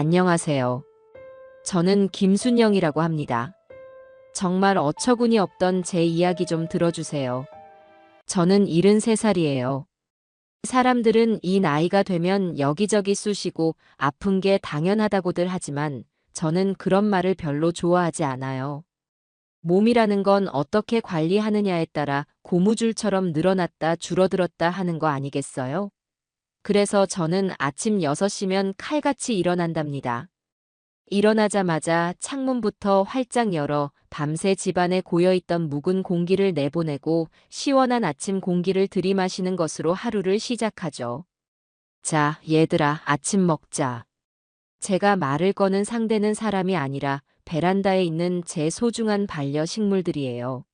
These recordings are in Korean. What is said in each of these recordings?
안녕하세요. 저는 김순영이라고 합니다. 정말 어처구니 없던 제 이야기 좀 들어주세요. 저는 73살이에요. 사람들은 이 나이가 되면 여기저기 쑤시고 아픈 게 당연하다고들 하지만 저는 그런 말을 별로 좋아하지 않아요. 몸이라는 건 어떻게 관리하느냐에 따라 고무줄처럼 늘어났다 줄어들었다 하는 거 아니겠어요? 그래서 저는 아침 6시면 칼같이 일어난답니다. 일어나자마자 창문부터 활짝 열어 밤새 집안에 고여있던 묵은 공기를 내보내고 시원한 아침 공기를 들이마시는 것으로 하루를 시작하죠. 자, 얘들아, 아침 먹자. 제가 말을 거는 상대는 사람이 아니라 베란다에 있는 제 소중한 반려식물들이에요.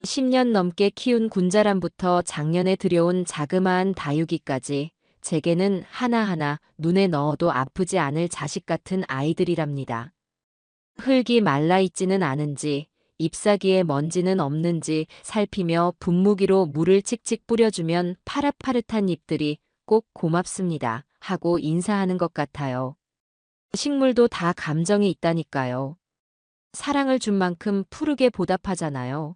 10년 넘게 키운 군자람부터 작년에 들여온 자그마한 다육이까지 제게는 하나하나 눈에 넣어도 아프지 않을 자식 같은 아이들이랍니다. 흙이 말라있지는 않은지, 잎사귀에 먼지는 없는지 살피며 분무기로 물을 칙칙 뿌려주면 파릇파릇한 잎들이 꼭 고맙습니다 하고 인사하는 것 같아요. 식물도 다 감정이 있다니까요. 사랑을 준 만큼 푸르게 보답하잖아요.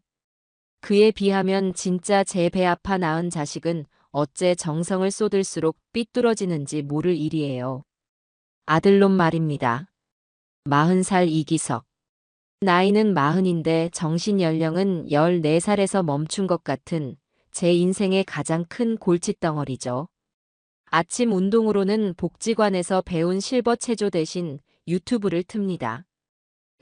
그에 비하면 진짜 제 배 아파 낳은 자식은 어째 정성을 쏟을수록 삐뚤어지는지 모를 일이에요. 아들놈 말입니다. 40살 이기석. 나이는 40인데 정신연령은 14살에서 멈춘 것 같은 제 인생의 가장 큰 골칫덩어리죠. 아침 운동으로는 복지관에서 배운 실버 체조 대신 유튜브를 틉니다.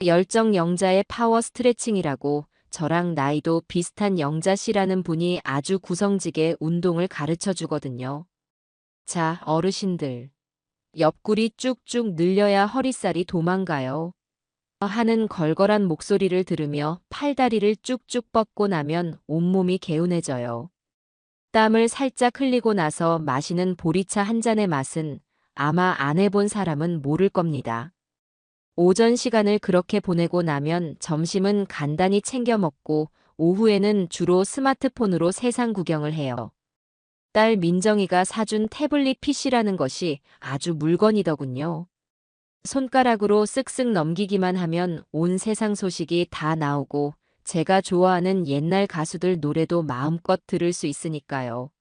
열정 영자의 파워 스트레칭이라고 저랑 나이도 비슷한 영자 씨라는 분이 아주 구성지게 운동을 가르쳐 주거든요. 자, 어르신들. 옆구리 쭉쭉 늘려야 허리살이 도망가요. 하는 걸걸한 목소리를 들으며 팔다리를 쭉쭉 뻗고 나면 온몸이 개운해져요. 땀을 살짝 흘리고 나서 마시는 보리차 한 잔의 맛은 아마 안 해본 사람은 모를 겁니다. 오전 시간을 그렇게 보내고 나면 점심은 간단히 챙겨 먹고 오후에는 주로 스마트폰으로 세상 구경을 해요. 딸 민정이가 사준 태블릿 PC라는 것이 아주 물건이더군요. 손가락으로 쓱쓱 넘기기만 하면 온 세상 소식이 다 나오고 제가 좋아하는 옛날 가수들 노래도 마음껏 들을 수 있으니까요.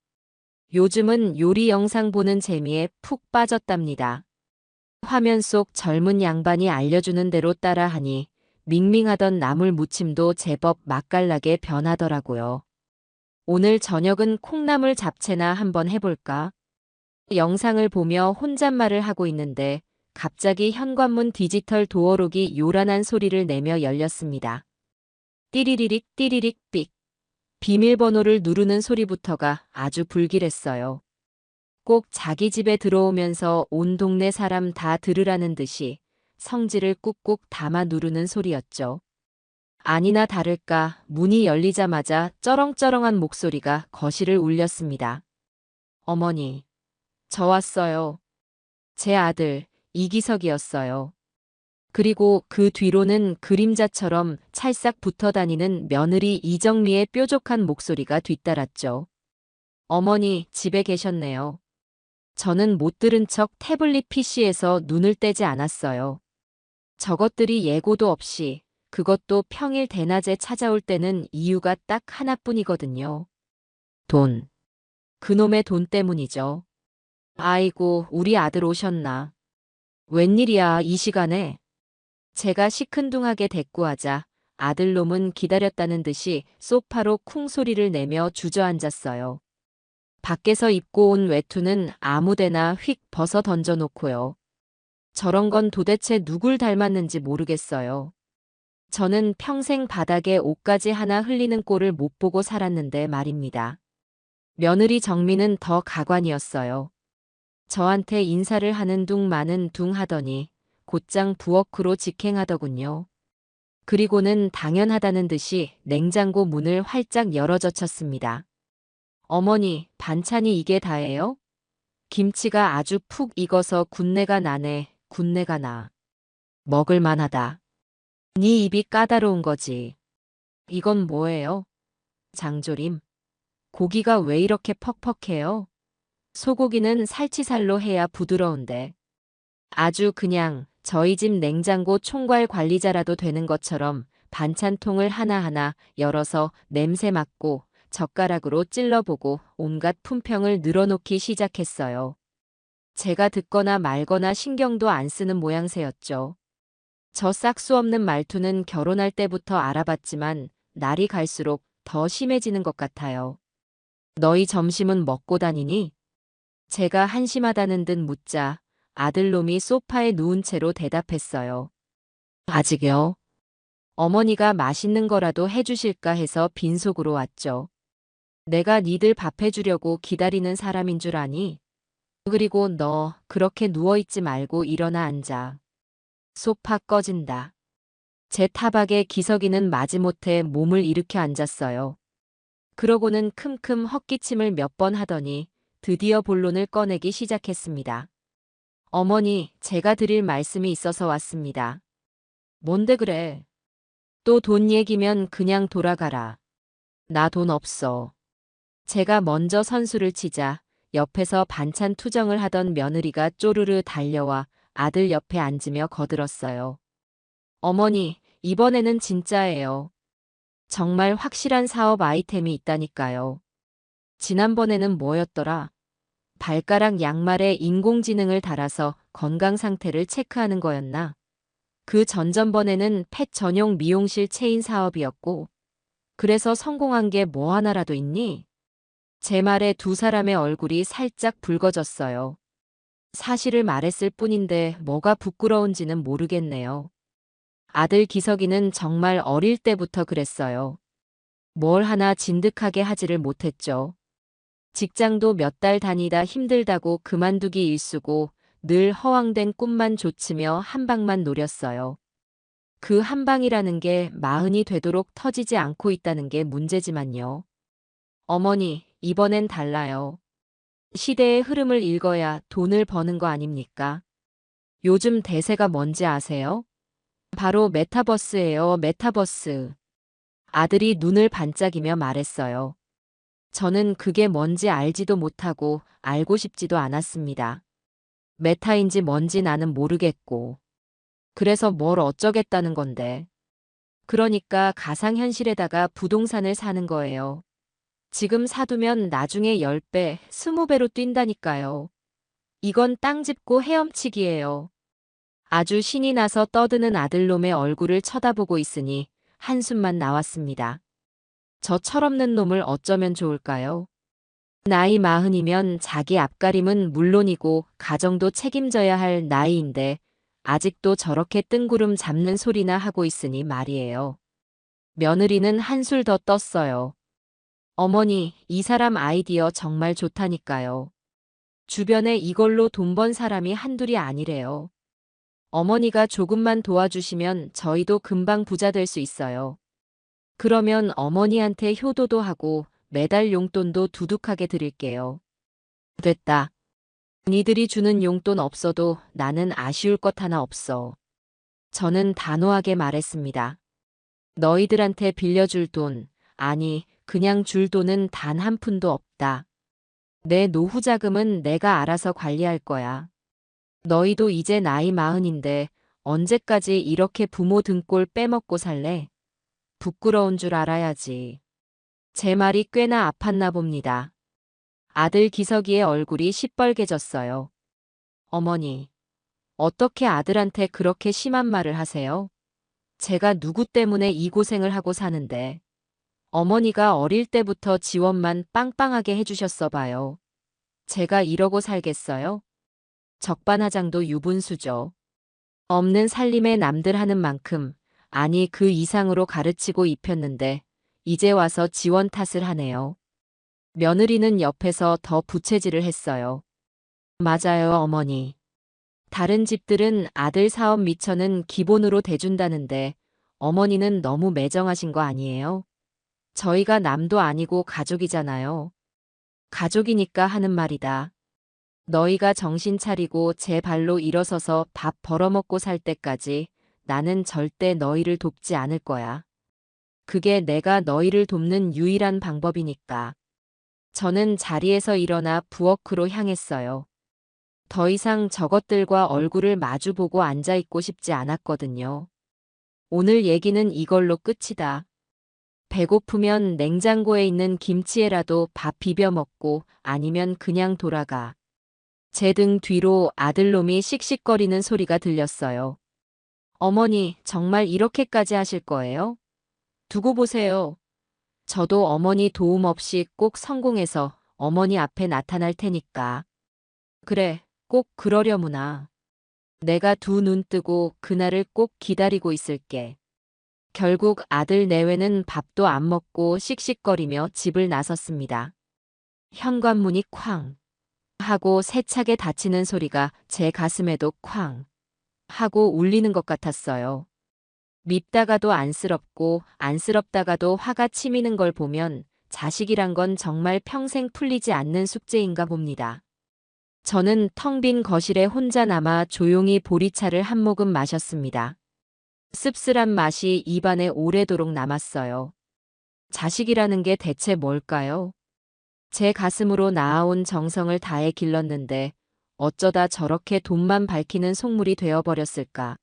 요즘은 요리 영상 보는 재미에 푹 빠졌답니다. 화면 속 젊은 양반이 알려주는 대로 따라하니 밍밍하던 나물 무침도 제법 맛깔나게 변하더라고요. 오늘 저녁은 콩나물 잡채나 한번 해볼까? 영상을 보며 혼잣말을 하고 있는데 갑자기 현관문 디지털 도어록이 요란한 소리를 내며 열렸습니다. 띠리리릭 띠리릭 삑. 비밀번호를 누르는 소리부터가 아주 불길했어요. 꼭 자기 집에 들어오면서 온 동네 사람 다 들으라는 듯이 성질을 꾹꾹 담아 누르는 소리였죠. 아니나 다를까 문이 열리자마자 쩌렁쩌렁한 목소리가 거실을 울렸습니다. 어머니, 저 왔어요. 제 아들, 이기석이었어요. 그리고 그 뒤로는 그림자처럼 찰싹 붙어 다니는 며느리 이정미의 뾰족한 목소리가 뒤따랐죠. 어머니, 집에 계셨네요. 저는 못 들은 척 태블릿 PC에서 눈을 떼지 않았어요. 저것들이 예고도 없이, 그것도 평일 대낮에 찾아올 때는 이유가 딱 하나뿐이거든요. 돈. 그놈의 돈 때문이죠. 아이고, 우리 아들 오셨나. 웬일이야, 이 시간에. 제가 시큰둥하게 대꾸하자 아들놈은 기다렸다는 듯이 소파로 쿵 소리를 내며 주저앉았어요. 밖에서 입고 온 외투는 아무데나 휙 벗어 던져놓고요. 저런 건 도대체 누굴 닮았는지 모르겠어요. 저는 평생 바닥에 옷가지 하나 흘리는 꼴을 못 보고 살았는데 말입니다. 며느리 정미는 더 가관이었어요. 저한테 인사를 하는 둥 마는 둥 하더니 곧장 부엌으로 직행하더군요. 그리고는 당연하다는 듯이 냉장고 문을 활짝 열어젖혔습니다. 어머니, 반찬이 이게 다예요? 김치가 아주 푹 익어서 군내가 나네, 군내가 나. 먹을만하다. 네 입이 까다로운 거지. 이건 뭐예요? 장조림. 고기가 왜 이렇게 퍽퍽해요? 소고기는 살치살로 해야 부드러운데. 아주 그냥 저희 집 냉장고 총괄 관리자라도 되는 것처럼 반찬통을 하나하나 열어서 냄새 맡고 젓가락으로 찔러보고 온갖 품평을 늘어놓기 시작했어요. 제가 듣거나 말거나 신경도 안 쓰는 모양새였죠. 저 싹수 없는 말투는 결혼할 때부터 알아봤지만 날이 갈수록 더 심해지는 것 같아요. 너희 점심은 먹고 다니니? 제가 한심하다는 듯 묻자 아들놈이 소파에 누운 채로 대답했어요. 아직요? 어머니가 맛있는 거라도 해주실까 해서 빈속으로 왔죠. 내가 니들 밥 해주려고 기다리는 사람인 줄 아니? 그리고 너 그렇게 누워있지 말고 일어나 앉아. 소파 꺼진다. 제 타박에 기석이는 마지못해 몸을 일으켜 앉았어요. 그러고는 큼큼 헛기침을 몇 번 하더니 드디어 본론을 꺼내기 시작했습니다. 어머니, 제가 드릴 말씀이 있어서 왔습니다. 뭔데 그래? 또 돈 얘기면 그냥 돌아가라. 나 돈 없어. 제가 먼저 선수를 치자 옆에서 반찬 투정을 하던 며느리가 쪼르르 달려와 아들 옆에 앉으며 거들었어요. 어머니, 이번에는 진짜예요. 정말 확실한 사업 아이템이 있다니까요. 지난번에는 뭐였더라? 발가락 양말에 인공지능을 달아서 건강 상태를 체크하는 거였나? 그 전전번에는 펫 전용 미용실 체인 사업이었고, 그래서 성공한 게 뭐 하나라도 있니? 제 말에 두 사람의 얼굴이 살짝 붉어졌어요. 사실을 말했을 뿐인데 뭐가 부끄러운지는 모르겠네요. 아들 기석이는 정말 어릴 때부터 그랬어요. 뭘 하나 진득하게 하지를 못했죠. 직장도 몇 달 다니다 힘들다고 그만두기 일쑤고 늘 허황된 꿈만 좇으며 한 방만 노렸어요. 그 한 방이라는 게 마흔이 되도록 터지지 않고 있다는 게 문제지만요. 어머니, 이번엔 달라요. 시대의 흐름을 읽어야 돈을 버는 거 아닙니까? 요즘 대세가 뭔지 아세요? 바로 메타버스예요, 메타버스. 아들이 눈을 반짝이며 말했어요. 저는 그게 뭔지 알지도 못하고 알고 싶지도 않았습니다. 메타인지 뭔지 나는 모르겠고. 그래서 뭘 어쩌겠다는 건데. 그러니까 가상현실에다가 부동산을 사는 거예요. 지금 사두면 나중에 10배, 20배로 뛴다니까요. 이건 땅 짚고 헤엄치기예요. 아주 신이 나서 떠드는 아들놈의 얼굴을 쳐다보고 있으니 한숨만 나왔습니다. 저 철없는 놈을 어쩌면 좋을까요? 나이 40이면 자기 앞가림은 물론이고 가정도 책임져야 할 나이인데 아직도 저렇게 뜬구름 잡는 소리나 하고 있으니 말이에요. 며느리는 한술 더 떴어요. 어머니, 이 사람 아이디어 정말 좋다니까요. 주변에 이걸로 돈 번 사람이 한둘이 아니래요. 어머니가 조금만 도와주시면 저희도 금방 부자 될 수 있어요. 그러면 어머니한테 효도도 하고 매달 용돈도 두둑하게 드릴게요. 됐다. 니들이 주는 용돈 없어도 나는 아쉬울 것 하나 없어. 저는 단호하게 말했습니다. 너희들한테 빌려줄 돈, 아니, 그냥 줄 돈은 단 한 푼도 없다. 내 노후 자금은 내가 알아서 관리할 거야. 너희도 이제 나이 40인데 언제까지 이렇게 부모 등골 빼먹고 살래? 부끄러운 줄 알아야지. 제 말이 꽤나 아팠나 봅니다. 아들 기석이의 얼굴이 시뻘개졌어요. 어머니, 어떻게 아들한테 그렇게 심한 말을 하세요? 제가 누구 때문에 이 고생을 하고 사는데. 어머니가 어릴 때부터 지원만 빵빵하게 해주셨어 봐요. 제가 이러고 살겠어요? 적반하장도 유분수죠. 없는 살림에 남들 하는 만큼, 아니 그 이상으로 가르치고 입혔는데 이제 와서 지원 탓을 하네요. 며느리는 옆에서 더 부채질을 했어요. 맞아요, 어머니. 다른 집들은 아들 사업 미처는 기본으로 대준다는데 어머니는 너무 매정하신 거 아니에요? 저희가 남도 아니고 가족이잖아요. 가족이니까 하는 말이다. 너희가 정신 차리고 제 발로 일어서서 밥 벌어먹고 살 때까지 나는 절대 너희를 돕지 않을 거야. 그게 내가 너희를 돕는 유일한 방법이니까. 저는 자리에서 일어나 부엌으로 향했어요. 더 이상 저것들과 얼굴을 마주보고 앉아있고 싶지 않았거든요. 오늘 얘기는 이걸로 끝이다. 배고프면 냉장고에 있는 김치에라도 밥 비벼 먹고 아니면 그냥 돌아가. 제 등 뒤로 아들놈이 씩씩거리는 소리가 들렸어요. 어머니, 정말 이렇게까지 하실 거예요? 두고 보세요. 저도 어머니 도움 없이 꼭 성공해서 어머니 앞에 나타날 테니까. 그래, 꼭 그러려무나. 내가 두 눈 뜨고 그날을 꼭 기다리고 있을게. 결국 아들 내외는 밥도 안 먹고 씩씩거리며 집을 나섰습니다. 현관문이 쾅 하고 세차게 닫히는 소리가 제 가슴에도 쾅 하고 울리는 것 같았어요. 밉다가도 안쓰럽고 안쓰럽다가도 화가 치미는 걸 보면 자식이란 건 정말 평생 풀리지 않는 숙제인가 봅니다. 저는 텅 빈 거실에 혼자 남아 조용히 보리차를 한 모금 마셨습니다. 씁쓸한 맛이 입안에 오래도록 남았어요. 자식이라는 게 대체 뭘까요? 제 가슴으로 나아온 정성을 다해 길렀는데 어쩌다 저렇게 돈만 밝히는 속물이 되어버렸을까.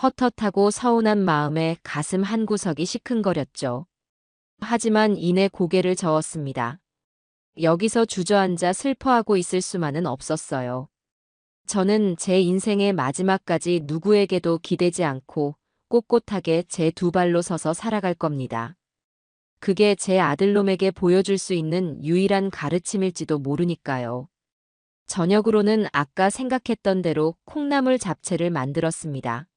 헛헛하고 서운한 마음에 가슴 한구석이 시큰거렸죠. 하지만 이내 고개를 저었습니다. 여기서 주저앉아 슬퍼하고 있을 수만은 없었어요. 저는 제 인생의 마지막까지 누구에게도 기대지 않고 꼿꼿하게 제 두 발로 서서 살아갈 겁니다. 그게 제 아들놈에게 보여줄 수 있는 유일한 가르침일지도 모르니까요. 저녁으로는 아까 생각했던 대로 콩나물 잡채를 만들었습니다.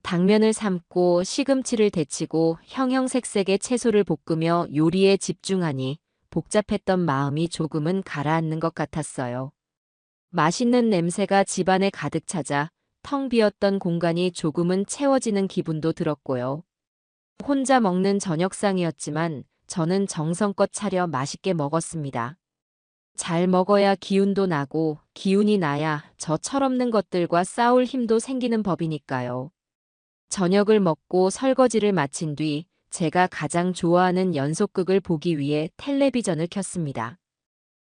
당면을 삶고 시금치를 데치고 형형색색의 채소를 볶으며 요리에 집중하니 복잡했던 마음이 조금은 가라앉는 것 같았어요. 맛있는 냄새가 집안에 가득 차자 텅 비었던 공간이 조금은 채워지는 기분도 들었고요. 혼자 먹는 저녁상이었지만 저는 정성껏 차려 맛있게 먹었습니다. 잘 먹어야 기운도 나고 기운이 나야 저 철없는 것들과 싸울 힘도 생기는 법이니까요. 저녁을 먹고 설거지를 마친 뒤 제가 가장 좋아하는 연속극을 보기 위해 텔레비전을 켰습니다.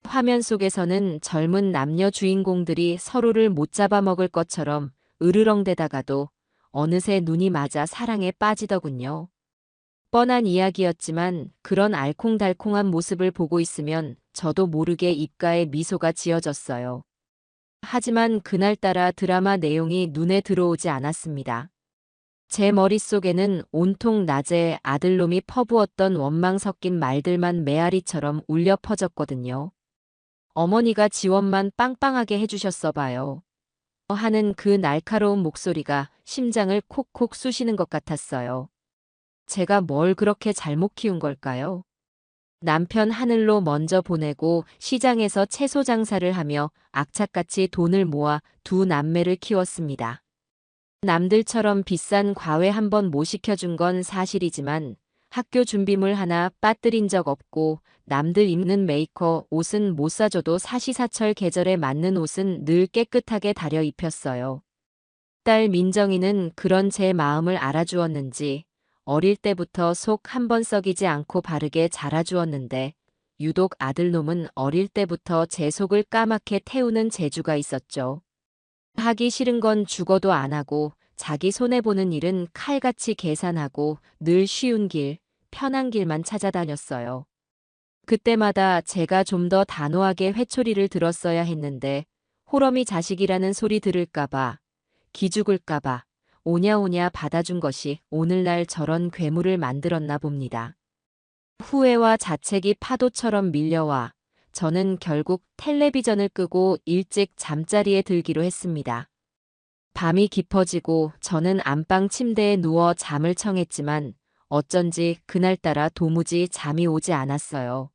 화면 속에서는 젊은 남녀 주인공들이 서로를 못 잡아먹을 것처럼 으르렁대다가도 어느새 눈이 맞아 사랑에 빠지더군요. 뻔한 이야기였지만 그런 알콩달콩한 모습을 보고 있으면 저도 모르게 입가에 미소가 지어졌어요. 하지만 그날따라 드라마 내용이 눈에 들어오지 않았습니다. 제 머릿속에는 온통 낮에 아들놈이 퍼부었던 원망 섞인 말들만 메아리처럼 울려 퍼졌거든요. 어머니가 지원만 빵빵하게 해주셨어 봐요. 하는 그 날카로운 목소리가 심장을 콕콕 쑤시는 것 같았어요. 제가 뭘 그렇게 잘못 키운 걸까요? 남편 하늘로 먼저 보내고 시장에서 채소 장사를 하며 악착같이 돈을 모아 두 남매를 키웠습니다. 남들처럼 비싼 과외 한 번 못 시켜준 건 사실이지만 학교 준비물 하나 빠뜨린 적 없고 남들 입는 메이커 옷은 못 사줘도 사시사철 계절에 맞는 옷은 늘 깨끗하게 다려 입혔어요. 딸 민정이는 그런 제 마음을 알아주었는지 어릴 때부터 속 한 번 썩이지 않고 바르게 자라주었는데 유독 아들놈은 어릴 때부터 제 속을 까맣게 태우는 재주가 있었죠. 하기 싫은 건 죽어도 안 하고 자기 손해보는 일은 칼같이 계산하고 늘 쉬운 길, 편한 길만 찾아다녔어요. 그때마다 제가 좀 더 단호하게 회초리를 들었어야 했는데 호러미 자식이라는 소리 들을까봐, 기죽을까봐 오냐오냐 받아준 것이 오늘날 저런 괴물을 만들었나 봅니다. 후회와 자책이 파도처럼 밀려와 저는 결국 텔레비전을 끄고 일찍 잠자리에 들기로 했습니다. 밤이 깊어지고 저는 안방 침대에 누워 잠을 청했지만 어쩐지 그날따라 도무지 잠이 오지 않았어요.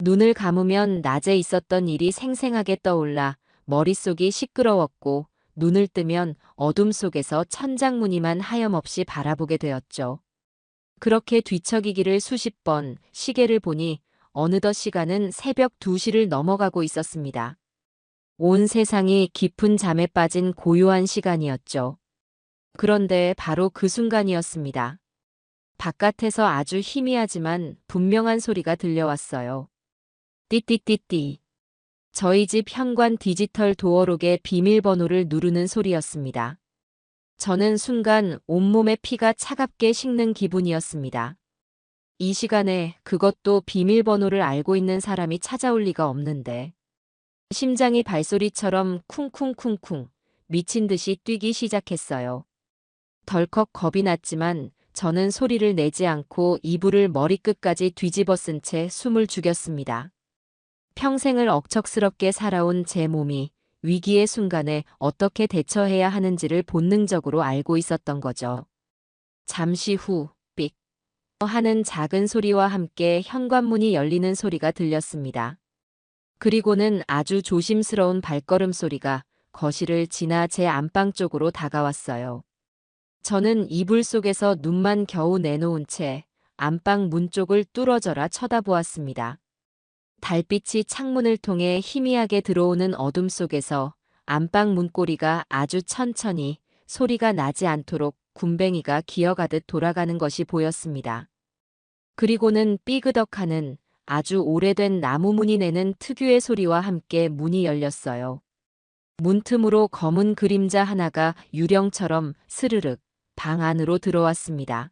눈을 감으면 낮에 있었던 일이 생생하게 떠올라 머릿속이 시끄러웠고 눈을 뜨면 어둠 속에서 천장무늬만 하염없이 바라보게 되었죠. 그렇게 뒤척이기를 수십 번 시계를 보니 어느덧 시간은 새벽 2시를 넘어가고 있었습니다. 온 세상이 깊은 잠에 빠진 고요한 시간이었죠. 그런데 바로 그 순간이었습니다. 바깥에서 아주 희미하지만 분명한 소리가 들려왔어요. 띠띠띠띠. 저희 집 현관 디지털 도어록의 비밀번호를 누르는 소리였습니다. 저는 순간 온몸의 피가 차갑게 식는 기분이었습니다. 이 시간에 그것도 비밀번호를 알고 있는 사람이 찾아올 리가 없는데. 심장이 발소리처럼 쿵쿵쿵쿵 미친 듯이 뛰기 시작했어요. 덜컥 겁이 났지만 저는 소리를 내지 않고 이불을 머리끝까지 뒤집어 쓴 채 숨을 죽였습니다. 평생을 억척스럽게 살아온 제 몸이 위기의 순간에 어떻게 대처해야 하는지를 본능적으로 알고 있었던 거죠. 잠시 후 삑 하는 작은 소리와 함께 현관문이 열리는 소리가 들렸습니다. 그리고는 아주 조심스러운 발걸음 소리가 거실을 지나 제 안방 쪽으로 다가왔어요. 저는 이불 속에서 눈만 겨우 내놓은 채 안방 문 쪽을 뚫어져라 쳐다보았습니다. 달빛이 창문을 통해 희미하게 들어오는 어둠 속에서 안방 문고리가 아주 천천히 소리가 나지 않도록 군뱅이가 기어가듯 돌아가는 것이 보였습니다. 그리고는 삐그덕하는 아주 오래된 나무 문이 내는 특유의 소리와 함께 문이 열렸어요. 문틈으로 검은 그림자 하나가 유령처럼 스르륵 방 안으로 들어왔습니다.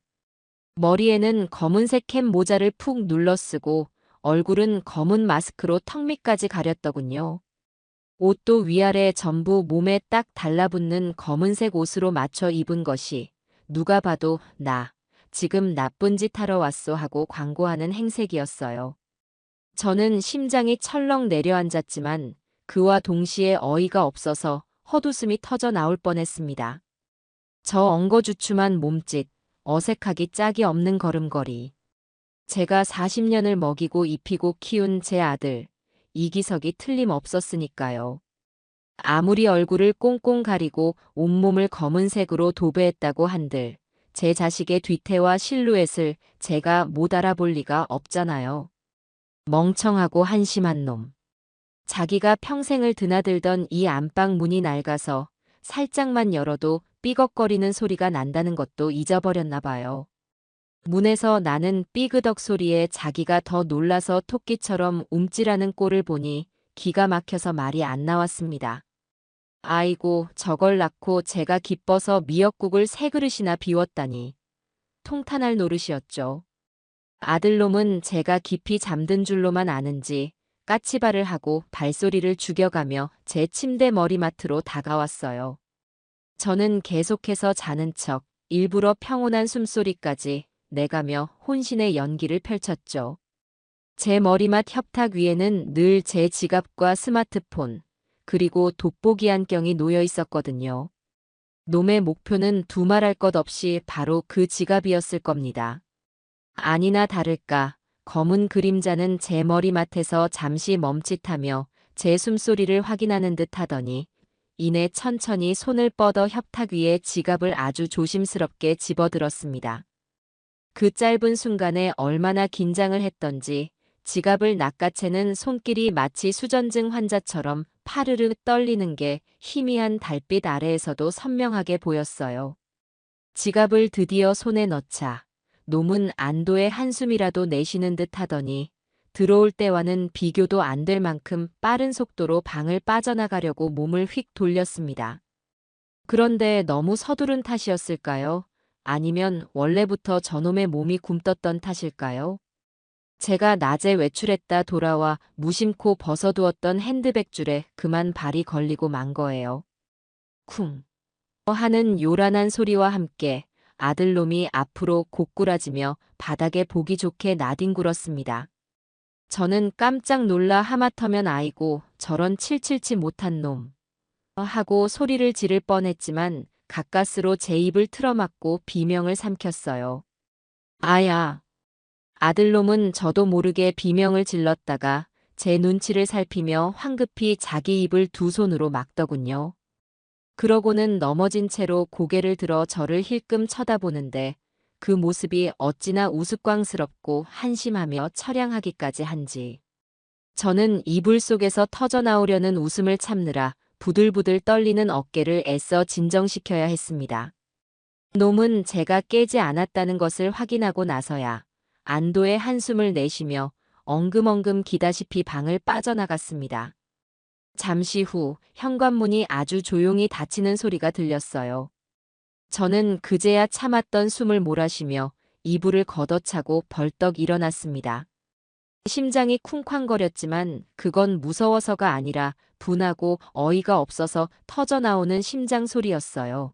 머리에는 검은색 캡 모자를 푹 눌러쓰고 얼굴은 검은 마스크로 턱 밑까지 가렸더군요. 옷도 위아래 전부 몸에 딱 달라붙는 검은색 옷으로 맞춰 입은 것이 누가 봐도 나 지금 나쁜 짓 하러 왔소 하고 광고하는 행색이었어요. 저는 심장이 철렁 내려앉았지만 그와 동시에 어이가 없어서 헛웃음이 터져 나올 뻔했습니다. 저 엉거주춤한 몸짓, 어색하기 짝이 없는 걸음걸이. 제가 40년을 먹이고 입히고 키운 제 아들, 이기석이 틀림없었으니까요. 아무리 얼굴을 꽁꽁 가리고 온몸을 검은색으로 도배했다고 한들 제 자식의 뒤태와 실루엣을 제가 못 알아볼 리가 없잖아요. 멍청하고 한심한 놈. 자기가 평생을 드나들던 이 안방 문이 낡아서 살짝만 열어도 삐걱거리는 소리가 난다는 것도 잊어버렸나 봐요. 문에서 나는 삐그덕 소리에 자기가 더 놀라서 토끼처럼 움찔하는 꼴을 보니 기가 막혀서 말이 안 나왔습니다. 아이고, 저걸 낳고 제가 기뻐서 미역국을 3그릇이나 비웠다니. 통탄할 노릇이었죠. 아들놈은 제가 깊이 잠든 줄로만 아는지 까치발을 하고 발소리를 죽여가며 제 침대 머리맡으로 다가왔어요. 저는 계속해서 자는 척 일부러 평온한 숨소리까지 내가며 혼신의 연기를 펼쳤죠. 제 머리맡 협탁 위에는 늘 제 지갑과 스마트폰, 그리고 돋보기 안경이 놓여 있었거든요. 놈의 목표는 두말할 것 없이 바로 그 지갑이었을 겁니다. 아니나 다를까 검은 그림자는 제 머리맡에서 잠시 멈칫하며 제 숨소리를 확인하는 듯 하더니 이내 천천히 손을 뻗어 협탁 위에 지갑을 아주 조심스럽게 집어들었습니다. 그 짧은 순간에 얼마나 긴장을 했던지 지갑을 낚아채는 손길이 마치 수전증 환자처럼 파르르 떨리는 게 희미한 달빛 아래에서도 선명하게 보였어요. 지갑을 드디어 손에 넣자 놈은 안도의 한숨이라도 내쉬는 듯 하더니 들어올 때와는 비교도 안 될 만큼 빠른 속도로 방을 빠져나가려고 몸을 휙 돌렸습니다. 그런데 너무 서두른 탓이었을까요? 아니면 원래부터 저놈의 몸이 굼떴던 탓일까요? 제가 낮에 외출했다 돌아와 무심코 벗어두었던 핸드백 줄에 그만 발이 걸리고 만 거예요. 쿵 하는 요란한 소리와 함께 아들놈이 앞으로 고꾸라지며 바닥에 보기 좋게 나뒹굴었습니다. 저는 깜짝 놀라 하마터면 아이고 저런 칠칠치 못한 놈 하고 소리를 지를 뻔했지만 가까스로 제 입을 틀어막고 비명을 삼켰어요. 아야. 아들놈은 저도 모르게 비명을 질렀다가 제 눈치를 살피며 황급히 자기 입을 두 손으로 막더군요. 그러고는 넘어진 채로 고개를 들어 저를 힐끔 쳐다보는데 그 모습이 어찌나 우스꽝스럽고 한심하며 처량하기까지 한지. 저는 이불 속에서 터져나오려는 웃음을 참느라 부들부들 떨리는 어깨를 애써 진정시켜야 했습니다. 놈은 제가 깨지 않았다는 것을 확인하고 나서야 안도의 한숨을 내쉬며 엉금엉금 기다시피 방을 빠져나갔습니다. 잠시 후 현관문이 아주 조용히 닫히는 소리가 들렸어요. 저는 그제야 참았던 숨을 몰아쉬며 이불을 걷어차고 벌떡 일어났습니다. 심장이 쿵쾅거렸지만 그건 무서워서가 아니라 분하고 어이가 없어서 터져나오는 심장 소리였어요.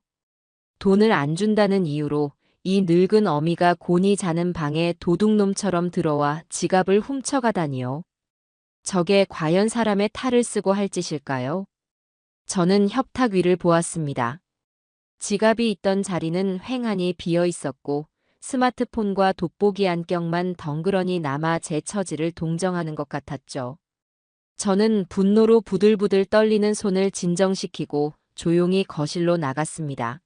돈을 안 준다는 이유로 이 늙은 어미가 곤히 자는 방에 도둑놈처럼 들어와 지갑을 훔쳐가다니요. 저게 과연 사람의 탈을 쓰고 할 짓일까요? 저는 협탁 위를 보았습니다. 지갑이 있던 자리는 휑하니 비어 있었고 스마트폰과 돋보기 안경만 덩그러니 남아 제 처지를 동정하는 것 같았죠. 저는 분노로 부들부들 떨리는 손을 진정시키고 조용히 거실로 나갔습니다.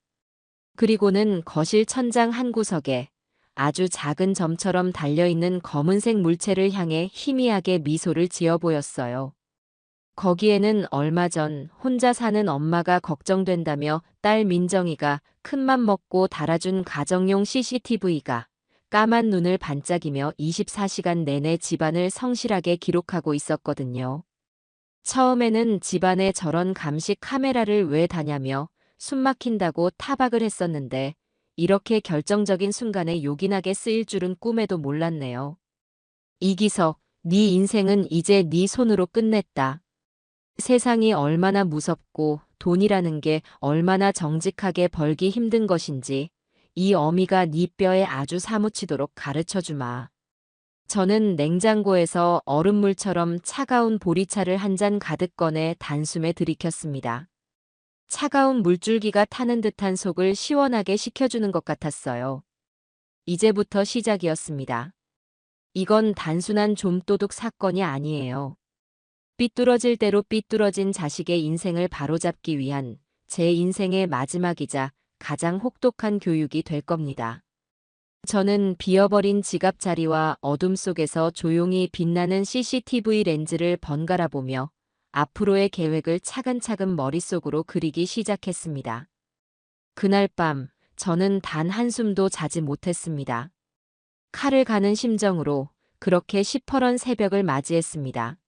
그리고는 거실 천장 한 구석에 아주 작은 점처럼 달려있는 검은색 물체를 향해 희미하게 미소를 지어 보였어요. 거기에는 얼마 전 혼자 사는 엄마가 걱정된다며 딸 민정이가 큰맘 먹고 달아준 가정용 CCTV가 까만 눈을 반짝이며 24시간 내내 집안을 성실하게 기록하고 있었거든요. 처음에는 집안에 저런 감시 카메라를 왜 다냐며 숨막힌다고 타박을 했었는데 이렇게 결정적인 순간에 요긴하게 쓰일 줄은 꿈에도 몰랐네요. 이기석, 네 인생은 이제 네 손으로 끝냈다. 세상이 얼마나 무섭고 돈이라는 게 얼마나 정직하게 벌기 힘든 것인지 이 어미가 네 뼈에 아주 사무치도록 가르쳐주마. 저는 냉장고에서 얼음물처럼 차가운 보리차를 한 잔 가득 꺼내 단숨에 들이켰습니다. 차가운 물줄기가 타는 듯한 속을 시원하게 식혀주는 것 같았어요. 이제부터 시작이었습니다. 이건 단순한 좀도둑 사건이 아니에요. 삐뚤어질 대로 삐뚤어진 자식의 인생을 바로잡기 위한 제 인생의 마지막이자 가장 혹독한 교육이 될 겁니다. 저는 비어버린 지갑 자리와 어둠 속에서 조용히 빛나는 CCTV 렌즈를 번갈아 보며 앞으로의 계획을 차근차근 머릿속으로 그리기 시작했습니다. 그날 밤 저는 단 한숨도 자지 못했습니다. 칼을 가는 심정으로 그렇게 시퍼런 새벽을 맞이했습니다.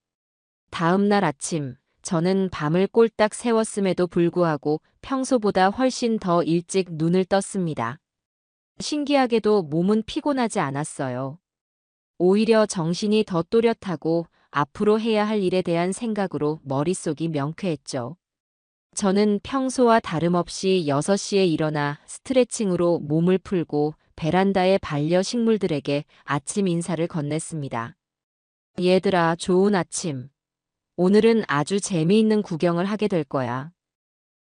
다음 날 아침 저는 밤을 꼴딱 새웠음에도 불구하고 평소보다 훨씬 더 일찍 눈을 떴습니다. 신기하게도 몸은 피곤하지 않았어요. 오히려 정신이 더 또렷하고 앞으로 해야 할 일에 대한 생각으로 머릿속이 명쾌했죠. 저는 평소와 다름없이 6시에 일어나 스트레칭으로 몸을 풀고 베란다의 반려식물들에게 아침 인사를 건넸습니다. 얘들아, 좋은 아침. 오늘은 아주 재미있는 구경을 하게 될 거야.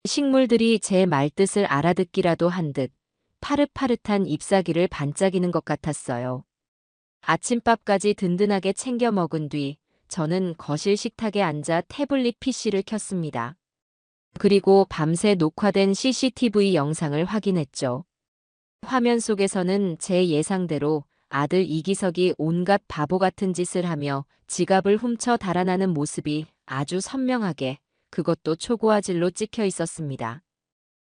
식물들이 제 말뜻을 알아듣기라도 한 듯 파릇파릇한 잎사귀를 반짝이는 것 같았어요. 아침밥까지 든든하게 챙겨 먹은 뒤 저는 거실 식탁에 앉아 태블릿 PC를 켰습니다. 그리고 밤새 녹화된 CCTV 영상을 확인했죠. 화면 속에서는 제 예상대로 아들 이기석이 온갖 바보 같은 짓을 하며 지갑을 훔쳐 달아나는 모습이 아주 선명하게, 그것도 초고화질로 찍혀 있었습니다.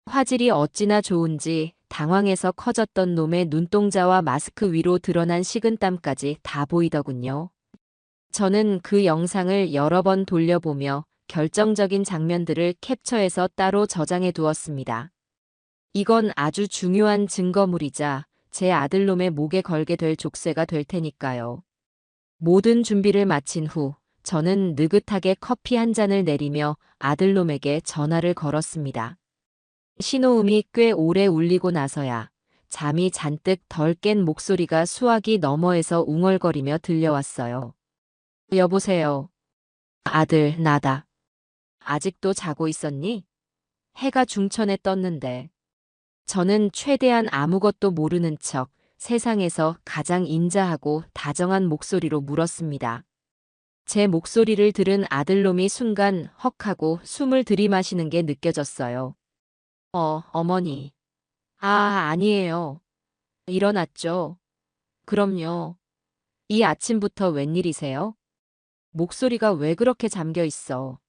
화질이 어찌나 좋은지 당황해서 커졌던 놈의 눈동자와 마스크 위로 드러난 식은땀까지 다 보이더군요. 저는 그 영상을 여러 번 돌려보며 결정적인 장면들을 캡처해서 따로 저장해 두었습니다. 이건 아주 중요한 증거물이자 제 아들놈의 목에 걸게 될 족쇄가 될 테니까요. 모든 준비를 마친 후 저는 느긋하게 커피 한 잔을 내리며 아들놈에게 전화를 걸었습니다. 신호음이 꽤 오래 울리고 나서야 잠이 잔뜩 덜 깬 목소리가 수화기 너머에서 웅얼거리며 들려왔어요. 여보세요. 아들, 나다. 아직도 자고 있었니? 해가 중천에 떴는데. 저는 최대한 아무것도 모르는 척 세상에서 가장 인자하고 다정한 목소리로 물었습니다. 제 목소리를 들은 아들놈이 순간 헉하고 숨을 들이마시는 게 느껴졌어요. 어머니. 아니에요. 일어났죠? 그럼요. 이 아침부터 웬일이세요? 목소리가 왜 그렇게 잠겨 있어?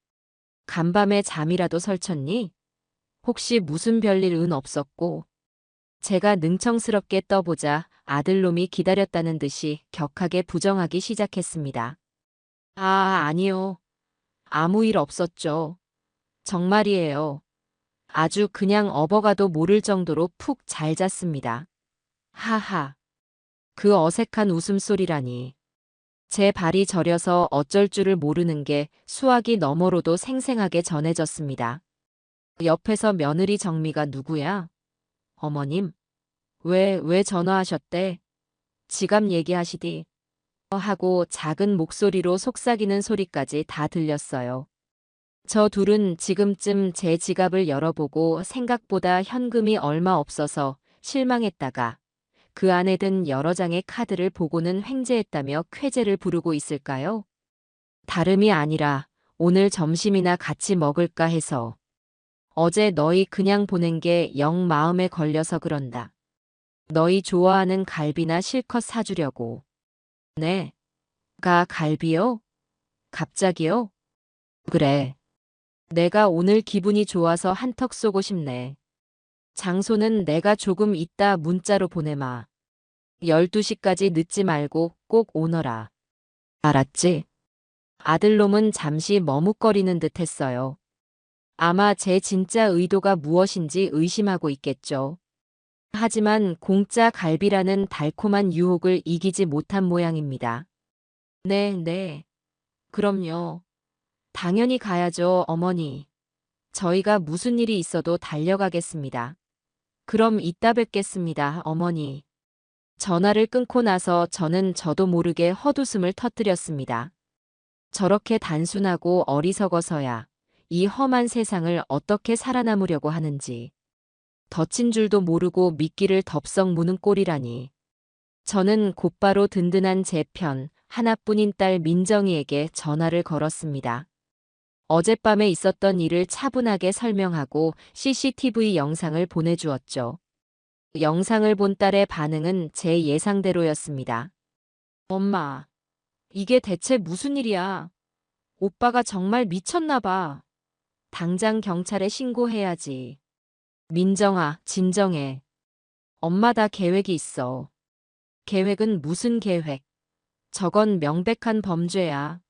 간밤에 잠이라도 설쳤니? 혹시 무슨 별일 은 없었고? 제가 능청스럽게 떠보자 아들놈이 기다렸다는 듯이 격하게 부정하기 시작했습니다. 아니요. 아무 일 없었죠. 정말이에요. 아주 그냥 업어가도 모를 정도로 푹 잘 잤습니다. 하하. 그 어색한 웃음소리라니. 제 발이 저려서 어쩔 줄을 모르는 게 수화기 너머로도 생생하게 전해졌습니다. 옆에서 며느리 정미가 누구야? 어머님, 왜 전화하셨대? 지갑 얘기하시디. 하고 작은 목소리로 속삭이는 소리까지 다 들렸어요. 저 둘은 지금쯤 제 지갑을 열어보고 생각보다 현금이 얼마 없어서 실망했다가 그 안에 든 여러 장의 카드를 보고는 횡재했다며 쾌재를 부르고 있을까요? 다름이 아니라 오늘 점심이나 같이 먹을까 해서. 어제 너희 그냥 보낸 게 영 마음에 걸려서 그런다. 너희 좋아하는 갈비나 실컷 사주려고. 네. 가 갈비요? 갑자기요? 그래. 내가 오늘 기분이 좋아서 한턱 쏘고 싶네. 장소는 내가 조금 이따 문자로 보내마. 12시까지 늦지 말고 꼭 오너라. 알았지? 아들놈은 잠시 머뭇거리는 듯 했어요. 아마 제 진짜 의도가 무엇인지 의심하고 있겠죠. 하지만 공짜 갈비라는 달콤한 유혹을 이기지 못한 모양입니다. 네, 네. 그럼요. 당연히 가야죠, 어머니. 저희가 무슨 일이 있어도 달려가겠습니다. 그럼 이따 뵙겠습니다, 어머니. 전화를 끊고 나서 저는 저도 모르게 헛웃음을 터뜨렸습니다. 저렇게 단순하고 어리석어서야 이 험한 세상을 어떻게 살아남으려고 하는지. 덫인 줄도 모르고 미끼를 덥석 무는 꼴이라니. 저는 곧바로 든든한 제 편 하나뿐인 딸 민정이에게 전화를 걸었습니다. 어젯밤에 있었던 일을 차분하게 설명하고 CCTV 영상을 보내주었죠. 영상을 본 딸의 반응은 제 예상대로였습니다. 엄마, 이게 대체 무슨 일이야? 오빠가 정말 미쳤나 봐. 당장 경찰에 신고해야지. 민정아, 진정해. 엄마 다 계획이 있어. 계획은 무슨 계획? 저건 명백한 범죄야.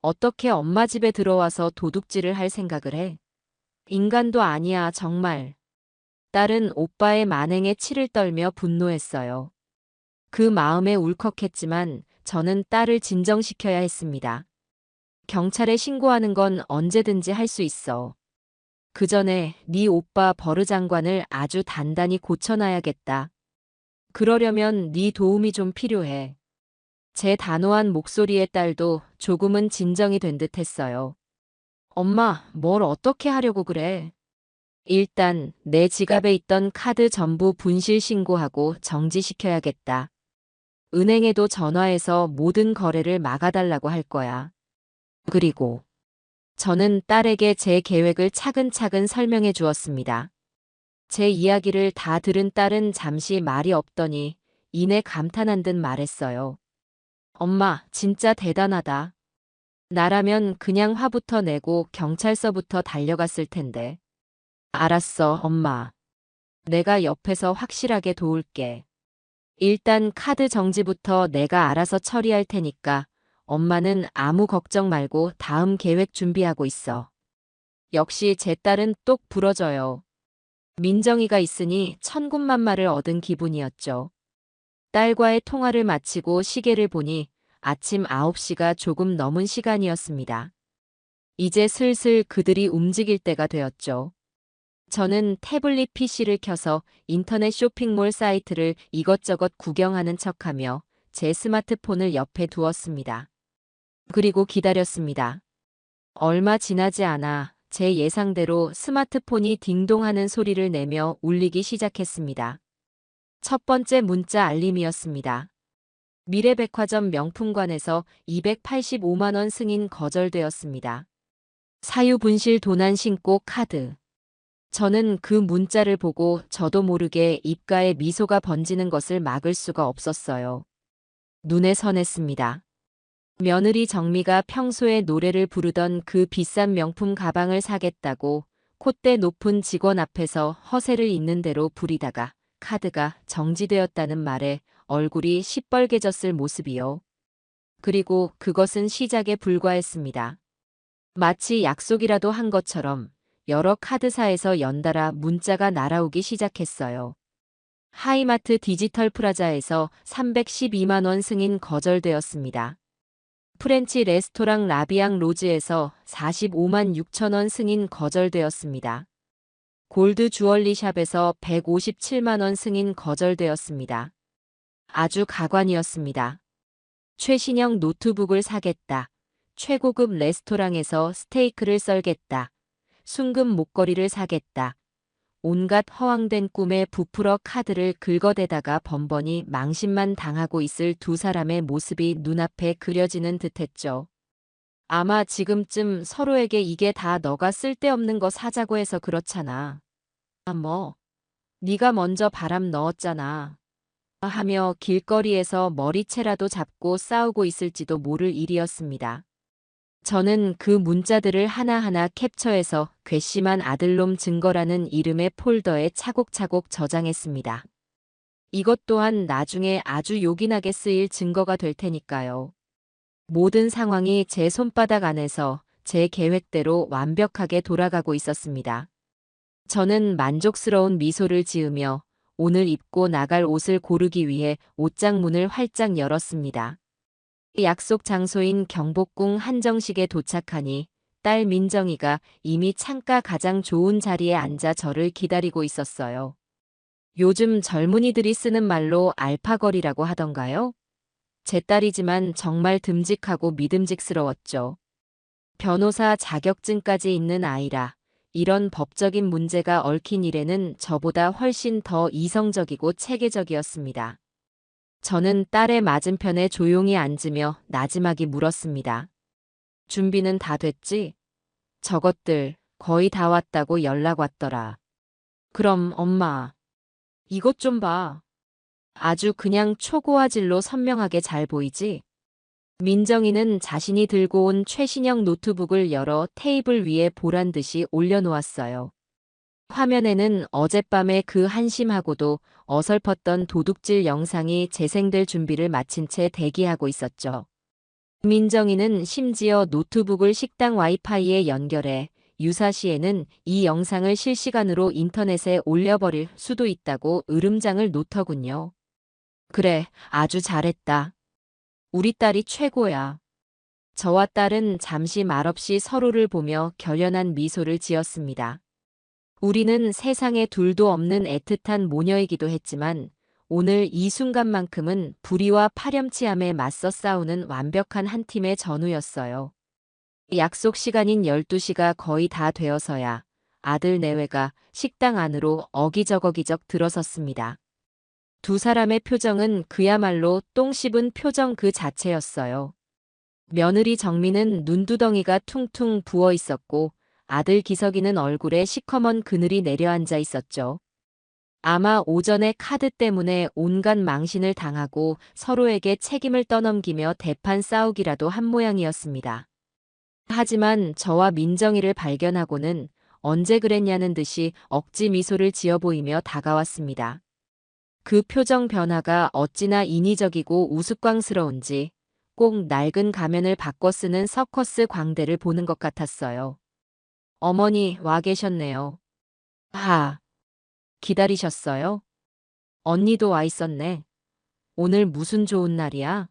어떻게 엄마 집에 들어와서 도둑질을 할 생각을 해? 인간도 아니야, 정말. 딸은 오빠의 만행에 치를 떨며 분노했어요. 그 마음에 울컥했지만 저는 딸을 진정시켜야 했습니다. 경찰에 신고하는 건 언제든지 할 수 있어. 그 전에 네 오빠 버르장관을 아주 단단히 고쳐놔야겠다. 그러려면 네 도움이 좀 필요해. 제 단호한 목소리의 딸도 조금은 진정이 된 듯했어요. 엄마, 뭘 어떻게 하려고 그래? 일단 내 지갑에 있던 카드 전부 분실 신고하고 정지시켜야겠다. 은행에도 전화해서 모든 거래를 막아달라고 할 거야. 그리고 저는 딸에게 제 계획을 차근차근 설명해 주었습니다. 제 이야기를 다 들은 딸은 잠시 말이 없더니 이내 감탄한 듯 말했어요. 엄마, 진짜 대단하다. 나라면 그냥 화부터 내고 경찰서부터 달려갔을 텐데. 알았어, 엄마. 내가 옆에서 확실하게 도울게. 일단 카드 정지부터 내가 알아서 처리할 테니까 엄마는 아무 걱정 말고 다음 계획 준비하고 있어. 역시 제 딸은 똑 부러져요. 민정이가 있으니 천군만마를 얻은 기분이었죠. 딸과의 통화를 마치고 시계를 보니 아침 9시가 조금 넘은 시간이었습니다. 이제 슬슬 그들이 움직일 때가 되었죠. 저는 태블릿 PC를 켜서 인터넷 쇼핑몰 사이트를 이것저것 구경하는 척하며 제 스마트폰을 옆에 두었습니다. 그리고 기다렸습니다. 얼마 지나지 않아 제 예상대로 스마트폰이 딩동하는 소리를 내며 울리기 시작했습니다. 첫 번째 문자 알림이었습니다. 미래백화점 명품관에서 285만 원 승인 거절되었습니다. 사유분실 도난 신고 카드. 저는 그 문자를 보고 저도 모르게 입가에 미소가 번지는 것을 막을 수가 없었어요. 눈에 선했습니다. 며느리 정미가 평소에 노래를 부르던 그 비싼 명품 가방을 사겠다고 콧대 높은 직원 앞에서 허세를 있는 대로 부리다가 카드가 정지되었다는 말에 얼굴이 시뻘개졌을 모습이요. 그리고 그것은 시작에 불과했습니다. 마치 약속이라도 한 것처럼 여러 카드사에서 연달아 문자가 날아오기 시작했어요. 하이마트 디지털 프라자에서 312만 원 승인 거절되었습니다. 프렌치 레스토랑 라비앙 로즈에서 45만 6천 원 승인 거절되었습니다. 골드 주얼리 샵에서 157만 원 승인 거절되었습니다. 아주 가관이었습니다. 최신형 노트북을 사겠다. 최고급 레스토랑에서 스테이크를 썰겠다. 순금 목걸이를 사겠다. 온갖 허황된 꿈에 부풀어 카드를 긁어대다가 번번이 망신만 당하고 있을 두 사람의 모습이 눈앞에 그려지는 듯했죠. 아마 지금쯤 서로에게 이게 다 너가 쓸데없는 거 사자고 해서 그렇잖아. 아, 뭐, 네가 먼저 바람 넣었잖아. 하며 길거리에서 머리채라도 잡고 싸우고 있을지도 모를 일이었습니다. 저는 그 문자들을 하나하나 캡처해서 괘씸한 아들놈 증거라는 이름의 폴더에 차곡차곡 저장했습니다. 이것 또한 나중에 아주 요긴하게 쓰일 증거가 될 테니까요. 모든 상황이 제 손바닥 안에서 제 계획대로 완벽하게 돌아가고 있었습니다. 저는 만족스러운 미소를 지으며 오늘 입고 나갈 옷을 고르기 위해 옷장 문을 활짝 열었습니다. 약속 장소인 경복궁 한정식에 도착하니 딸 민정이가 이미 창가 가장 좋은 자리에 앉아 저를 기다리고 있었어요. 요즘 젊은이들이 쓰는 말로 알파걸이라고 하던가요? 제 딸이지만 정말 듬직하고 믿음직스러웠죠. 변호사 자격증까지 있는 아이라 이런 법적인 문제가 얽힌 일에는 저보다 훨씬 더 이성적이고 체계적이었습니다. 저는 딸의 맞은편에 조용히 앉으며 나지막이 물었습니다. 준비는 다 됐지? 저것들 거의 다 왔다고 연락 왔더라. 그럼 엄마, 이것 좀 봐. 아주 그냥 초고화질로 선명하게 잘 보이지? 민정이는 자신이 들고 온 최신형 노트북을 열어 테이블 위에 보란 듯이 올려놓았어요. 화면에는 어젯밤에 그 한심하고도 어설펐던 도둑질 영상이 재생될 준비를 마친 채 대기하고 있었죠. 민정이는 심지어 노트북을 식당 와이파이에 연결해 유사시에는 이 영상을 실시간으로 인터넷에 올려버릴 수도 있다고 으름장을 놓더군요. 그래, 아주 잘했다. 우리 딸이 최고야. 저와 딸은 잠시 말없이 서로를 보며 결연한 미소를 지었습니다. 우리는 세상에 둘도 없는 애틋한 모녀이기도 했지만 오늘 이 순간만큼은 불의와 파렴치함에 맞서 싸우는 완벽한 한 팀의 전우였어요. 약속 시간인 12시가 거의 다 되어서야 아들 내외가 식당 안으로 어기적어기적 들어섰습니다. 두 사람의 표정은 그야말로 똥 씹은 표정 그 자체였어요. 며느리 정미는 눈두덩이가 퉁퉁 부어 있었고 아들 기석이는 얼굴에 시커먼 그늘이 내려앉아 있었죠. 아마 오전에 카드 때문에 온갖 망신을 당하고 서로에게 책임을 떠넘기며 대판 싸우기라도 한 모양이었습니다. 하지만 저와 민정이를 발견하고는 언제 그랬냐는 듯이 억지 미소를 지어 보이며 다가왔습니다. 그 표정 변화가 어찌나 인위적이고 우스꽝스러운지 꼭 낡은 가면을 바꿔 쓰는 서커스 광대를 보는 것 같았어요. 어머니 와 계셨네요. 아, 기다리셨어요? 언니도 와 있었네. 오늘 무슨 좋은 날이야?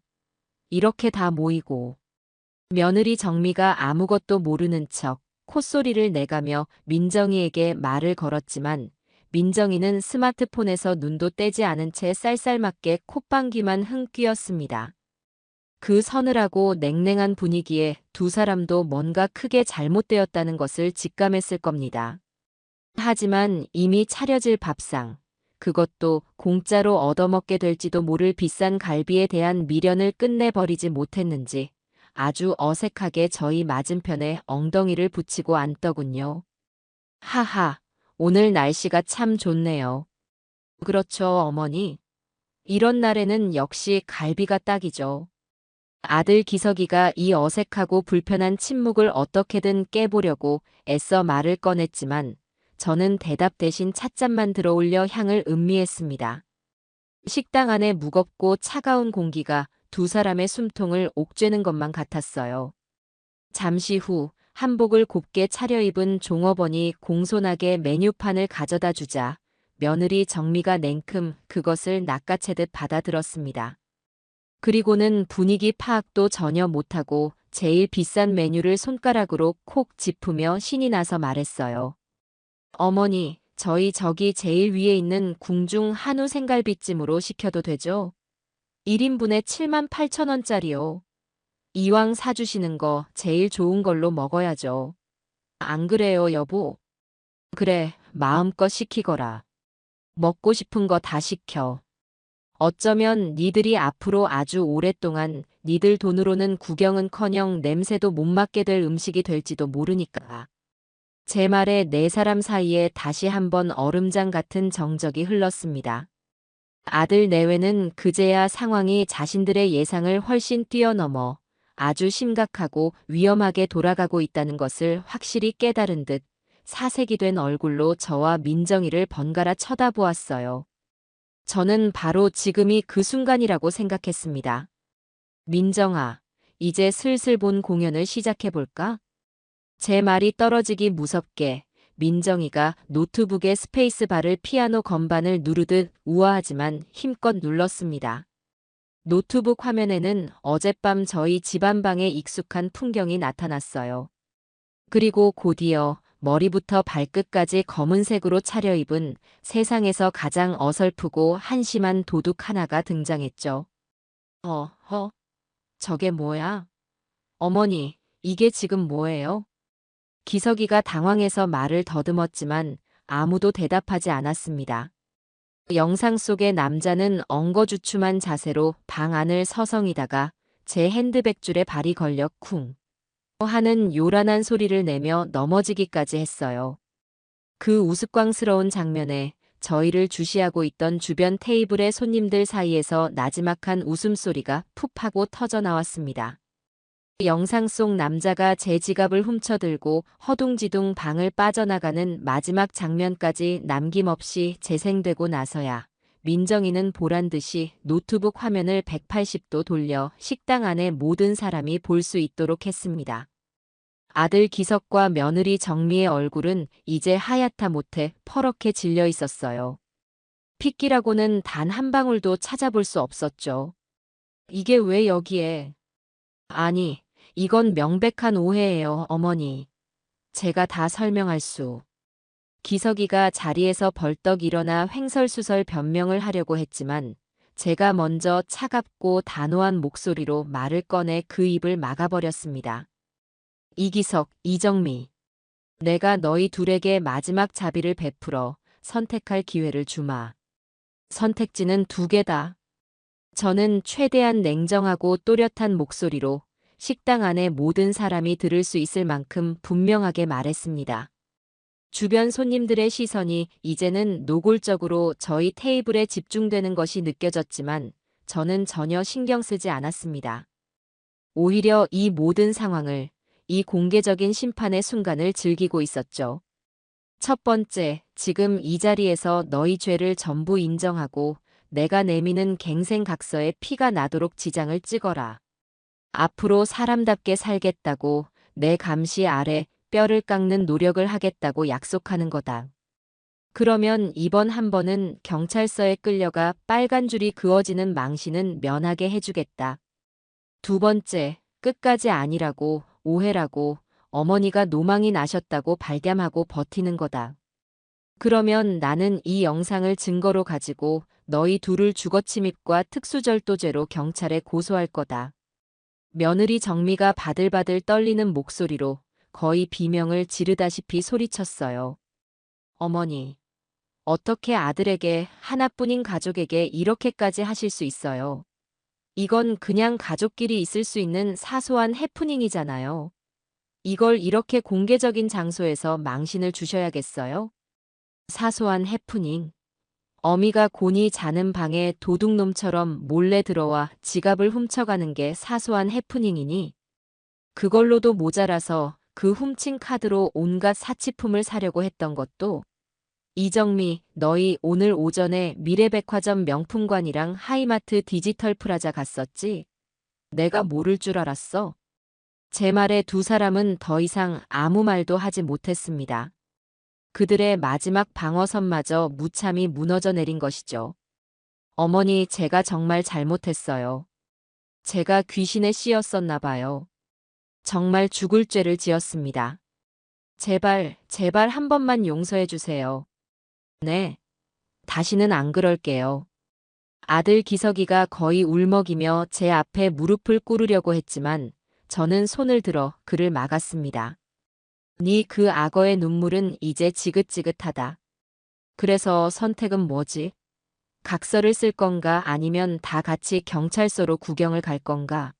이렇게 다 모이고. 며느리 정미가 아무것도 모르는 척 콧소리를 내가며 민정이에게 말을 걸었지만 민정이는 스마트폰에서 눈도 떼지 않은 채 쌀쌀맞게 콧방귀만 흥 뀌었습니다. 그 서늘하고 냉랭한 분위기에 두 사람도 뭔가 크게 잘못되었다는 것을 직감했을 겁니다. 하지만 이미 차려질 밥상, 그것도 공짜로 얻어먹게 될지도 모를 비싼 갈비에 대한 미련을 끝내버리지 못했는지 아주 어색하게 저희 맞은편에 엉덩이를 붙이고 앉더군요. 하하, 오늘 날씨가 참 좋네요. 그렇죠, 어머니. 이런 날에는 역시 갈비가 딱이죠. 아들 기석이가 이 어색하고 불편한 침묵을 어떻게든 깨보려고 애써 말을 꺼냈지만 저는 대답 대신 찻잔만 들어올려 향을 음미했습니다. 식당 안에 무겁고 차가운 공기가 두 사람의 숨통을 옥죄는 것만 같았어요. 잠시 후 한복을 곱게 차려입은 종업원이 공손하게 메뉴판을 가져다 주자 며느리 정미가 냉큼 그것을 낚아채듯 받아들었습니다. 그리고는 분위기 파악도 전혀 못하고 제일 비싼 메뉴를 손가락으로 콕 짚으며 신이 나서 말했어요. 어머니, 저희 저기 제일 위에 있는 궁중 한우 생갈비찜으로 시켜도 되죠? 1인분에 78,000원짜리요. 이왕 사주시는 거 제일 좋은 걸로 먹어야죠. 안 그래요, 여보? 그래, 마음껏 시키거라. 먹고 싶은 거 다 시켜. 어쩌면 니들이 앞으로 아주 오랫동안 니들 돈으로는 구경은커녕 냄새도 못 맡게 될 음식이 될지도 모르니까. 제 말에 네 사람 사이에 다시 한번 얼음장 같은 정적이 흘렀습니다. 아들 내외는 그제야 상황이 자신들의 예상을 훨씬 뛰어넘어 아주 심각하고 위험하게 돌아가고 있다는 것을 확실히 깨달은 듯 사색이 된 얼굴로 저와 민정이를 번갈아 쳐다보았어요. 저는 바로 지금이 그 순간이라고 생각했습니다. 민정아, 이제 슬슬 본 공연을 시작해볼까? 제 말이 떨어지기 무섭게 민정이가 노트북의 스페이스바를 피아노 건반을 누르듯 우아하지만 힘껏 눌렀습니다. 노트북 화면에는 어젯밤 저희 집안방에 익숙한 풍경이 나타났어요. 그리고 곧이어 머리부터 발끝까지 검은색으로 차려입은 세상에서 가장 어설프고 한심한 도둑 하나가 등장했죠. 저게 뭐야? 어머니, 이게 지금 뭐예요? 기석이가 당황해서 말을 더듬었지만 아무도 대답하지 않았습니다. 영상 속의 남자는 엉거주춤한 자세로 방 안을 서성이다가 제 핸드백줄에 발이 걸려 쿵 하는 요란한 소리를 내며 넘어지기까지 했어요. 그 우스꽝스러운 장면에 저희를 주시하고 있던 주변 테이블의 손님들 사이에서 나지막한 웃음소리가 푹 하고 터져 나왔습니다. 영상 속 남자가 제 지갑을 훔쳐들고 허둥지둥 방을 빠져나가는 마지막 장면까지 남김없이 재생되고 나서야 민정이는 보란듯이 노트북 화면을 180도 돌려 식당 안의 모든 사람이 볼 수 있도록 했습니다. 아들 기석과 며느리 정미의 얼굴은 이제 하얗다 못해 퍼렇게 질려 있었어요. 핏기라고는 단 한 방울도 찾아볼 수 없었죠. 이게 왜 여기에? 아니, 이건 명백한 오해예요, 어머니. 제가 다 설명할 수. 기석이가 자리에서 벌떡 일어나 횡설수설 변명을 하려고 했지만 제가 먼저 차갑고 단호한 목소리로 말을 꺼내 그 입을 막아버렸습니다. 이기석, 이정미. 내가 너희 둘에게 마지막 자비를 베풀어 선택할 기회를 주마. 선택지는 두 개다. 저는 최대한 냉정하고 또렷한 목소리로 식당 안의 모든 사람이 들을 수 있을 만큼 분명하게 말했습니다. 주변 손님들의 시선이 이제는 노골적으로 저희 테이블에 집중되는 것이 느껴졌지만 저는 전혀 신경 쓰지 않았습니다. 오히려 이 모든 상황을, 이 공개적인 심판의 순간을 즐기고 있었죠. 첫 번째, 지금 이 자리에서 너희 죄를 전부 인정하고 내가 내미는 갱생각서에 피가 나도록 지장을 찍어라. 앞으로 사람답게 살겠다고 내 감시 아래 뼈를 깎는 노력을 하겠다고 약속하는 거다. 그러면 이번 한 번은 경찰서에 끌려가 빨간 줄이 그어지는 망신은 면하게 해주겠다. 두 번째, 끝까지 아니라고, 오해라고, 어머니가 노망이 나셨다고 발뺌하고 버티는 거다. 그러면 나는 이 영상을 증거로 가지고 너희 둘을 주거침입과 특수절도죄로 경찰에 고소할 거다. 며느리 정미가 바들바들 떨리는 목소리로 거의 비명을 지르다시피 소리쳤어요. 어머니, 어떻게 아들에게 하나뿐인 가족에게 이렇게까지 하실 수 있어요? 이건 그냥 가족끼리 있을 수 있는 사소한 해프닝이잖아요. 이걸 이렇게 공개적인 장소에서 망신을 주셔야겠어요? 사소한 해프닝. 어미가 곤히 자는 방에 도둑놈처럼 몰래 들어와 지갑을 훔쳐가는 게 사소한 해프닝이니? 그걸로도 모자라서 그 훔친 카드로 온갖 사치품을 사려고 했던 것도? 이정미, 너희 오늘 오전에 미래백화점 명품관이랑 하이마트 디지털 프라자 갔었지? 내가 모를 줄 알았어? 제 말에 두 사람은 더 이상 아무 말도 하지 못했습니다. 그들의 마지막 방어선마저 무참히 무너져 내린 것이죠. 어머니, 제가 정말 잘못했어요. 제가 귀신에 씌였었나 봐요. 정말 죽을 죄를 지었습니다. 제발, 제발 한 번만 용서해 주세요. 네, 다시는 안 그럴게요. 아들 기석이가 거의 울먹이며 제 앞에 무릎을 꿇으려고 했지만 저는 손을 들어 그를 막았습니다. 네 그 악어의 눈물은 이제 지긋지긋하다. 그래서 선택은 뭐지? 각서를 쓸 건가 아니면 다 같이 경찰서로 구경을 갈 건가?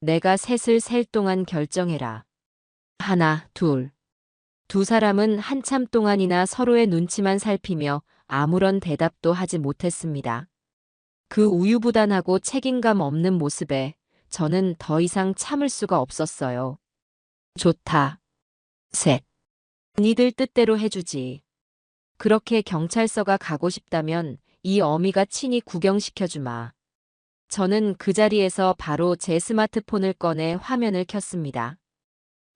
내가 셋을 셀 동안 결정해라. 하나, 둘. 두 사람은 한참 동안이나 서로의 눈치만 살피며 아무런 대답도 하지 못했습니다. 그 우유부단하고 책임감 없는 모습에 저는 더 이상 참을 수가 없었어요. 좋다. 셋. 니들 뜻대로 해주지. 그렇게 경찰서가 가고 싶다면 이 어미가 친히 구경시켜주마. 저는 그 자리에서 바로 제 스마트폰을 꺼내 화면을 켰습니다.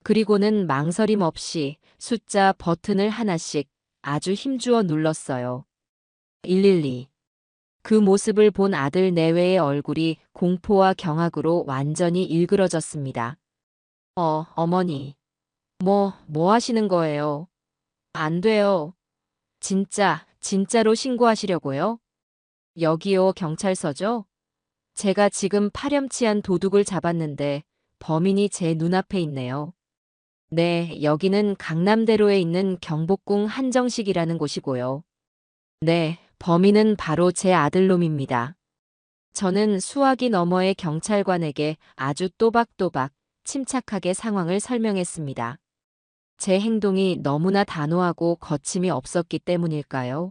그리고는 망설임 없이 숫자 버튼을 하나씩 아주 힘주어 눌렀어요. 112. 그 모습을 본 아들 내외의 얼굴이 공포와 경악으로 완전히 일그러졌습니다. 어머니. 뭐 하시는 거예요? 안 돼요. 진짜로 신고하시려고요? 여기요, 경찰서죠? 제가 지금 파렴치한 도둑을 잡았는데 범인이 제 눈앞에 있네요. 네, 여기는 강남대로에 있는 경복궁 한정식이라는 곳이고요. 네, 범인은 바로 제 아들놈입니다. 저는 수화기 너머의 경찰관에게 아주 또박또박 침착하게 상황을 설명했습니다. 제 행동이 너무나 단호하고 거침이 없었기 때문일까요?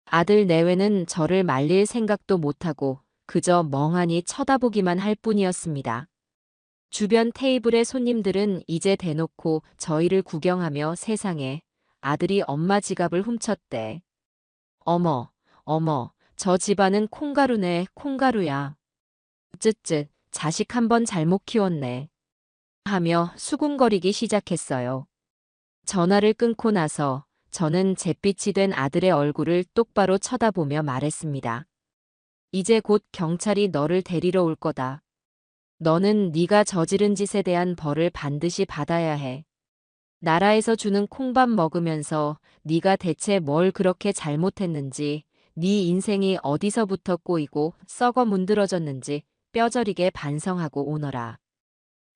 아들 내외는 저를 말릴 생각도 못하고 그저 멍하니 쳐다보기만 할 뿐이었습니다. 주변 테이블의 손님들은 이제 대놓고 저희를 구경하며 세상에 아들이 엄마 지갑을 훔쳤대. 어머, 저 집안은 콩가루네, 콩가루야. 쯧쯧, 자식 한 번 잘못 키웠네. 하며 수군거리기 시작했어요. 전화를 끊고 나서 저는 잿빛이 된 아들의 얼굴을 똑바로 쳐다보며 말했습니다. 이제 곧 경찰이 너를 데리러 올 거다. 너는 네가 저지른 짓에 대한 벌을 반드시 받아야 해. 나라에서 주는 콩밥 먹으면서 네가 대체 뭘 그렇게 잘못했는지, 네 인생이 어디서부터 꼬이고 썩어 문드러졌는지 뼈저리게 반성하고 오너라.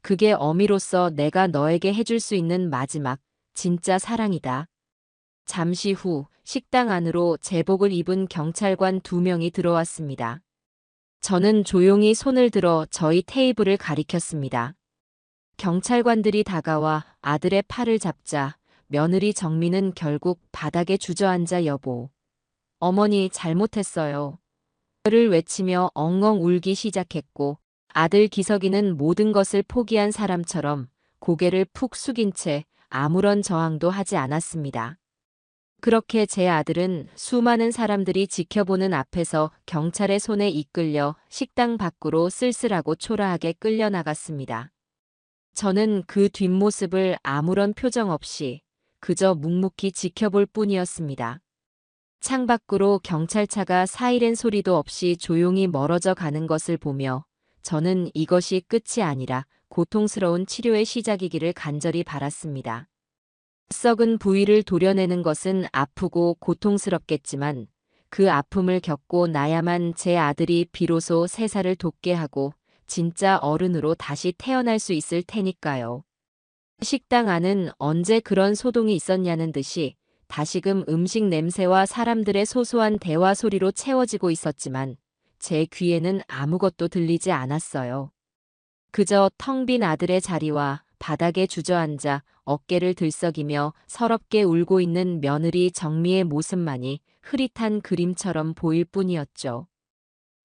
그게 어미로서 내가 너에게 해줄 수 있는 마지막, 진짜 사랑이다. 잠시 후 식당 안으로 제복을 입은 경찰관 2명이 들어왔습니다. 저는 조용히 손을 들어 저희 테이블을 가리켰습니다. 경찰관들이 다가와 아들의 팔을 잡자 며느리 정민은 결국 바닥에 주저앉아 여보. 어머니 잘못했어요. 를 외치며 엉엉 울기 시작했고 아들 기석이는 모든 것을 포기한 사람처럼 고개를 푹 숙인 채 아무런 저항도 하지 않았습니다. 그렇게 제 아들은 수많은 사람들이 지켜보는 앞에서 경찰의 손에 이끌려 식당 밖으로 쓸쓸하고 초라하게 끌려나갔습니다. 저는 그 뒷모습을 아무런 표정 없이 그저 묵묵히 지켜볼 뿐이었습니다. 창밖으로 경찰차가 사이렌 소리도 없이 조용히 멀어져 가는 것을 보며 저는 이것이 끝이 아니라 고통스러운 치료의 시작이기를 간절히 바랐습니다. 썩은 부위를 도려내는 것은 아프고 고통스럽겠지만 그 아픔을 겪고 나야만 제 아들이 비로소 세살을 돋게 하고 진짜 어른으로 다시 태어날 수 있을 테니까요. 식당 안은 언제 그런 소동이 있었냐는 듯이 다시금 음식 냄새와 사람들의 소소한 대화 소리로 채워지고 있었지만 제 귀에는 아무것도 들리지 않았어요. 그저 텅 빈 아들의 자리와 바닥에 주저앉아 어깨를 들썩이며 서럽게 울고 있는 며느리 정미의 모습만이 흐릿한 그림처럼 보일 뿐이었죠.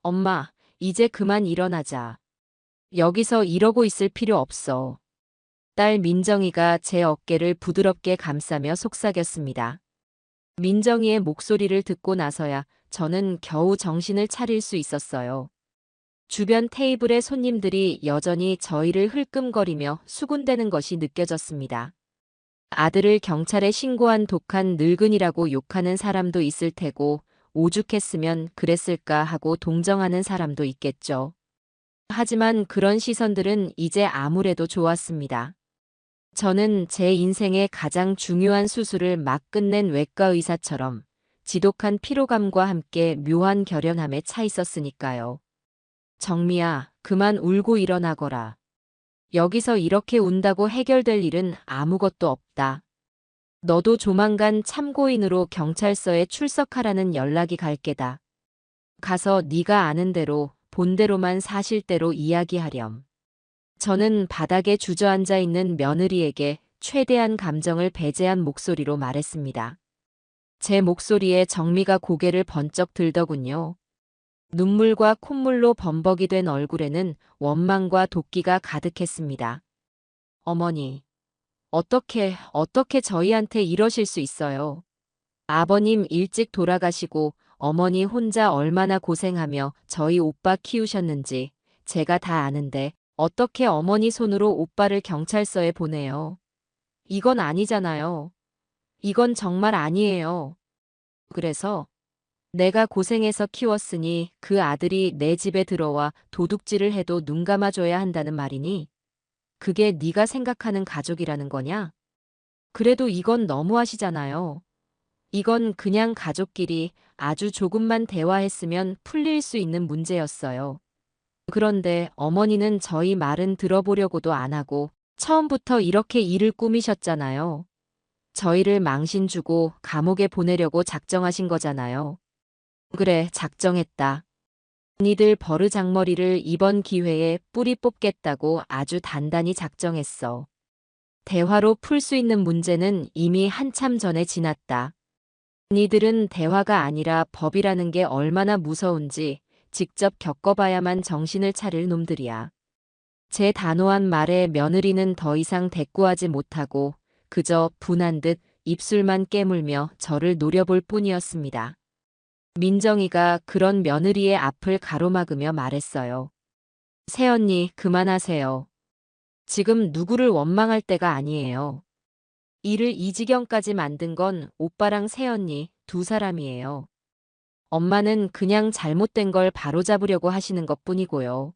엄마, 이제 그만 일어나자. 여기서 이러고 있을 필요 없어. 딸 민정이가 제 어깨를 부드럽게 감싸며 속삭였습니다. 민정이의 목소리를 듣고 나서야 저는 겨우 정신을 차릴 수 있었어요. 주변 테이블의 손님들이 여전히 저희를 흘끔거리며 수군대는 것이 느껴졌습니다. 아들을 경찰에 신고한 독한 늙은이라고 욕하는 사람도 있을 테고 오죽했으면 그랬을까 하고 동정하는 사람도 있겠죠. 하지만 그런 시선들은 이제 아무래도 좋았습니다. 저는 제 인생의 가장 중요한 수술을 막 끝낸 외과 의사처럼 지독한 피로감과 함께 묘한 결연함에 차 있었으니까요. 정미야, 그만 울고 일어나거라. 여기서 이렇게 운다고 해결될 일은 아무것도 없다. 너도 조만간 참고인으로 경찰서에 출석하라는 연락이 갈 게다. 가서 네가 아는 대로 본대로만 사실대로 이야기하렴. 저는 바닥에 주저앉아 있는 며느리에게 최대한 감정을 배제한 목소리로 말했습니다. 제 목소리에 정미가 고개를 번쩍 들더군요. 눈물과 콧물로 범벅이 된 얼굴에는 원망과 도끼가 가득했습니다. 어머니, 어떻게 저희한테 이러실 수 있어요? 아버님 일찍 돌아가시고 어머니 혼자 얼마나 고생하며 저희 오빠 키우셨는지 제가 다 아는데 어떻게 어머니 손으로 오빠를 경찰서에 보내요? 이건 아니잖아요. 이건 정말 아니에요. 그래서 내가 고생해서 키웠으니 그 아들이 내 집에 들어와 도둑질을 해도 눈 감아줘야 한다는 말이니? 그게 네가 생각하는 가족이라는 거냐? 그래도 이건 너무하시잖아요. 이건 그냥 가족끼리 아주 조금만 대화했으면 풀릴 수 있는 문제였어요. 그런데 어머니는 저희 말은 들어보려고도 안 하고 처음부터 이렇게 일을 꾸미셨잖아요. 저희를 망신 주고 감옥에 보내려고 작정하신 거잖아요. 그래, 작정했다. 니들 버르장머리를 이번 기회에 뿌리 뽑겠다고 아주 단단히 작정했어. 대화로 풀 수 있는 문제는 이미 한참 전에 지났다. 니들은 대화가 아니라 법이라는 게 얼마나 무서운지 직접 겪어봐야만 정신을 차릴 놈들이야. 제 단호한 말에 며느리는 더 이상 대꾸하지 못하고 그저 분한 듯 입술만 깨물며 저를 노려볼 뿐이었습니다. 민정이가 그런 며느리의 앞을 가로막으며 말했어요. 새언니, 그만하세요. 지금 누구를 원망할 때가 아니에요. 일을 이 지경까지 만든 건 오빠랑 새언니 두 사람이에요. 엄마는 그냥 잘못된 걸 바로잡으려고 하시는 것뿐이고요.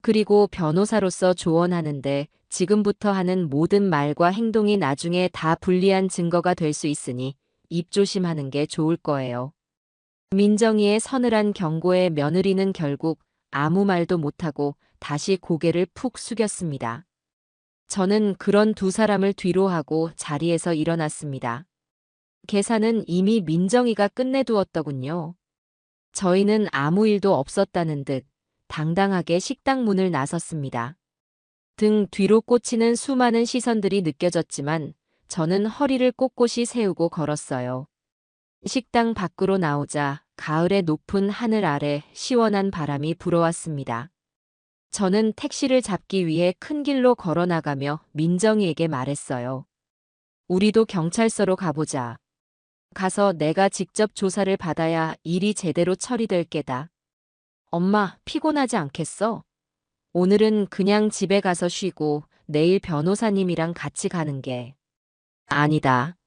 그리고 변호사로서 조언하는데 지금부터 하는 모든 말과 행동이 나중에 다 불리한 증거가 될 수 있으니 입 조심하는 게 좋을 거예요. 민정이의 서늘한 경고에 며느리는 결국 아무 말도 못하고 다시 고개를 푹 숙였습니다. 저는 그런 두 사람을 뒤로하고 자리에서 일어났습니다. 계산은 이미 민정이가 끝내두었더군요. 저희는 아무 일도 없었다는 듯 당당하게 식당 문을 나섰습니다. 등 뒤로 꽂히는 수많은 시선들이 느껴졌지만 저는 허리를 꼿꼿이 세우고 걸었어요. 식당 밖으로 나오자 가을의 높은 하늘 아래 시원한 바람이 불어왔습니다. 저는 택시를 잡기 위해 큰 길로 걸어나가며 민정이에게 말했어요. 우리도 경찰서로 가보자. 가서 내가 직접 조사를 받아야 일이 제대로 처리될 게다. 엄마, 피곤하지 않겠어? 오늘은 그냥 집에 가서 쉬고 내일 변호사님이랑 같이 가는 게. 아니다.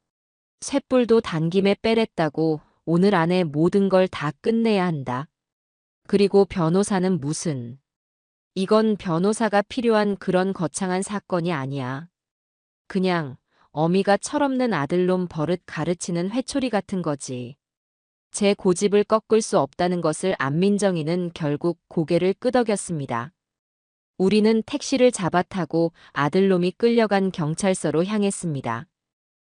쇳불도 단김에 빼랬다고 오늘 안에 모든 걸 다 끝내야 한다. 그리고 변호사는 무슨. 이건 변호사가 필요한 그런 거창한 사건이 아니야. 그냥 어미가 철없는 아들놈 버릇 가르치는 회초리 같은 거지. 제 고집을 꺾을 수 없다는 것을 안 민정이는 결국 고개를 끄덕였습니다. 우리는 택시를 잡아 타고 아들놈이 끌려간 경찰서로 향했습니다.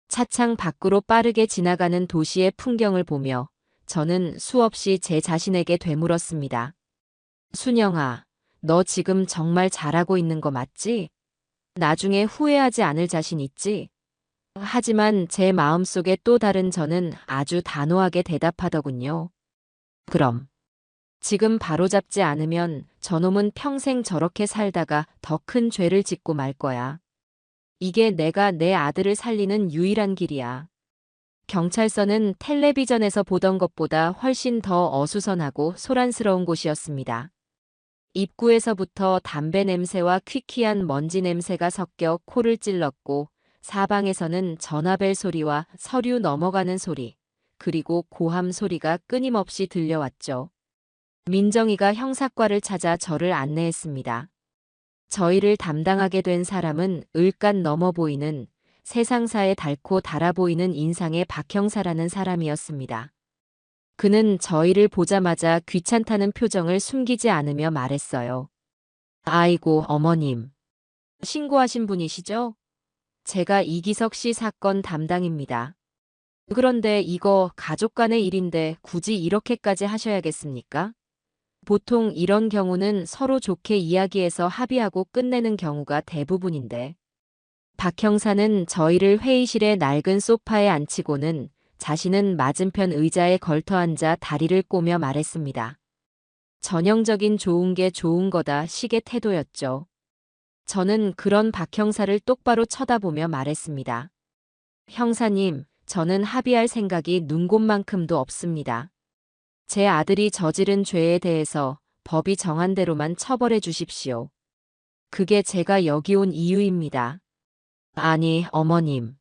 차창 밖으로 빠르게 지나가는 도시의 풍경을 보며 저는 수없이 제 자신에게 되물었습니다. 순영아, 너 지금 정말 잘하고 있는 거 맞지? 나중에 후회하지 않을 자신 있지? 하지만 제 마음속에 또 다른 저는 아주 단호하게 대답하더군요. 그럼. 지금 바로잡지 않으면 저놈은 평생 저렇게 살다가 더 큰 죄를 짓고 말 거야. 이게 내가 내 아들을 살리는 유일한 길이야. 경찰서는 텔레비전에서 보던 것보다 훨씬 더 어수선하고 소란스러운 곳이었습니다. 입구에서부터 담배 냄새와 퀴퀴한 먼지 냄새가 섞여 코를 찔렀고 사방에서는 전화벨 소리와 서류 넘어가는 소리, 그리고 고함 소리가 끊임없이 들려왔죠. 민정이가 형사과를 찾아 저를 안내했습니다. 저희를 담당하게 된 사람은 을간 넘어 보이는 세상사에 닳고 달아 보이는 인상의 박 형사라는 사람이었습니다. 그는 저희를 보자마자 귀찮다는 표정을 숨기지 않으며 말했어요. 아이고, 어머님. 신고하신 분이시죠? 제가 이기석 씨 사건 담당입니다. 그런데 이거 가족 간의 일인데 굳이 이렇게까지 하셔야겠습니까? 보통 이런 경우는 서로 좋게 이야기해서 합의하고 끝내는 경우가 대부분인데. 박 형사는 저희를 회의실의 낡은 소파에 앉히고는 자신은 맞은편 의자에 걸터앉아 다리를 꼬며 말했습니다. 전형적인 좋은 게 좋은 거다 식의 태도였죠. 저는 그런 박 형사를 똑바로 쳐다보며 말했습니다. 형사님, 저는 합의할 생각이 눈곱만큼도 없습니다. 제 아들이 저지른 죄에 대해서 법이 정한 대로만 처벌해 주십시오. 그게 제가 여기 온 이유입니다. 아니, 어머님.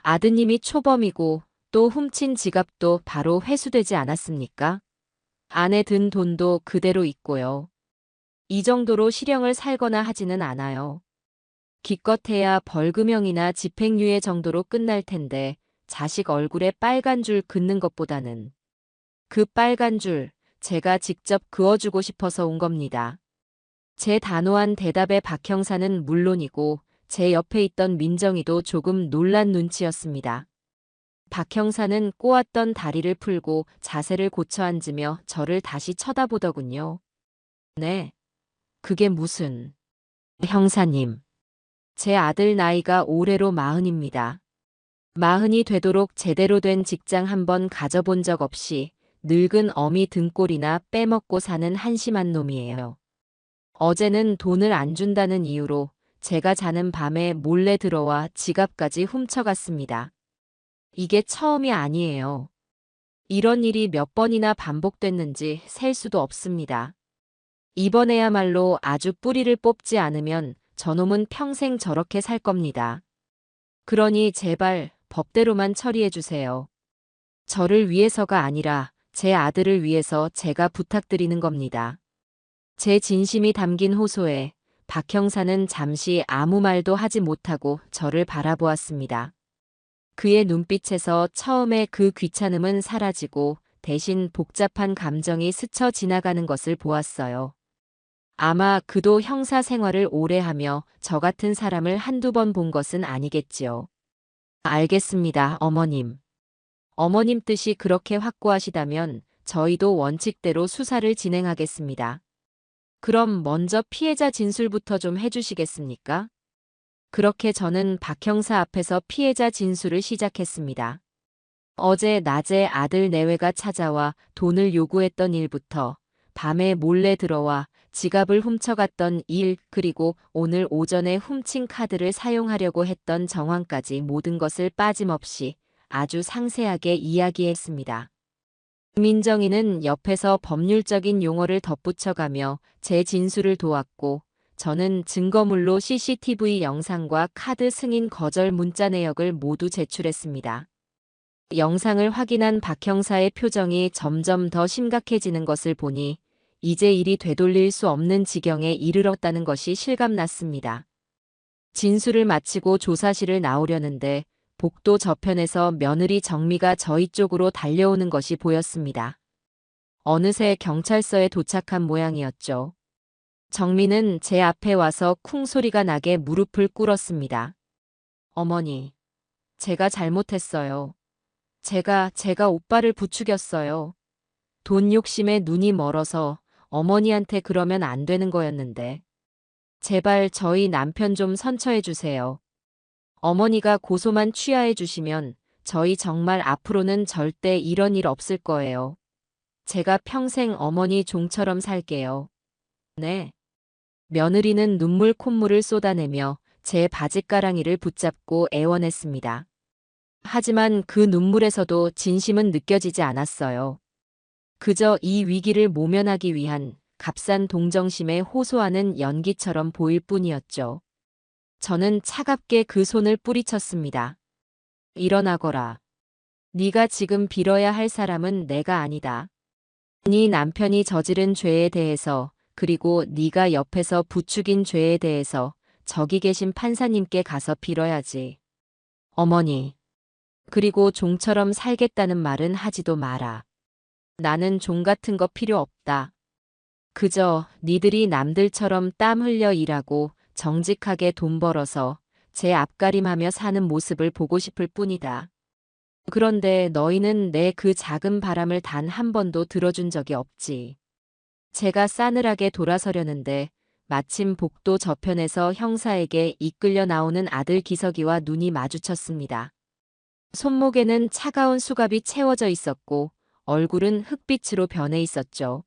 아드님이 초범이고 또 훔친 지갑도 바로 회수되지 않았습니까? 안에 든 돈도 그대로 있고요. 이 정도로 실형을 살거나 하지는 않아요. 기껏해야 벌금형이나 집행유예 정도로 끝날 텐데 자식 얼굴에 빨간 줄 긋는 것보다는 그 빨간 줄 제가 직접 그어주고 싶어서 온 겁니다. 제 단호한 대답에 박 형사는 물론이고 제 옆에 있던 민정이도 조금 놀란 눈치였습니다. 박 형사는 꼬았던 다리를 풀고 자세를 고쳐 앉으며 저를 다시 쳐다보더군요. 네, 그게 무슨... 형사님, 제 아들 나이가 올해로 40입니다. 40이 되도록 제대로 된 직장 한번 가져본 적 없이 늙은 어미 등골이나 빼먹고 사는 한심한 놈이에요. 어제는 돈을 안 준다는 이유로 제가 자는 밤에 몰래 들어와 지갑까지 훔쳐갔습니다. 이게 처음이 아니에요. 이런 일이 몇 번이나 반복됐는지 셀 수도 없습니다. 이번에야말로 아주 뿌리를 뽑지 않으면 저놈은 평생 저렇게 살 겁니다. 그러니 제발 법대로만 처리해 주세요. 저를 위해서가 아니라 제 아들을 위해서 제가 부탁드리는 겁니다. 제 진심이 담긴 호소에 박 형사는 잠시 아무 말도 하지 못하고 저를 바라보았습니다. 그의 눈빛에서 처음에 그 귀찮음은 사라지고 대신 복잡한 감정이 스쳐 지나가는 것을 보았어요. 아마 그도 형사 생활을 오래 하며 저 같은 사람을 한두 번 본 것은 아니겠지요. 알겠습니다, 어머님. 어머님 뜻이 그렇게 확고하시다면 저희도 원칙대로 수사를 진행하겠습니다. 그럼 먼저 피해자 진술부터 좀 해주시겠습니까? 그렇게 저는 박 형사 앞에서 피해자 진술을 시작했습니다. 어제 낮에 아들 내외가 찾아와 돈을 요구했던 일부터 밤에 몰래 들어와 지갑을 훔쳐갔던 일, 그리고 오늘 오전에 훔친 카드를 사용하려고 했던 정황까지 모든 것을 빠짐없이 아주 상세하게 이야기했습니다. 민정이는 옆에서 법률적인 용어를 덧붙여가며 제 진술을 도왔고 저는 증거물로 CCTV 영상과 카드 승인 거절 문자 내역을 모두 제출했습니다. 영상을 확인한 박 형사의 표정이 점점 더 심각해지는 것을 보니 이제 일이 되돌릴 수 없는 지경에 이르렀다는 것이 실감났습니다. 진술을 마치고 조사실을 나오려는데 복도 저편에서 며느리 정미가 저희 쪽으로 달려오는 것이 보였습니다. 어느새 경찰서에 도착한 모양이었죠. 정미는 제 앞에 와서 쿵 소리가 나게 무릎을 꿇었습니다. 어머니, 제가 잘못했어요. 제가 오빠를 부추겼어요. 돈 욕심에 눈이 멀어서 어머니한테 그러면 안 되는 거였는데. 제발 저희 남편 좀 선처해 주세요. 어머니가 고소만 취하해 주시면 저희 정말 앞으로는 절대 이런 일 없을 거예요. 제가 평생 어머니 종처럼 살게요. 네. 며느리는 눈물 콧물을 쏟아내며 제 바짓가랑이를 붙잡고 애원했습니다. 하지만 그 눈물에서도 진심은 느껴지지 않았어요. 그저 이 위기를 모면하기 위한 값싼 동정심에 호소하는 연기처럼 보일 뿐이었죠. 저는 차갑게 그 손을 뿌리쳤습니다. 일어나거라. 네가 지금 빌어야 할 사람은 내가 아니다. 네 남편이 저지른 죄에 대해서, 그리고 네가 옆에서 부추긴 죄에 대해서 저기 계신 판사님께 가서 빌어야지. 어머니. 그리고 종처럼 살겠다는 말은 하지도 마라. 나는 종 같은 거 필요 없다. 그저 니들이 남들처럼 땀 흘려 일하고 정직하게 돈 벌어서 제 앞가림하며 사는 모습을 보고 싶을 뿐이다. 그런데 너희는 내 그 작은 바람을 단 한 번도 들어준 적이 없지. 제가 싸늘하게 돌아서려는데 마침 복도 저편에서 형사에게 이끌려 나오는 아들 기석이와 눈이 마주쳤습니다. 손목에는 차가운 수갑이 채워져 있었고 얼굴은 흑빛으로 변해 있었죠.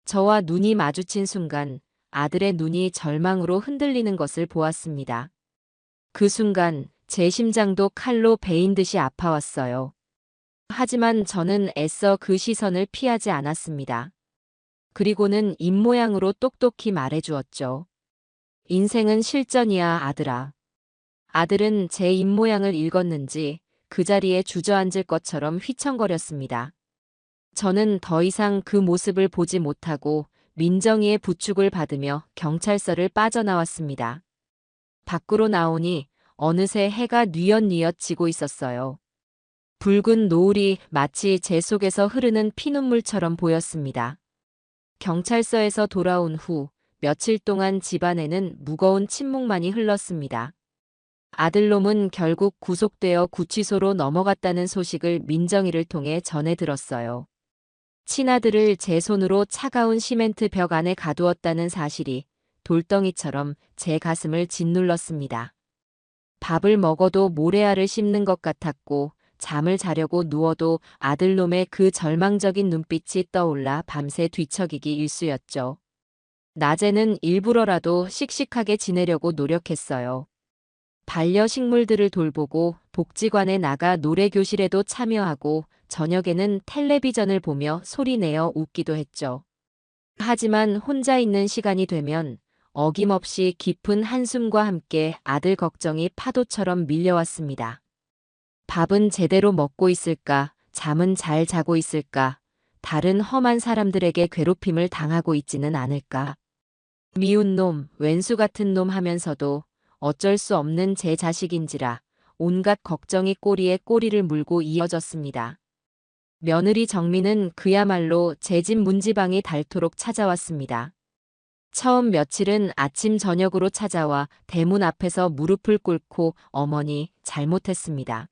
저와 눈이 마주친 순간 아들의 눈이 절망으로 흔들리는 것을 보았습니다. 그 순간 제 심장도 칼로 베인 듯이 아파왔어요. 하지만 저는 애써 그 시선을 피하지 않았습니다. 그리고는 입모양으로 똑똑히 말해주었죠. 인생은 실전이야, 아들아. 아들은 제 입모양을 읽었는지 그 자리에 주저앉을 것처럼 휘청거렸습니다. 저는 더 이상 그 모습을 보지 못하고 민정이의 부축을 받으며 경찰서를 빠져나왔습니다. 밖으로 나오니 어느새 해가 뉘엿뉘엿 지고 있었어요. 붉은 노을이 마치 제 속에서 흐르는 피눈물처럼 보였습니다. 경찰서에서 돌아온 후 며칠 동안 집안에는 무거운 침묵만이 흘렀습니다. 아들놈은 결국 구속되어 구치소로 넘어갔다는 소식을 민정이를 통해 전해 들었어요. 친아들을 제 손으로 차가운 시멘트 벽 안에 가두었다는 사실이 돌덩이처럼 제 가슴을 짓눌렀습니다. 밥을 먹어도 모래알을 씹는 것 같았고 잠을 자려고 누워도 아들놈의 그 절망적인 눈빛이 떠올라 밤새 뒤척이기 일쑤였죠. 낮에는 일부러라도 씩씩하게 지내려고 노력했어요. 반려식물들을 돌보고 복지관에 나가 노래교실에도 참여하고 저녁에는 텔레비전을 보며 소리내어 웃기도 했죠. 하지만 혼자 있는 시간이 되면 어김없이 깊은 한숨과 함께 아들 걱정이 파도처럼 밀려왔습니다. 밥은 제대로 먹고 있을까? 잠은 잘 자고 있을까? 다른 험한 사람들에게 괴롭힘을 당하고 있지는 않을까? 미운 놈, 왼수 같은 놈 하면서도 어쩔 수 없는 제 자식인지라 온갖 걱정이 꼬리에 꼬리를 물고 이어졌습니다. 며느리 정민은 그야말로 제 집 문지방이 닳도록 찾아왔습니다. 처음 며칠은 아침 저녁으로 찾아와 대문 앞에서 무릎을 꿇고 어머니 잘못했습니다.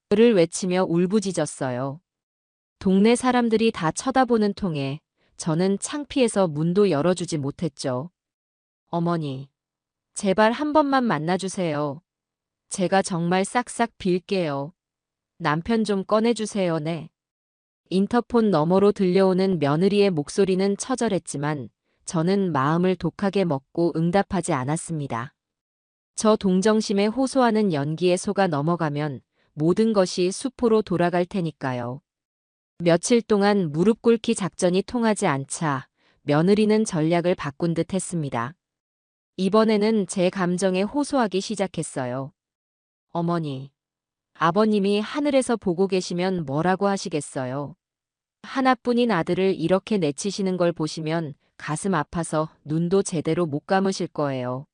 를 외치며 울부짖었어요. 동네 사람들이 다 쳐다보는 통에 저는 창피해서 문도 열어주지 못했죠. 어머니, 제발 한 번만 만나주세요. 제가 정말 싹싹 빌게요. 남편 좀 꺼내주세요, 네. 인터폰 너머로 들려오는 며느리의 목소리는 처절했지만 저는 마음을 독하게 먹고 응답하지 않았습니다. 저 동정심에 호소하는 연기에 속아 넘어가면 모든 것이 수포로 돌아갈 테니까요. 며칠 동안 무릎 꿇기 작전이 통하지 않자 며느리는 전략을 바꾼 듯 했습니다. 이번에는 제 감정에 호소하기 시작했어요. 어머니, 아버님이 하늘에서 보고 계시면 뭐라고 하시겠어요? 하나뿐인 아들을 이렇게 내치시는 걸 보시면 가슴 아파서 눈도 제대로 못 감으실 거예요.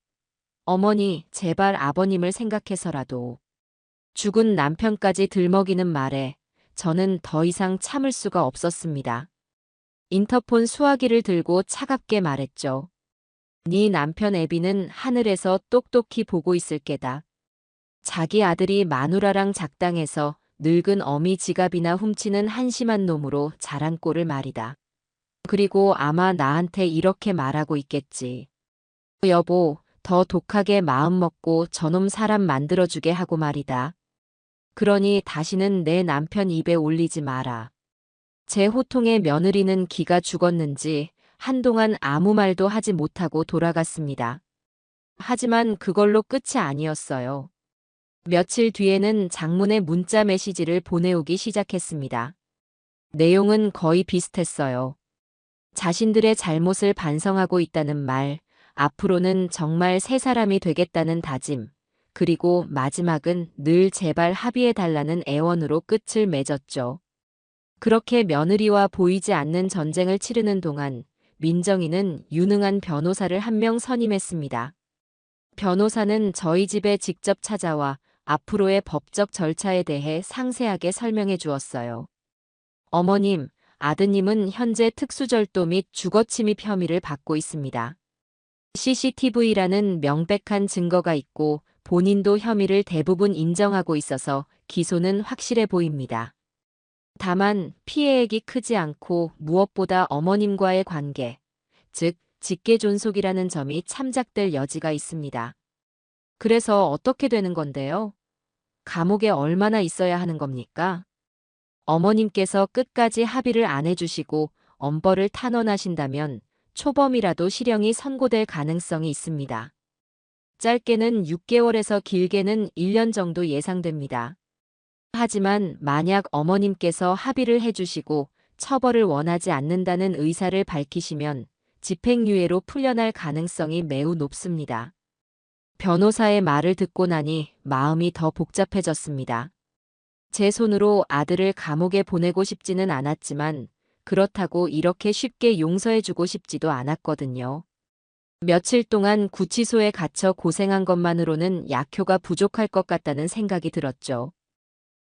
어머니, 제발 아버님을 생각해서라도. 죽은 남편까지 들먹이는 말에 저는 더 이상 참을 수가 없었습니다. 인터폰 수화기를 들고 차갑게 말했죠. 네 남편 애비는 하늘에서 똑똑히 보고 있을 게다. 자기 아들이 마누라랑 작당해서 늙은 어미 지갑이나 훔치는 한심한 놈으로 자란 꼴을 말이다. 그리고 아마 나한테 이렇게 말하고 있겠지. 여보, 더 독하게 마음 먹고 저놈 사람 만들어주게 하고 말이다. 그러니 다시는 내 남편 입에 올리지 마라. 제 호통에 며느리는 기가 죽었는지 한동안 아무 말도 하지 못하고 돌아갔습니다. 하지만 그걸로 끝이 아니었어요. 며칠 뒤에는 장문의 문자 메시지를 보내오기 시작했습니다. 내용은 거의 비슷했어요. 자신들의 잘못을 반성하고 있다는 말, 앞으로는 정말 새 사람이 되겠다는 다짐, 그리고 마지막은 늘 제발 합의해달라는 애원으로 끝을 맺었죠. 그렇게 며느리와 보이지 않는 전쟁을 치르는 동안 민정이는 유능한 변호사를 한 명 선임했습니다. 변호사는 저희 집에 직접 찾아와 앞으로의 법적 절차에 대해 상세하게 설명해 주었어요. 어머님, 아드님은 현재 특수절도 및 주거침입 혐의를 받고 있습니다. CCTV라는 명백한 증거가 있고 본인도 혐의를 대부분 인정하고 있어서 기소는 확실해 보입니다. 다만 피해액이 크지 않고 무엇보다 어머님과의 관계, 즉 직계존속이라는 점이 참작될 여지가 있습니다. 그래서 어떻게 되는 건데요? 감옥에 얼마나 있어야 하는 겁니까? 어머님께서 끝까지 합의를 안 해주시고 엄벌을 탄원하신다면 초범이라도 실형이 선고될 가능성이 있습니다. 짧게는 6개월에서 길게는 1년 정도 예상됩니다. 하지만 만약 어머님께서 합의를 해주시고 처벌을 원하지 않는다는 의사를 밝히시면 집행유예로 풀려날 가능성이 매우 높습니다. 변호사의 말을 듣고 나니 마음이 더 복잡해졌습니다. 제 손으로 아들을 감옥에 보내고 싶지는 않았지만 그렇다고 이렇게 쉽게 용서해주고 싶지도 않았거든요. 며칠 동안 구치소에 갇혀 고생한 것만으로는 약효가 부족할 것 같다는 생각이 들었죠.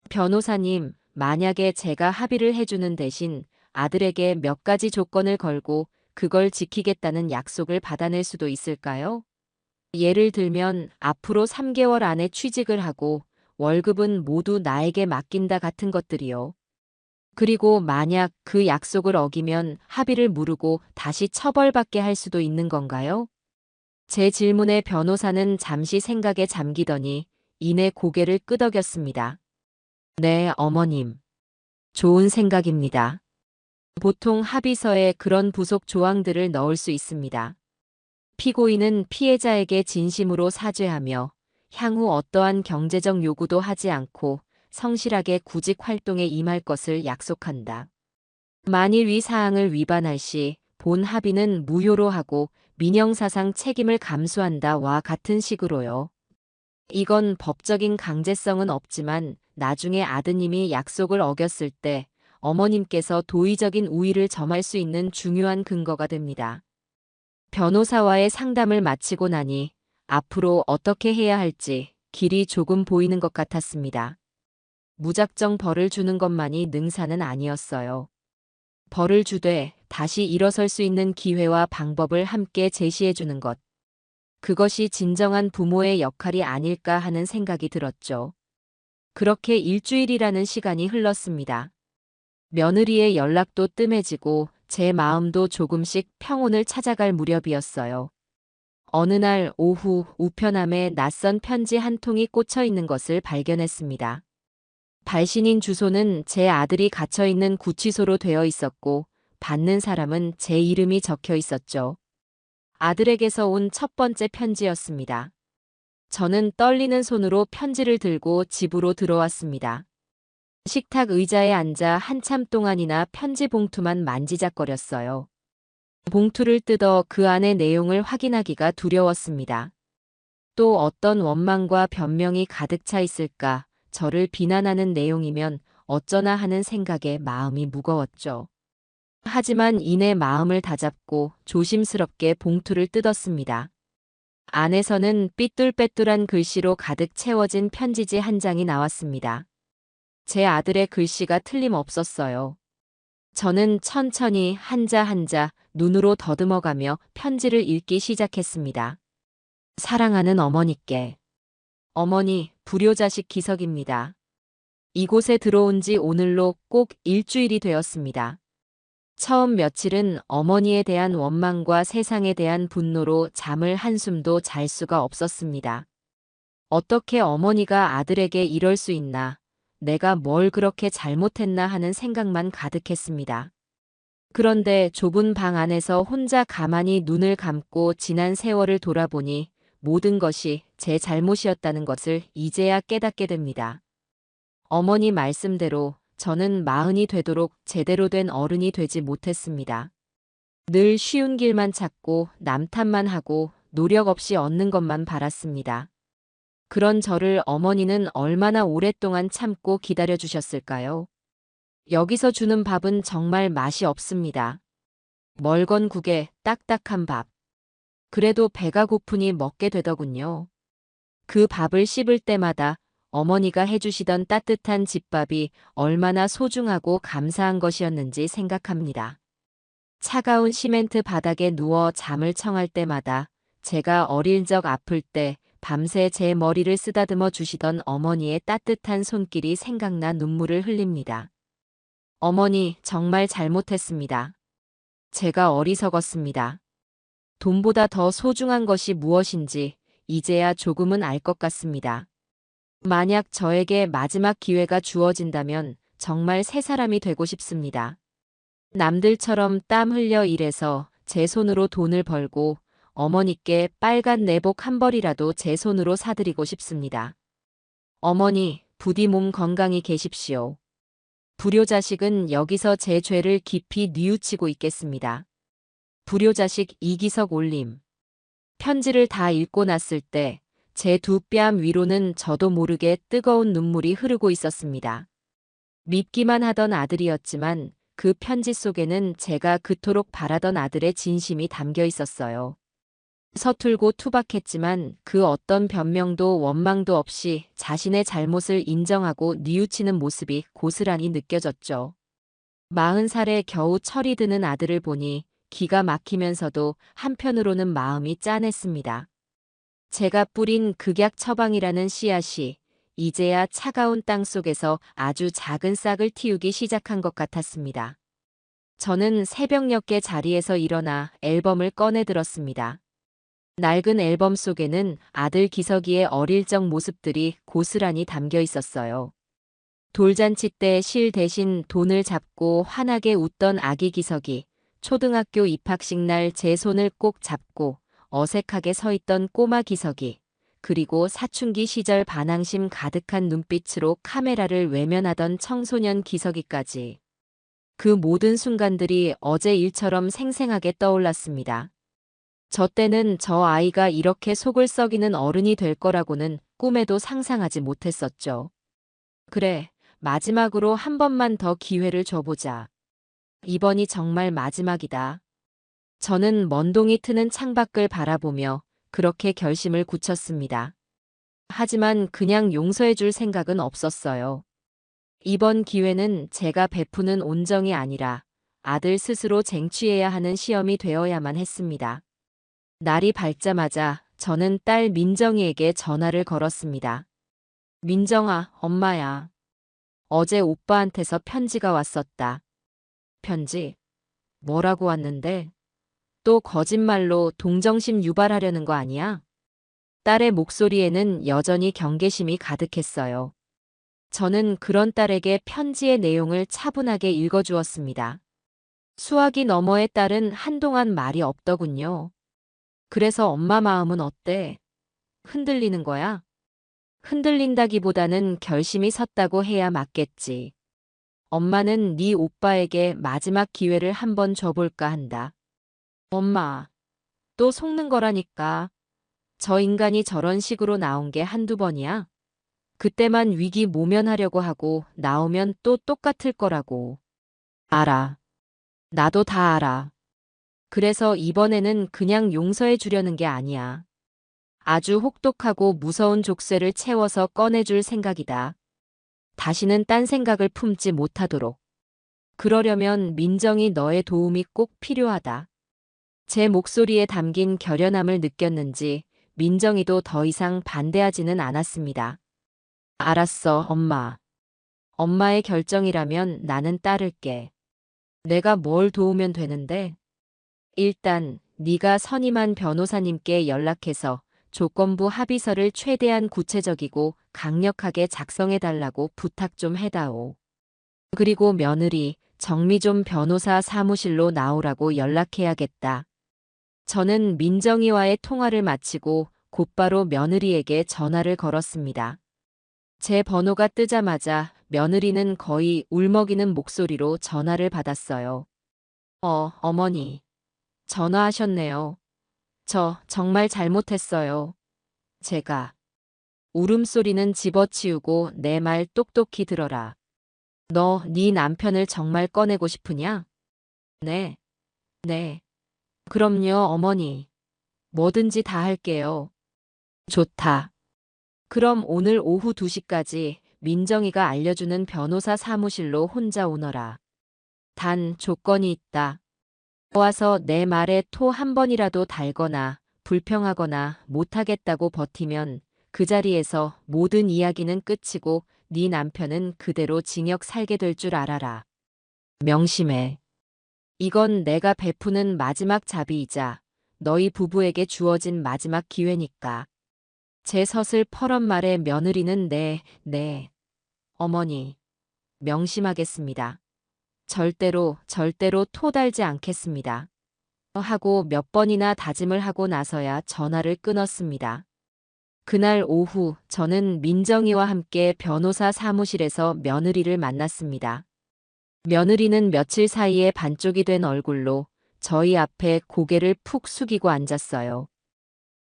변호사님, 만약에 제가 합의를 해주는 대신 아들에게 몇 가지 조건을 걸고 그걸 지키겠다는 약속을 받아낼 수도 있을까요? 예를 들면 앞으로 3개월 안에 취직을 하고 월급은 모두 나에게 맡긴다 같은 것들이요. 그리고 만약 그 약속을 어기면 합의를 무르고 다시 처벌받게 할 수도 있는 건가요? 제 질문에 변호사는 잠시 생각에 잠기더니 이내 고개를 끄덕였습니다. 네, 어머님. 좋은 생각입니다. 보통 합의서에 그런 부속 조항들을 넣을 수 있습니다. 피고인은 피해자에게 진심으로 사죄하며 향후 어떠한 경제적 요구도 하지 않고 성실하게 구직 활동에 임할 것을 약속한다. 만일 위 사항을 위반할 시 본 합의는 무효로 하고 민형사상 책임을 감수한다와 같은 식으로요. 이건 법적인 강제성은 없지만 나중에 아드님이 약속을 어겼을 때 어머님께서 도의적인 우위를 점할 수 있는 중요한 근거가 됩니다. 변호사와의 상담을 마치고 나니 앞으로 어떻게 해야 할지 길이 조금 보이는 것 같았습니다. 무작정 벌을 주는 것만이 능사는 아니었어요. 벌을 주되 다시 일어설 수 있는 기회와 방법을 함께 제시해 주는 것. 그것이 진정한 부모의 역할이 아닐까 하는 생각이 들었죠. 그렇게 일주일이라는 시간이 흘렀습니다. 며느리의 연락도 뜸해지고 제 마음도 조금씩 평온을 찾아갈 무렵이었어요. 어느 날 오후 우편함에 낯선 편지 한 통이 꽂혀 있는 것을 발견했습니다. 발신인 주소는 제 아들이 갇혀 있는 구치소로 되어 있었고 받는 사람은 제 이름이 적혀 있었죠. 아들에게서 온 첫 번째 편지였습니다. 저는 떨리는 손으로 편지를 들고 집으로 들어왔습니다. 식탁 의자에 앉아 한참 동안이나 편지 봉투만 만지작거렸어요. 봉투를 뜯어 그 안의 내용을 확인하기가 두려웠습니다. 또 어떤 원망과 변명이 가득 차 있을까, 저를 비난하는 내용이면 어쩌나 하는 생각에 마음이 무거웠죠. 하지만 이내 마음을 다잡고 조심스럽게 봉투를 뜯었습니다. 안에서는 삐뚤빼뚤한 글씨로 가득 채워진 편지지 한 장이 나왔습니다. 제 아들의 글씨가 틀림없었어요. 저는 천천히 한자 한자 눈으로 더듬어가며 편지를 읽기 시작했습니다. 사랑하는 어머니께. 어머니, 불효자식 기석입니다. 이곳에 들어온 지 오늘로 꼭 일주일이 되었습니다. 처음 며칠은 어머니에 대한 원망과 세상에 대한 분노로 잠을 한숨도 잘 수가 없었습니다. 어떻게 어머니가 아들에게 이럴 수 있나, 내가 뭘 그렇게 잘못했나 하는 생각만 가득했습니다. 그런데 좁은 방 안에서 혼자 가만히 눈을 감고 지난 세월을 돌아보니 모든 것이 제 잘못이었다는 것을 이제야 깨닫게 됩니다. 어머니 말씀대로 저는 마흔이 되도록 제대로 된 어른이 되지 못했습니다. 늘 쉬운 길만 찾고 남 탓만 하고 노력 없이 얻는 것만 바랐습니다. 그런 저를 어머니는 얼마나 오랫동안 참고 기다려 주셨을까요? 여기서 주는 밥은 정말 맛이 없습니다. 멀건 국에 딱딱한 밥. 그래도 배가 고프니 먹게 되더군요. 그 밥을 씹을 때마다 어머니가 해주시던 따뜻한 집밥이 얼마나 소중하고 감사한 것이었는지 생각합니다. 차가운 시멘트 바닥에 누워 잠을 청할 때마다 제가 어릴 적 아플 때 밤새 제 머리를 쓰다듬어 주시던 어머니의 따뜻한 손길이 생각나 눈물을 흘립니다. 어머니, 정말 잘못했습니다. 제가 어리석었습니다. 돈보다 더 소중한 것이 무엇인지 이제야 조금은 알 것 같습니다. 만약 저에게 마지막 기회가 주어진다면 정말 새 사람이 되고 싶습니다. 남들처럼 땀 흘려 일해서 제 손으로 돈을 벌고 어머니께 빨간 내복 한 벌이라도 제 손으로 사드리고 싶습니다. 어머니, 부디 몸 건강히 계십시오. 불효자식은 여기서 제 죄를 깊이 뉘우치고 있겠습니다. 불효자식 이기석 올림. 편지를 다 읽고 났을 때 제 두 뺨 위로는 저도 모르게 뜨거운 눈물이 흐르고 있었습니다. 밉기만 하던 아들이었지만 그 편지 속에는 제가 그토록 바라던 아들의 진심이 담겨 있었어요. 서툴고 투박했지만 그 어떤 변명도 원망도 없이 자신의 잘못을 인정하고 뉘우치는 모습이 고스란히 느껴졌죠. 40살에 겨우 철이 드는 아들을 보니 기가 막히면서도 한편으로는 마음이 짠했습니다. 제가 뿌린 극약 처방이라는 씨앗이 이제야 차가운 땅 속에서 아주 작은 싹을 틔우기 시작한 것 같았습니다. 저는 새벽녘에 자리에서 일어나 앨범을 꺼내 들었습니다. 낡은 앨범 속에는 아들 기석이의 어릴 적 모습들이 고스란히 담겨 있었어요. 돌잔치 때 실 대신 돈을 잡고 환하게 웃던 아기 기석이, 초등학교 입학식 날 제 손을 꼭 잡고 어색하게 서 있던 꼬마 기석이, 그리고 사춘기 시절 반항심 가득한 눈빛으로 카메라를 외면하던 청소년 기석이까지. 그 모든 순간들이 어제 일처럼 생생하게 떠올랐습니다. 저 때는 저 아이가 이렇게 속을 썩이는 어른이 될 거라고는 꿈에도 상상하지 못했었죠. 그래, 마지막으로 한 번만 더 기회를 줘보자. 이번이 정말 마지막이다. 저는 먼동이 트는 창밖을 바라보며 그렇게 결심을 굳혔습니다. 하지만 그냥 용서해줄 생각은 없었어요. 이번 기회는 제가 베푸는 온정이 아니라 아들 스스로 쟁취해야 하는 시험이 되어야만 했습니다. 날이 밝자마자 저는 딸 민정이에게 전화를 걸었습니다. 민정아, 엄마야. 어제 오빠한테서 편지가 왔었다. 편지? 뭐라고 왔는데? 또 거짓말로 동정심 유발하려는 거 아니야? 딸의 목소리에는 여전히 경계심이 가득했어요. 저는 그런 딸에게 편지의 내용을 차분하게 읽어주었습니다. 수화기 너머의 딸은 한동안 말이 없더군요. 그래서 엄마 마음은 어때? 흔들리는 거야? 흔들린다기보다는 결심이 섰다고 해야 맞겠지. 엄마는 네 오빠에게 마지막 기회를 한번 줘볼까 한다. 엄마, 또 속는 거라니까. 저 인간이 저런 식으로 나온 게 한두 번이야? 그때만 위기 모면하려고 하고 나오면 또 똑같을 거라고. 알아. 나도 다 알아. 그래서 이번에는 그냥 용서해 주려는 게 아니야. 아주 혹독하고 무서운 족쇄를 채워서 꺼내줄 생각이다. 다시는 딴 생각을 품지 못하도록. 그러려면 민정이 너의 도움이 꼭 필요하다. 제 목소리에 담긴 결연함을 느꼈는지 민정이도 더 이상 반대하지는 않았습니다. 알았어, 엄마. 엄마의 결정이라면 나는 따를게. 내가 뭘 도우면 되는데? 일단 네가 선임한 변호사님께 연락해서 조건부 합의서를 최대한 구체적이고 강력하게 작성해달라고 부탁 좀 해다오. 그리고 며느리 정미좀 변호사 사무실로 나오라고 연락해야겠다. 저는 민정이와의 통화를 마치고 곧바로 며느리에게 전화를 걸었습니다. 제 번호가 뜨자마자 며느리는 거의 울먹이는 목소리로 전화를 받았어요. 어머니. 전화하셨네요. 저 정말 잘못했어요. 제가. 울음소리는 집어치우고 내 말 똑똑히 들어라. 너 네 남편을 정말 꺼내고 싶으냐? 네, 네. 그럼요, 어머니. 뭐든지 다 할게요. 좋다. 그럼 오늘 오후 2시까지 민정이가 알려주는 변호사 사무실로 혼자 오너라. 단 조건이 있다. 와서 내 말에 토 한 번이라도 달거나 불평하거나 못하겠다고 버티면 그 자리에서 모든 이야기는 끝이고 네 남편은 그대로 징역 살게 될 줄 알아라. 명심해. 이건 내가 베푸는 마지막 자비이자 너희 부부에게 주어진 마지막 기회니까. 제 서슬 퍼런 말에 며느리는 네, 어머니. 명심하겠습니다. 절대로 토 달지 않겠습니다. 하고 몇 번이나 다짐을 하고 나서야 전화를 끊었습니다. 그날 오후 저는 민정이와 함께 변호사 사무실에서 며느리를 만났습니다. 며느리는 며칠 사이에 반쪽이 된 얼굴로 저희 앞에 고개를 푹 숙이고 앉았어요.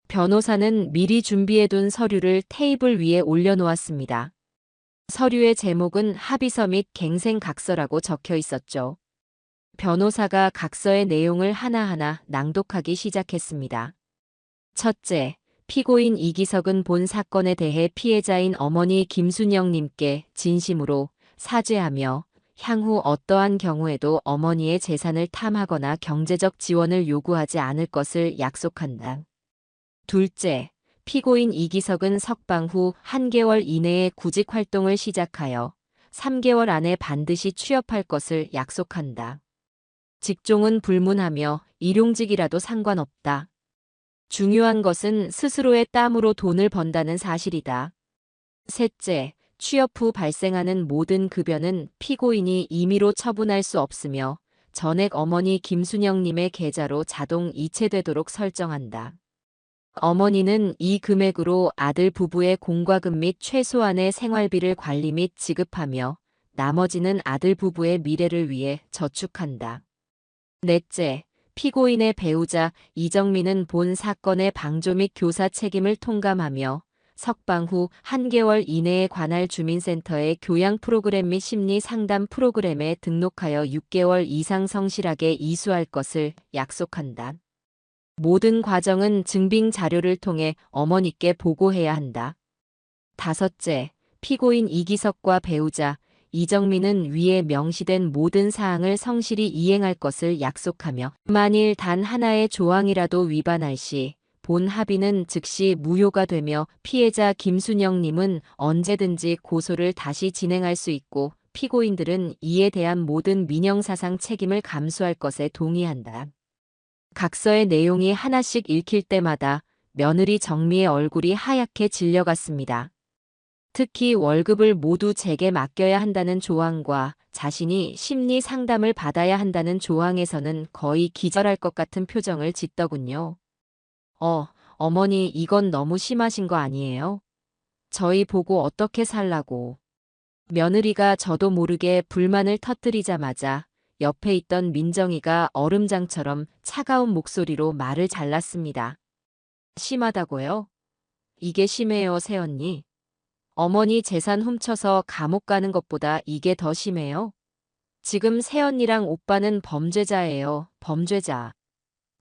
변호사는 미리 준비해둔 서류를 테이블 위에 올려놓았습니다. 서류의 제목은 합의서 및 갱생각서라고 적혀 있었죠. 변호사가 각서의 내용을 하나하나 낭독하기 시작했습니다. 첫째, 피고인 이기석은 본 사건에 대해 피해자인 어머니 김순영님께 진심으로 사죄하며 향후 어떠한 경우에도 어머니의 재산을 탐하거나 경제적 지원을 요구하지 않을 것을 약속한다. 둘째, 피고인 이기석은 석방 후 1개월 이내에 구직 활동을 시작하여 3개월 안에 반드시 취업할 것을 약속한다. 직종은 불문하며 일용직이라도 상관없다. 중요한 것은 스스로의 땀으로 돈을 번다는 사실이다. 셋째, 취업 후 발생하는 모든 급여는 피고인이 임의로 처분할 수 없으며 전액 어머니 김순영님의 계좌로 자동 이체되도록 설정한다. 어머니는 이 금액으로 아들 부부의 공과금 및 최소한의 생활비를 관리 및 지급하며 나머지는 아들 부부의 미래를 위해 저축한다. 넷째, 피고인의 배우자 이정민은 본 사건의 방조 및 교사 책임을 통감하며 석방 후 1개월 이내에 관할 주민센터의 교양 프로그램 및 심리 상담 프로그램에 등록하여 6개월 이상 성실하게 이수할 것을 약속한다. 모든 과정은 증빙 자료를 통해 어머니께 보고해야 한다. 다섯째, 피고인 이기석과 배우자 이정민은 위에 명시된 모든 사항을 성실히 이행할 것을 약속하며 만일 단 하나의 조항이라도 위반할 시 본 합의는 즉시 무효가 되며 피해자 김순영님은 언제든지 고소를 다시 진행할 수 있고 피고인들은 이에 대한 모든 민형사상 책임을 감수할 것에 동의한다. 각서의 내용이 하나씩 읽힐 때마다 며느리 정미의 얼굴이 하얗게 질려갔습니다. 특히 월급을 모두 제게 맡겨야 한다는 조항과 자신이 심리 상담을 받아야 한다는 조항에서는 거의 기절할 것 같은 표정을 짓더군요. 어머니 이건 너무 심하신 거 아니에요? 저희 보고 어떻게 살라고. 며느리가 저도 모르게 불만을 터뜨리자마자 옆에 있던 민정이가 얼음장처럼 차가운 목소리로 말을 잘랐습니다. 심하다고요? 이게 심해요, 새언니. 어머니 재산 훔쳐서 감옥 가는 것보다 이게 더 심해요? 지금 새언니랑 오빠는 범죄자예요, 범죄자.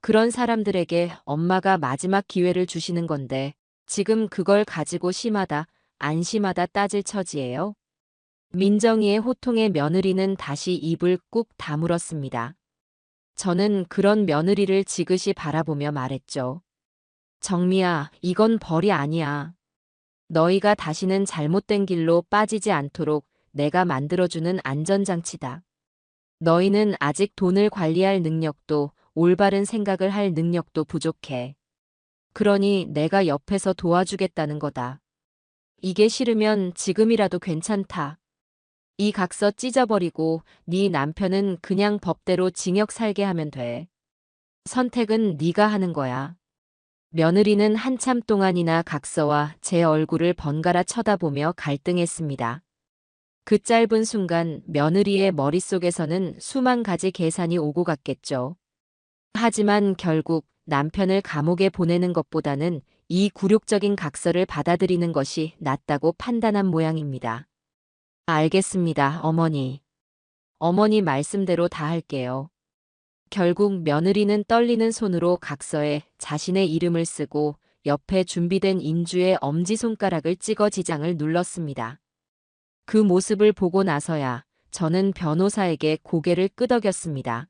그런 사람들에게 엄마가 마지막 기회를 주시는 건데 지금 그걸 가지고 심하다, 안 심하다 따질 처지예요? 민정이의 호통에 며느리는 다시 입을 꾹 다물었습니다. 저는 그런 며느리를 지그시 바라보며 말했죠. 정미야, 이건 벌이 아니야. 너희가 다시는 잘못된 길로 빠지지 않도록 내가 만들어주는 안전장치다. 너희는 아직 돈을 관리할 능력도 올바른 생각을 할 능력도 부족해. 그러니 내가 옆에서 도와주겠다는 거다. 이게 싫으면 지금이라도 괜찮다. 이 각서 찢어버리고 네 남편은 그냥 법대로 징역 살게 하면 돼. 선택은 네가 하는 거야. 며느리는 한참 동안이나 각서와 제 얼굴을 번갈아 쳐다보며 갈등했습니다. 그 짧은 순간 며느리의 머릿속에서는 수만 가지 계산이 오고 갔겠죠. 하지만 결국 남편을 감옥에 보내는 것보다는 이 굴욕적인 각서를 받아들이는 것이 낫다고 판단한 모양입니다. 알겠습니다, 어머니. 어머니 말씀대로 다 할게요. 결국 며느리는 떨리는 손으로 각서에 자신의 이름을 쓰고 옆에 준비된 인주의 엄지손가락을 찍어 지장을 눌렀습니다. 그 모습을 보고 나서야 저는 변호사에게 고개를 끄덕였습니다.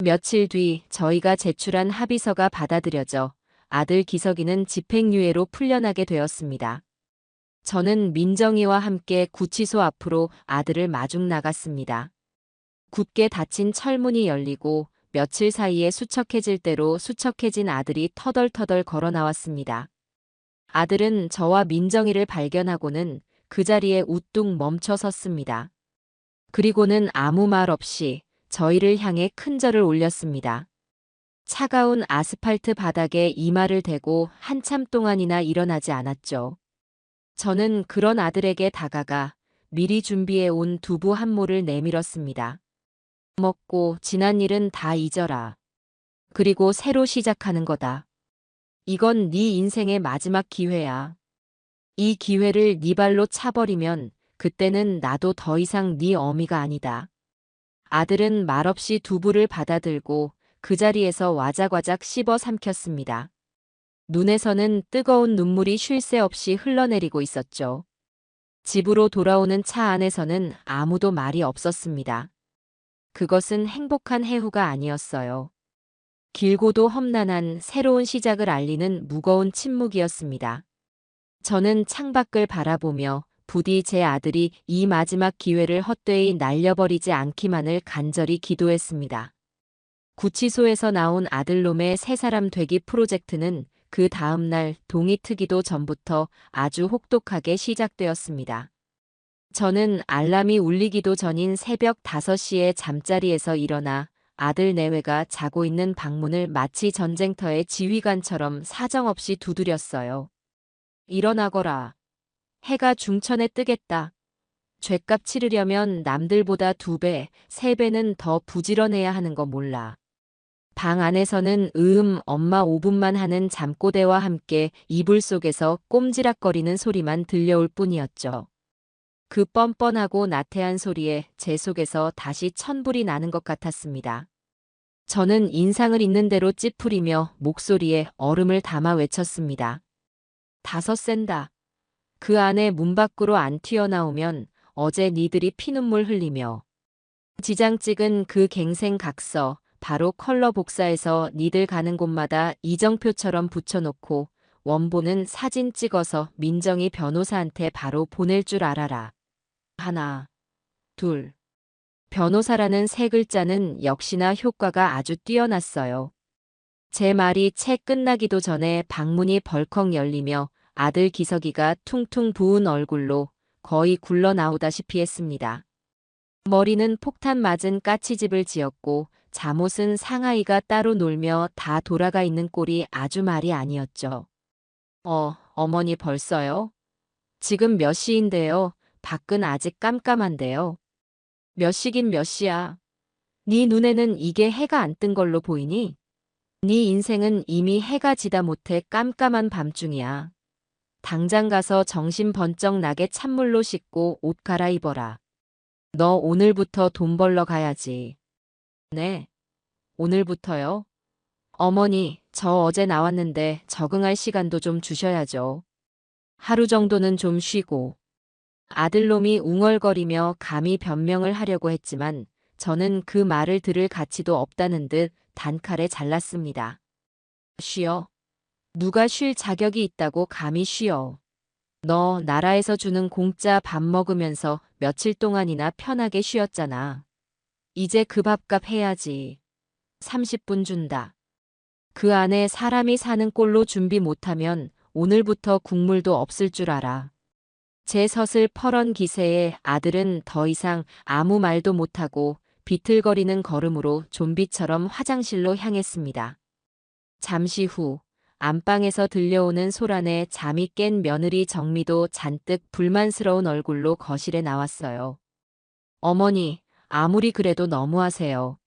며칠 뒤 저희가 제출한 합의서가 받아들여져 아들 기석이는 집행유예로 풀려나게 되었습니다. 저는 민정이와 함께 구치소 앞으로 아들을 마중 나갔습니다. 굳게 닫힌 철문이 열리고 며칠 사이에 수척해질 대로 수척해진 아들이 터덜터덜 걸어 나왔습니다. 아들은 저와 민정이를 발견하고는 그 자리에 우뚝 멈춰 섰습니다. 그리고는 아무 말 없이 저희를 향해 큰 절을 올렸습니다. 차가운 아스팔트 바닥에 이마를 대고 한참 동안이나 일어나지 않았죠. 저는 그런 아들에게 다가가 미리 준비해 온 두부 한 모를 내밀었습니다. 먹고 지난 일은 다 잊어라. 그리고 새로 시작하는 거다. 이건 네 인생의 마지막 기회야. 이 기회를 네 발로 차버리면 그때는 나도 더 이상 네 어미가 아니다. 아들은 말없이 두부를 받아들고 그 자리에서 와작와작 씹어 삼켰습니다. 눈에서는 뜨거운 눈물이 쉴 새 없이 흘러내리고 있었죠. 집으로 돌아오는 차 안에서는 아무도 말이 없었습니다. 그것은 행복한 해후가 아니었어요. 길고도 험난한 새로운 시작을 알리는 무거운 침묵이었습니다. 저는 창밖을 바라보며 부디 제 아들이 이 마지막 기회를 헛되이 날려버리지 않기만을 간절히 기도했습니다. 구치소에서 나온 아들놈의 세 사람 되기 프로젝트는 그 다음 날 동이 트기도 전부터 아주 혹독하게 시작되었습니다. 저는 알람이 울리기도 전인 새벽 5시에 잠자리에서 일어나 아들 내외가 자고 있는 방문을 마치 전쟁터의 지휘관처럼 사정없이 두드렸어요. 일어나거라. 해가 중천에 뜨겠다. 죗값 치르려면 남들보다 2배, 3배는 더 부지런해야 하는 거 몰라. 방 안에서는 엄마 5분만 하는 잠꼬대와 함께 이불 속에서 꼼지락거리는 소리만 들려올 뿐이었죠. 그 뻔뻔하고 나태한 소리에 제 속에서 다시 천불이 나는 것 같았습니다. 저는 인상을 있는 대로 찌푸리며 목소리에 얼음을 담아 외쳤습니다. 5 센다. 그 안에 문 밖으로 안 튀어나오면 어제 니들이 피눈물 흘리며 지장 찍은 그 갱생 각서 바로 컬러 복사해서 니들 가는 곳마다 이정표처럼 붙여놓고 원본은 사진 찍어서 민정이 변호사한테 바로 보낼 줄 알아라. 하나, 둘. 변호사라는 세 글자는 역시나 효과가 아주 뛰어났어요. 제 말이 채 끝나기도 전에 방문이 벌컥 열리며 아들 기석이가 퉁퉁 부은 얼굴로 거의 굴러 나오다시피 했습니다. 머리는 폭탄 맞은 까치집을 지었고 잠옷은 상하이가 따로 놀며 다 돌아가 있는 꼴이 아주 말이 아니었죠. 어머니 벌써요? 지금 몇 시인데요? 밖은 아직 깜깜한데요. 몇 시긴 몇 시야? 네 눈에는 이게 해가 안 뜬 걸로 보이니? 네 인생은 이미 해가 지다 못해 깜깜한 밤중이야. 당장 가서 정신 번쩍 나게 찬물로 씻고 옷 갈아입어라. 너 오늘부터 돈 벌러 가야지. 네, 오늘부터요? 어머니, 저 어제 나왔는데 적응할 시간도 좀 주셔야죠. 하루 정도는 좀 쉬고. 아들놈이 웅얼거리며 감히 변명을 하려고 했지만 저는 그 말을 들을 가치도 없다는 듯 단칼에 잘랐습니다. 쉬어? 누가 쉴 자격이 있다고 감히 쉬어? 너 나라에서 주는 공짜 밥 먹으면서 며칠 동안이나 편하게 쉬었잖아. 이제 그 밥값 해야지. 30분 준다. 그 안에 사람이 사는 꼴로 준비 못하면 오늘부터 국물도 없을 줄 알아. 제 서슬 퍼런 기세에 아들은 더 이상 아무 말도 못하고 비틀거리는 걸음으로 좀비처럼 화장실로 향했습니다. 잠시 후 안방에서 들려오는 소란에 잠이 깬 며느리 정미도 잔뜩 불만스러운 얼굴로 거실에 나왔어요. 어머니, 아무리 그래도 너무하세요.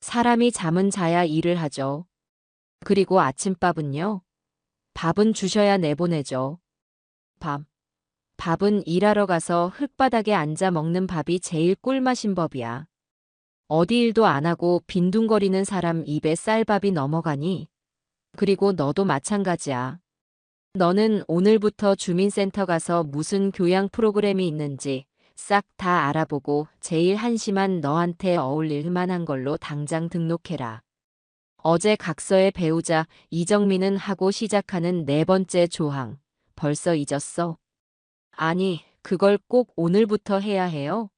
사람이 잠은 자야 일을 하죠. 그리고 아침밥은요? 밥은 주셔야 내보내죠. 밥. 밥은 일하러 가서 흙바닥에 앉아 먹는 밥이 제일 꿀맛인 법이야. 어디 일도 안 하고 빈둥거리는 사람 입에 쌀밥이 넘어가니? 그리고 너도 마찬가지야. 너는 오늘부터 주민센터 가서 무슨 교양 프로그램이 있는지 싹 다 알아보고 제일 한심한 너한테 어울릴 만한 걸로 당장 등록해라. 어제 각서의 배우자 이정민은 하고 시작하는 네 번째 조항. 벌써 잊었어? 아니, 그걸 꼭 오늘부터 해야 해요?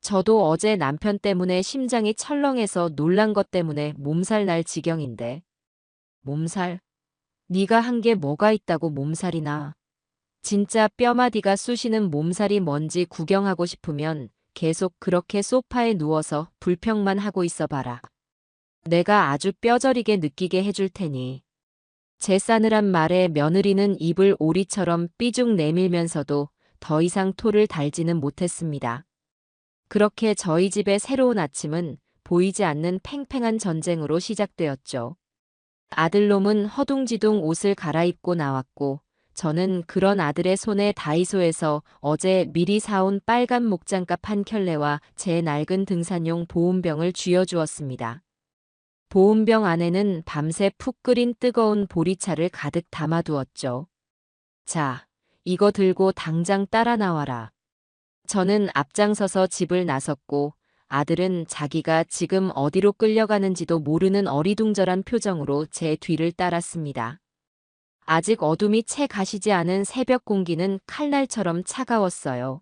저도 어제 남편 때문에 심장이 철렁해서 놀란 것 때문에 몸살 날 지경인데. 몸살? 네가 한 게 뭐가 있다고 몸살이나. 진짜 뼈마디가 쑤시는 몸살이 뭔지 구경하고 싶으면 계속 그렇게 소파에 누워서 불평만 하고 있어 봐라. 내가 아주 뼈저리게 느끼게 해줄 테니. 제 싸늘한 말에 며느리는 입을 오리처럼 삐죽 내밀면서도 더 이상 토를 달지는 못했습니다. 그렇게 저희 집의 새로운 아침은 보이지 않는 팽팽한 전쟁으로 시작되었죠. 아들놈은 허둥지둥 옷을 갈아입고 나왔고, 저는 그런 아들의 손에 다이소에서 어제 미리 사온 빨간 목장갑 한 켤레와 제 낡은 등산용 보온병을 쥐어주었습니다. 보온병 안에는 밤새 푹 끓인 뜨거운 보리차를 가득 담아두었죠. 자, 이거 들고 당장 따라 나와라. 저는 앞장서서 집을 나섰고 아들은 자기가 지금 어디로 끌려가는지도 모르는 어리둥절한 표정으로 제 뒤를 따랐습니다. 아직 어둠이 채 가시지 않은 새벽 공기는 칼날처럼 차가웠어요.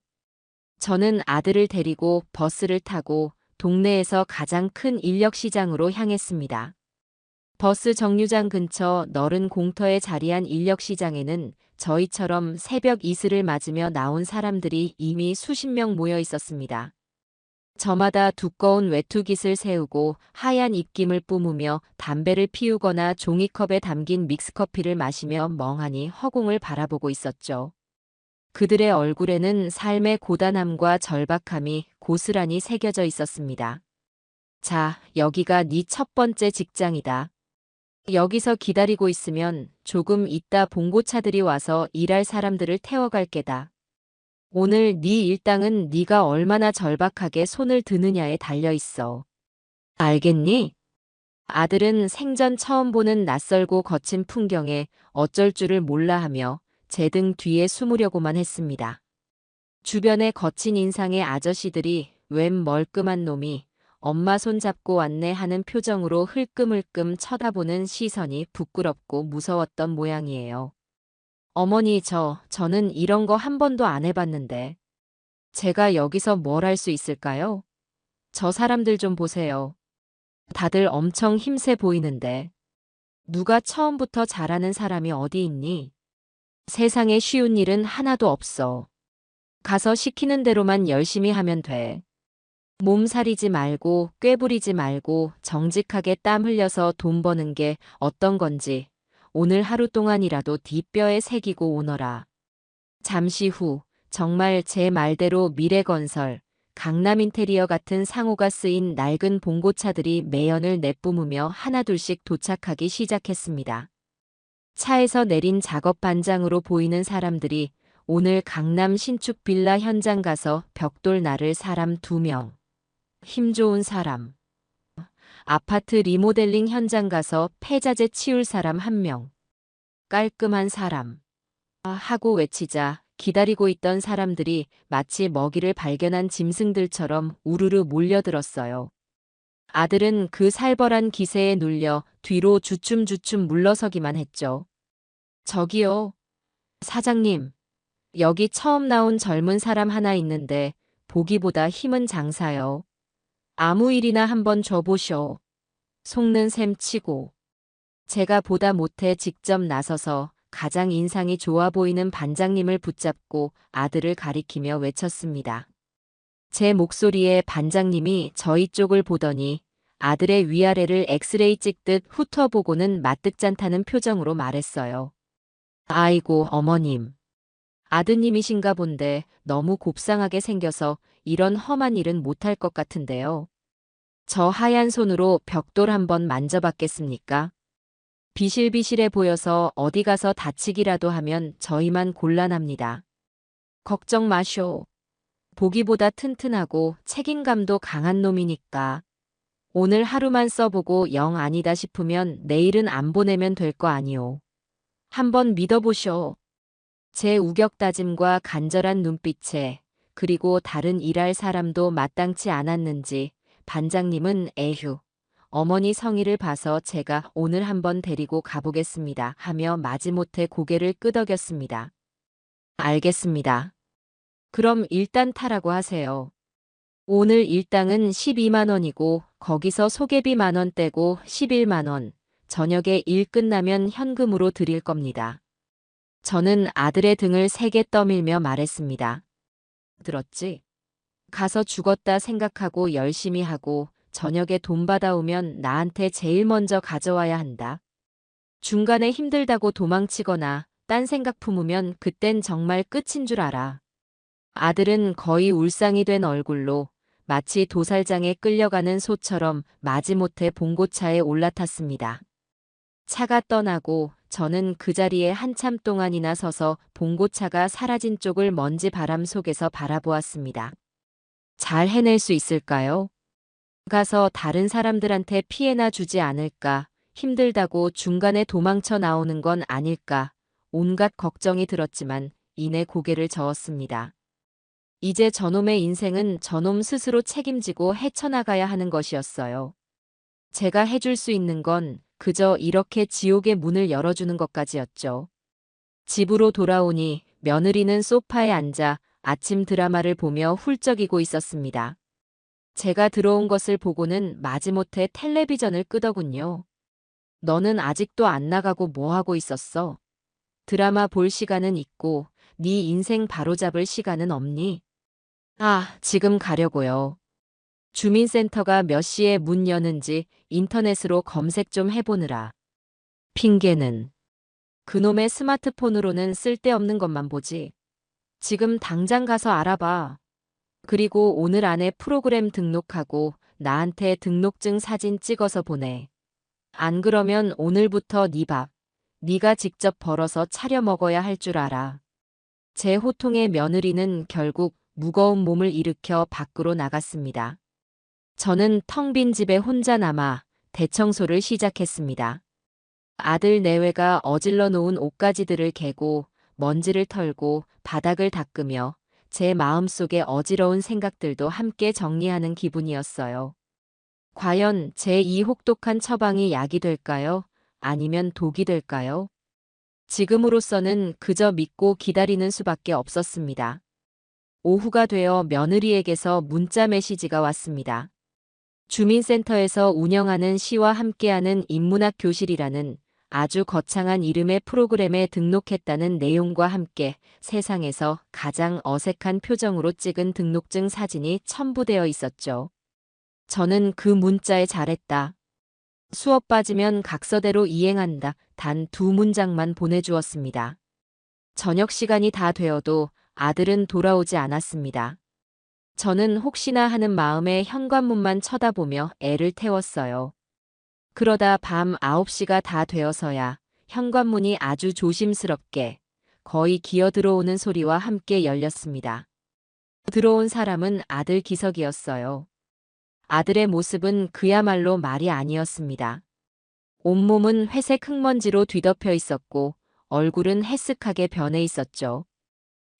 저는 아들을 데리고 버스를 타고 동네에서 가장 큰 인력시장으로 향했습니다. 버스 정류장 근처 너른 공터에 자리한 인력시장에는 저희처럼 새벽 이슬을 맞으며 나온 사람들이 이미 수십 명 모여 있었습니다. 저마다 두꺼운 외투깃을 세우고 하얀 입김을 뿜으며 담배를 피우거나 종이컵에 담긴 믹스커피를 마시며 멍하니 허공을 바라보고 있었죠. 그들의 얼굴에는 삶의 고단함과 절박함이 고스란히 새겨져 있었습니다. 자, 여기가 네 첫 번째 직장이다. 여기서 기다리고 있으면 조금 있다 봉고차들이 와서 일할 사람들을 태워갈 게다. 오늘 네 일당은 네가 얼마나 절박하게 손을 드느냐에 달려 있어. 알겠니? 아들은 생전 처음 보는 낯설고 거친 풍경에 어쩔 줄을 몰라 하며 제 등 뒤에 숨으려고만 했습니다. 주변의 거친 인상의 아저씨들이 웬 멀끔한 놈이 엄마 손 잡고 왔네 하는 표정으로 흘끔흘끔 쳐다보는 시선이 부끄럽고 무서웠던 모양이에요. 어머니 저는 이런 거 한 번도 안 해봤는데. 제가 여기서 뭘 할 수 있을까요? 저 사람들 좀 보세요. 다들 엄청 힘세 보이는데. 누가 처음부터 잘하는 사람이 어디 있니? 세상에 쉬운 일은 하나도 없어. 가서 시키는 대로만 열심히 하면 돼. 몸살이지 말고 꾀부리지 말고 정직하게 땀 흘려서 돈 버는 게 어떤 건지 오늘 하루 동안이라도 뒷뼈에 새기고 오너라. 잠시 후 정말 제 말대로 미래건설, 강남인테리어 같은 상호가 쓰인 낡은 봉고차들이 매연을 내뿜으며 하나둘씩 도착하기 시작했습니다. 차에서 내린 작업 반장으로 보이는 사람들이 오늘 강남 신축 빌라 현장 가서 벽돌 나를 사람 2명. 힘 좋은 사람. 아파트 리모델링 현장 가서 폐자재 치울 사람 1명. 깔끔한 사람. 하고 외치자 기다리고 있던 사람들이 마치 먹이를 발견한 짐승들처럼 우르르 몰려들었어요. 아들은 그 살벌한 기세에 눌려 뒤로 주춤주춤 물러서기만 했죠. 저기요. 사장님. 여기 처음 나온 젊은 사람 하나 있는데 보기보다 힘은 장사요. 아무 일이나 한번 줘보쇼. 속는 셈 치고. 제가 보다 못해 직접 나서서 가장 인상이 좋아 보이는 반장님을 붙잡고 아들을 가리키며 외쳤습니다. 제 목소리에 반장님이 저희 쪽을 보더니 아들의 위아래를 엑스레이 찍듯 훑어보고는 마뜩짠타는 표정으로 말했어요. 아이고 어머님. 아드님이신가 본데 너무 곱상하게 생겨서 이런 험한 일은 못할 것 같은데요. 저 하얀 손으로 벽돌 한번 만져봤겠습니까? 비실비실해 보여서 어디 가서 다치기라도 하면 저희만 곤란합니다. 걱정 마쇼. 보기보다 튼튼하고 책임감도 강한 놈이니까. 오늘 하루만 써보고 영 아니다 싶으면 내일은 안 보내면 될 거 아니오. 한번 믿어보쇼. 제 우격다짐과 간절한 눈빛에 그리고 다른 일할 사람도 마땅치 않았는지 반장님은 에휴, 어머니 성의를 봐서 제가 오늘 한번 데리고 가보겠습니다 하며 마지못해 고개를 끄덕였습니다. 알겠습니다. 그럼 일단 타라고 하세요. 오늘 일당은 12만 원이고 거기서 소개비 1만 원 떼고 11만 원, 저녁에 일 끝나면 현금으로 드릴 겁니다. 저는 아들의 등을 세게 떠밀며 말했습니다. 들었지? 가서 죽었다 생각하고 열심히 하고 저녁에 돈 받아오면 나한테 제일 먼저 가져와야 한다. 중간에 힘들다고 도망치거나 딴 생각 품으면 그땐 정말 끝인 줄 알아. 아들은 거의 울상이 된 얼굴로 마치 도살장에 끌려가는 소처럼 마지못해 봉고차에 올라탔습니다. 차가 떠나고 저는 그 자리에 한참 동안이나 서서 봉고차가 사라진 쪽을 먼지 바람 속에서 바라보았습니다. 잘 해낼 수 있을까요? 가서 다른 사람들한테 피해나 주지 않을까, 힘들다고 중간에 도망쳐 나오는 건 아닐까, 온갖 걱정이 들었지만 이내 고개를 저었습니다. 이제 저놈의 인생은 저놈 스스로 책임지고 헤쳐나가야 하는 것이었어요. 제가 해줄 수 있는 건 그저 이렇게 지옥의 문을 열어주는 것까지였죠. 집으로 돌아오니 며느리는 소파에 앉아 아침 드라마를 보며 훌쩍이고 있었습니다. 제가 들어온 것을 보고는 마지못해 텔레비전을 끄더군요. 너는 아직도 안 나가고 뭐 하고 있었어? 드라마 볼 시간은 있고 네 인생 바로잡을 시간은 없니? 아, 지금 가려고요. 주민센터가 몇 시에 문 여는지 인터넷으로 검색 좀 해보느라. 핑계는. 그놈의 스마트폰으로는 쓸데없는 것만 보지. 지금 당장 가서 알아봐. 그리고 오늘 안에 프로그램 등록하고 나한테 등록증 사진 찍어서 보내. 안 그러면 오늘부터 네 밥, 네가 직접 벌어서 차려 먹어야 할 줄 알아. 제 호통의 며느리는 결국 무거운 몸을 일으켜 밖으로 나갔습니다. 저는 텅 빈 집에 혼자 남아 대청소를 시작했습니다. 아들 내외가 어질러 놓은 옷가지들을 개고 먼지를 털고 바닥을 닦으며 제 마음속의 어지러운 생각들도 함께 정리하는 기분이었어요. 과연 제 이 혹독한 처방이 약이 될까요? 아니면 독이 될까요? 지금으로서는 그저 믿고 기다리는 수밖에 없었습니다. 오후가 되어 며느리에게서 문자 메시지가 왔습니다. 주민센터에서 운영하는 시와 함께하는 인문학 교실이라는 아주 거창한 이름의 프로그램에 등록했다는 내용과 함께 세상에서 가장 어색한 표정으로 찍은 등록증 사진이 첨부되어 있었죠. 저는 그 문자에 잘했다. 수업 빠지면 각서대로 이행한다. 단 2문장만 보내주었습니다. 저녁 시간이 다 되어도 아들은 돌아오지 않았습니다. 저는 혹시나 하는 마음에 현관문만 쳐다보며 애를 태웠어요. 그러다 밤 9시가 다 되어서야 현관문이 아주 조심스럽게 거의 기어 들어오는 소리와 함께 열렸습니다. 들어온 사람은 아들 기석이었어요. 아들의 모습은 그야말로 말이 아니었습니다. 온몸은 회색 흙먼지로 뒤덮여 있었고 얼굴은 해쓱하게 변해 있었죠.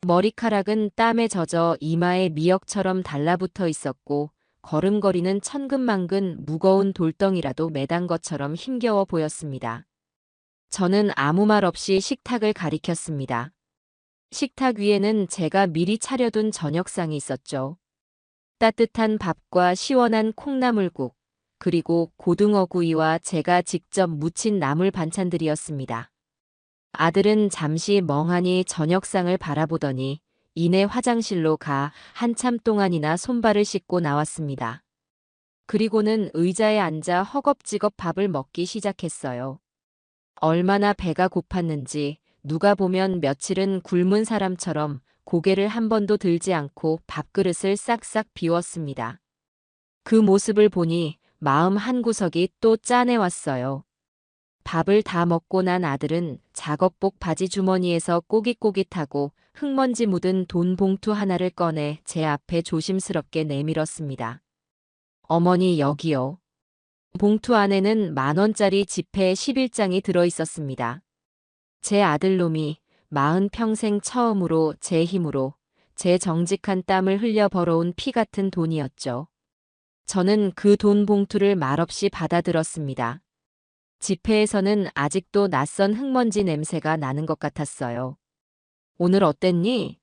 머리카락은 땀에 젖어 이마에 미역처럼 달라붙어 있었고 걸음걸이는 천근만근 무거운 돌덩이라도 매단 것처럼 힘겨워 보였습니다. 저는 아무 말 없이 식탁을 가리켰습니다. 식탁 위에는 제가 미리 차려둔 저녁상이 있었죠. 따뜻한 밥과 시원한 콩나물국, 그리고 고등어구이와 제가 직접 무친 나물 반찬들이었습니다. 아들은 잠시 멍하니 저녁상을 바라보더니 이내 화장실로 가 한참 동안이나 손발을 씻고 나왔습니다. 그리고는 의자에 앉아 허겁지겁 밥을 먹기 시작했어요. 얼마나 배가 고팠는지 누가 보면 며칠은 굶은 사람처럼 고개를 한 번도 들지 않고 밥그릇을 싹싹 비웠습니다. 그 모습을 보니 마음 한구석이 또 짠해왔어요. 밥을 다 먹고 난 아들은 작업복 바지 주머니에서 꼬깃꼬깃하고 흙먼지 묻은 돈 봉투 하나를 꺼내 제 앞에 조심스럽게 내밀었습니다. 어머니 여기요. 봉투 안에는 10,000원짜리 지폐 11장이 들어있었습니다. 제 아들놈이 40평생 처음으로 제 힘으로 제 정직한 땀을 흘려 벌어온 피 같은 돈이었죠. 저는 그 돈 봉투를 말없이 받아들었습니다. 지폐에서는 아직도 낯선 흙먼지 냄새가 나는 것 같았어요. 오늘 어땠니?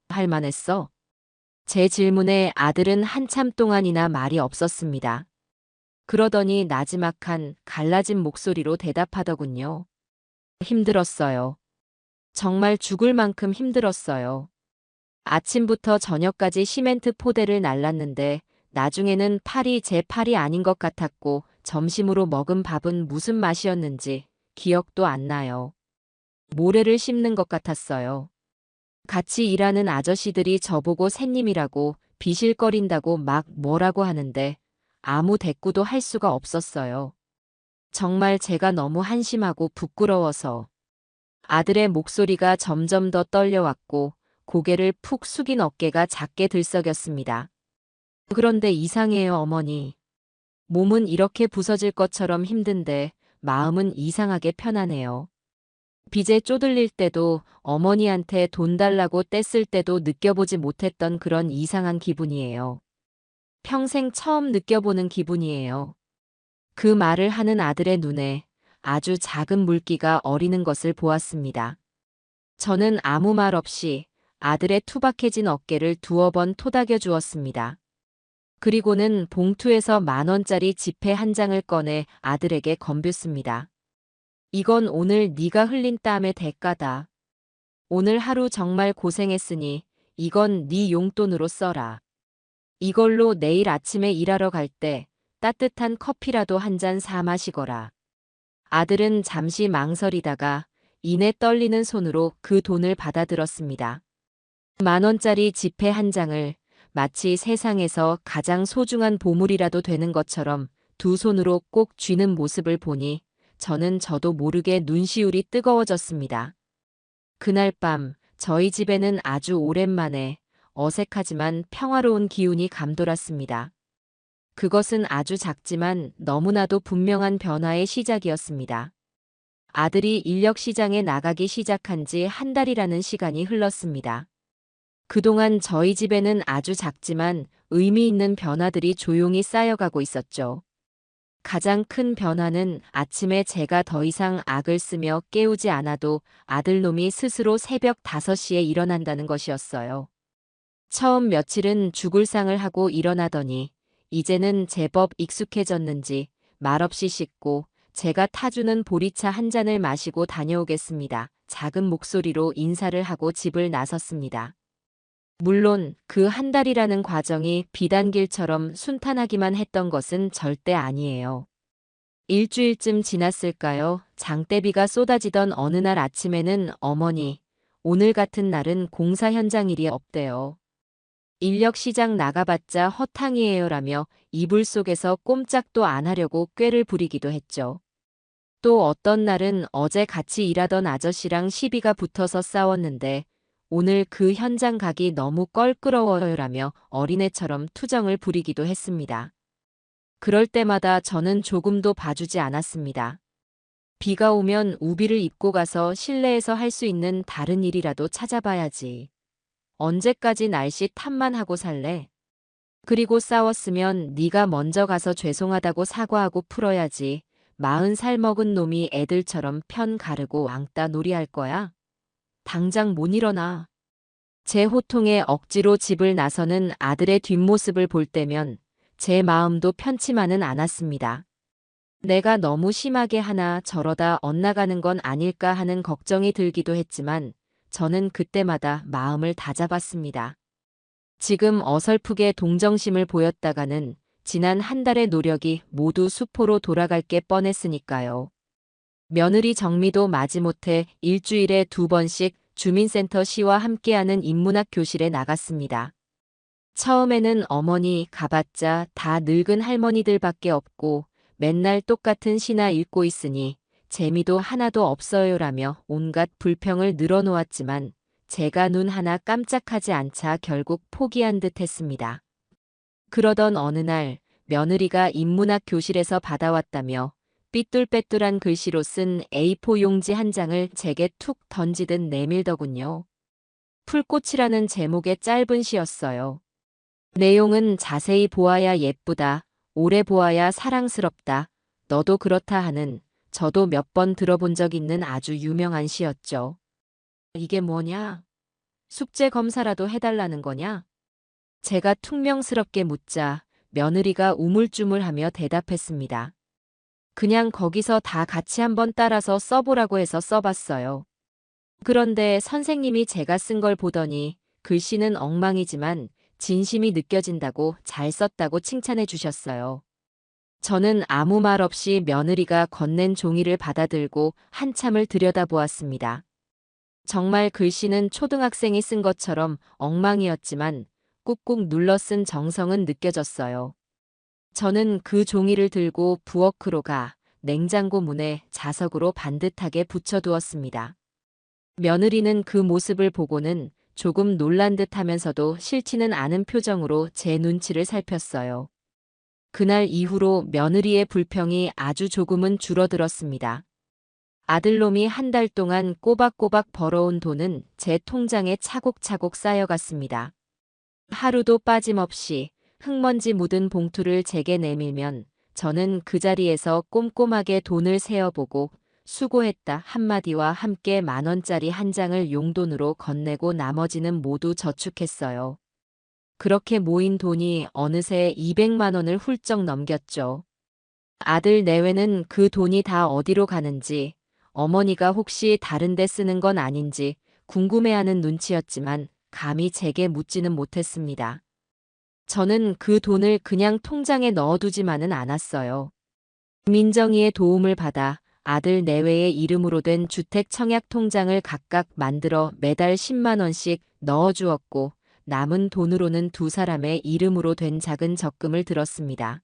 할 만했어. 제 질문에 아들은 한참 동안이나 말이 없었습니다. 그러더니 나지막한 갈라진 목소리로 대답하더군요. 힘들었어요. 정말 죽을 만큼 힘들었어요. 아침부터 저녁까지 시멘트 포대를 날랐는데 나중에는 팔이 제 팔이 아닌 것 같았고 점심으로 먹은 밥은 무슨 맛이었는지 기억도 안 나요. 모래를 씹는 것 같았어요. 같이 일하는 아저씨들이 저보고 새님이라고 비실거린다고 막 뭐라고 하는데 아무 대꾸도 할 수가 없었어요. 정말 제가 너무 한심하고 부끄러워서. 아들의 목소리가 점점 더 떨려왔고 고개를 푹 숙인 어깨가 작게 들썩였습니다. 그런데 이상해요, 어머니. 몸은 이렇게 부서질 것처럼 힘든데 마음은 이상하게 편하네요. 빚에 쪼들릴 때도 어머니한테 돈 달라고 떼쓸 때도 느껴보지 못했던 그런 이상한 기분이에요. 평생 처음 느껴보는 기분이에요. 그 말을 하는 아들의 눈에 아주 작은 물기가 어리는 것을 보았습니다. 저는 아무 말 없이 아들의 투박해진 어깨를 두어 번 토닥여 주었습니다. 그리고는 봉투에서 10,000원짜리 지폐 한 장을 꺼내 아들에게 건넸습니다. 이건 오늘 네가 흘린 땀의 대가다. 오늘 하루 정말 고생했으니 이건 네 용돈으로 써라. 이걸로 내일 아침에 일하러 갈 때 따뜻한 커피라도 한 잔 사 마시거라. 아들은 잠시 망설이다가 이내 떨리는 손으로 그 돈을 받아들었습니다. 10,000원짜리 지폐 한 장을 마치 세상에서 가장 소중한 보물이라도 되는 것처럼 두 손으로 꼭 쥐는 모습을 보니 저도 모르게 눈시울이 뜨거워졌습니다. 그날 밤 저희 집에는 아주 오랜만에 어색하지만 평화로운 기운이 감돌았습니다. 그것은 아주 작지만 너무나도 분명한 변화의 시작이었습니다. 아들이 인력시장에 나가기 시작한 지 한 달이라는 시간이 흘렀습니다. 그동안 저희 집에는 아주 작지만 의미 있는 변화들이 조용히 쌓여가고 있었죠. 가장 큰 변화는 아침에 제가 더 이상 악을 쓰며 깨우지 않아도 아들놈이 스스로 새벽 5시에 일어난다는 것이었어요. 처음 며칠은 죽을 상을 하고 일어나더니 이제는 제법 익숙해졌는지 말없이 씻고 제가 타주는 보리차 한 잔을 마시고 다녀오겠습니다. 작은 목소리로 인사를 하고 집을 나섰습니다. 물론 그 한 달이라는 과정이 비단길처럼 순탄하기만 했던 것은 절대 아니에요. 일주일쯤 지났을까요? 장대비가 쏟아지던 어느 날 아침에는 어머니, 오늘 같은 날은 공사 현장 일이 없대요. 인력시장 나가봤자 허탕이에요라며 이불 속에서 꼼짝도 안 하려고 꾀를 부리기도 했죠. 또 어떤 날은 어제 같이 일하던 아저씨랑 시비가 붙어서 싸웠는데 오늘 그 현장 가기 너무 껄끄러워요라며 어린애처럼 투정을 부리기도 했습니다. 그럴 때마다 저는 조금도 봐주지 않았습니다. 비가 오면 우비를 입고 가서 실내에서 할 수 있는 다른 일이라도 찾아봐야지. 언제까지 날씨 탓만 하고 살래? 그리고 싸웠으면 네가 먼저 가서 죄송하다고 사과하고 풀어야지. 40살 먹은 놈이 애들처럼 편 가르고 왕따 놀이할 거야? 당장 못 일어나. 제 호통에 억지로 집을 나서는 아들의 뒷모습을 볼 때면 제 마음도 편치만은 않았습니다. 내가 너무 심하게 하나 저러다 엇나가는 건 아닐까 하는 걱정이 들기도 했지만 저는 그때마다 마음을 다잡았습니다. 지금 어설프게 동정심을 보였다가는 지난 한 달의 노력이 모두 수포로 돌아갈 게 뻔했으니까요. 며느리 정미도 마지못해 일주일에 2번씩 주민센터 시와 함께하는 인문학 교실에 나갔습니다. 처음에는 어머니 가봤자 다 늙은 할머니들밖에 없고 맨날 똑같은 시나 읽고 있으니 재미도 하나도 없어요라며 온갖 불평을 늘어놓았지만 제가 눈 하나 깜짝하지 않자 결국 포기한 듯 했습니다. 그러던 어느 날 며느리가 인문학 교실에서 받아왔다며 삐뚤빼뚤한 글씨로 쓴 A4 용지 한 장을 제게 툭 던지듯 내밀더군요. 풀꽃이라는 제목의 짧은 시였어요. 내용은 자세히 보아야 예쁘다, 오래 보아야 사랑스럽다, 너도 그렇다 하는 저도 몇 번 들어본 적 있는 아주 유명한 시였죠. 이게 뭐냐? 숙제 검사라도 해달라는 거냐? 제가 퉁명스럽게 묻자 며느리가 우물쭈물하며 대답했습니다. 그냥 거기서 다 같이 한번 따라서 써보라고 해서 써봤어요. 그런데 선생님이 제가 쓴 걸 보더니 글씨는 엉망이지만 진심이 느껴진다고 잘 썼다고 칭찬해 주셨어요. 저는 아무 말 없이 며느리가 건넨 종이를 받아들고 한참을 들여다보았습니다. 정말 글씨는 초등학생이 쓴 것처럼 엉망이었지만 꾹꾹 눌러 쓴 정성은 느껴졌어요. 저는 그 종이를 들고 부엌으로 가 냉장고 문에 자석으로 반듯하게 붙여두었습니다. 며느리는 그 모습을 보고는 조금 놀란 듯 하면서도 싫지는 않은 표정으로 제 눈치를 살폈어요. 그날 이후로 며느리의 불평이 아주 조금은 줄어들었습니다. 아들놈이 한 달 동안 꼬박꼬박 벌어온 돈은 제 통장에 차곡차곡 쌓여갔습니다. 하루도 빠짐없이 흙먼지 묻은 봉투를 제게 내밀면 저는 그 자리에서 꼼꼼하게 돈을 세어보고 수고했다 한마디와 함께 10,000원짜리 한 장을 용돈으로 건네고 나머지는 모두 저축했어요. 그렇게 모인 돈이 어느새 200만 원을 훌쩍 넘겼죠. 아들 내외는 그 돈이 다 어디로 가는지, 어머니가 혹시 다른 데 쓰는 건 아닌지 궁금해하는 눈치였지만 감히 제게 묻지는 못했습니다. 저는 그 돈을 그냥 통장에 넣어두지만은 않았어요. 민정이의 도움을 받아 아들 내외의 이름으로 된 주택 청약 통장을 각각 만들어 매달 10만 원씩 넣어주었고 남은 돈으로는 두 사람의 이름으로 된 작은 적금을 들었습니다.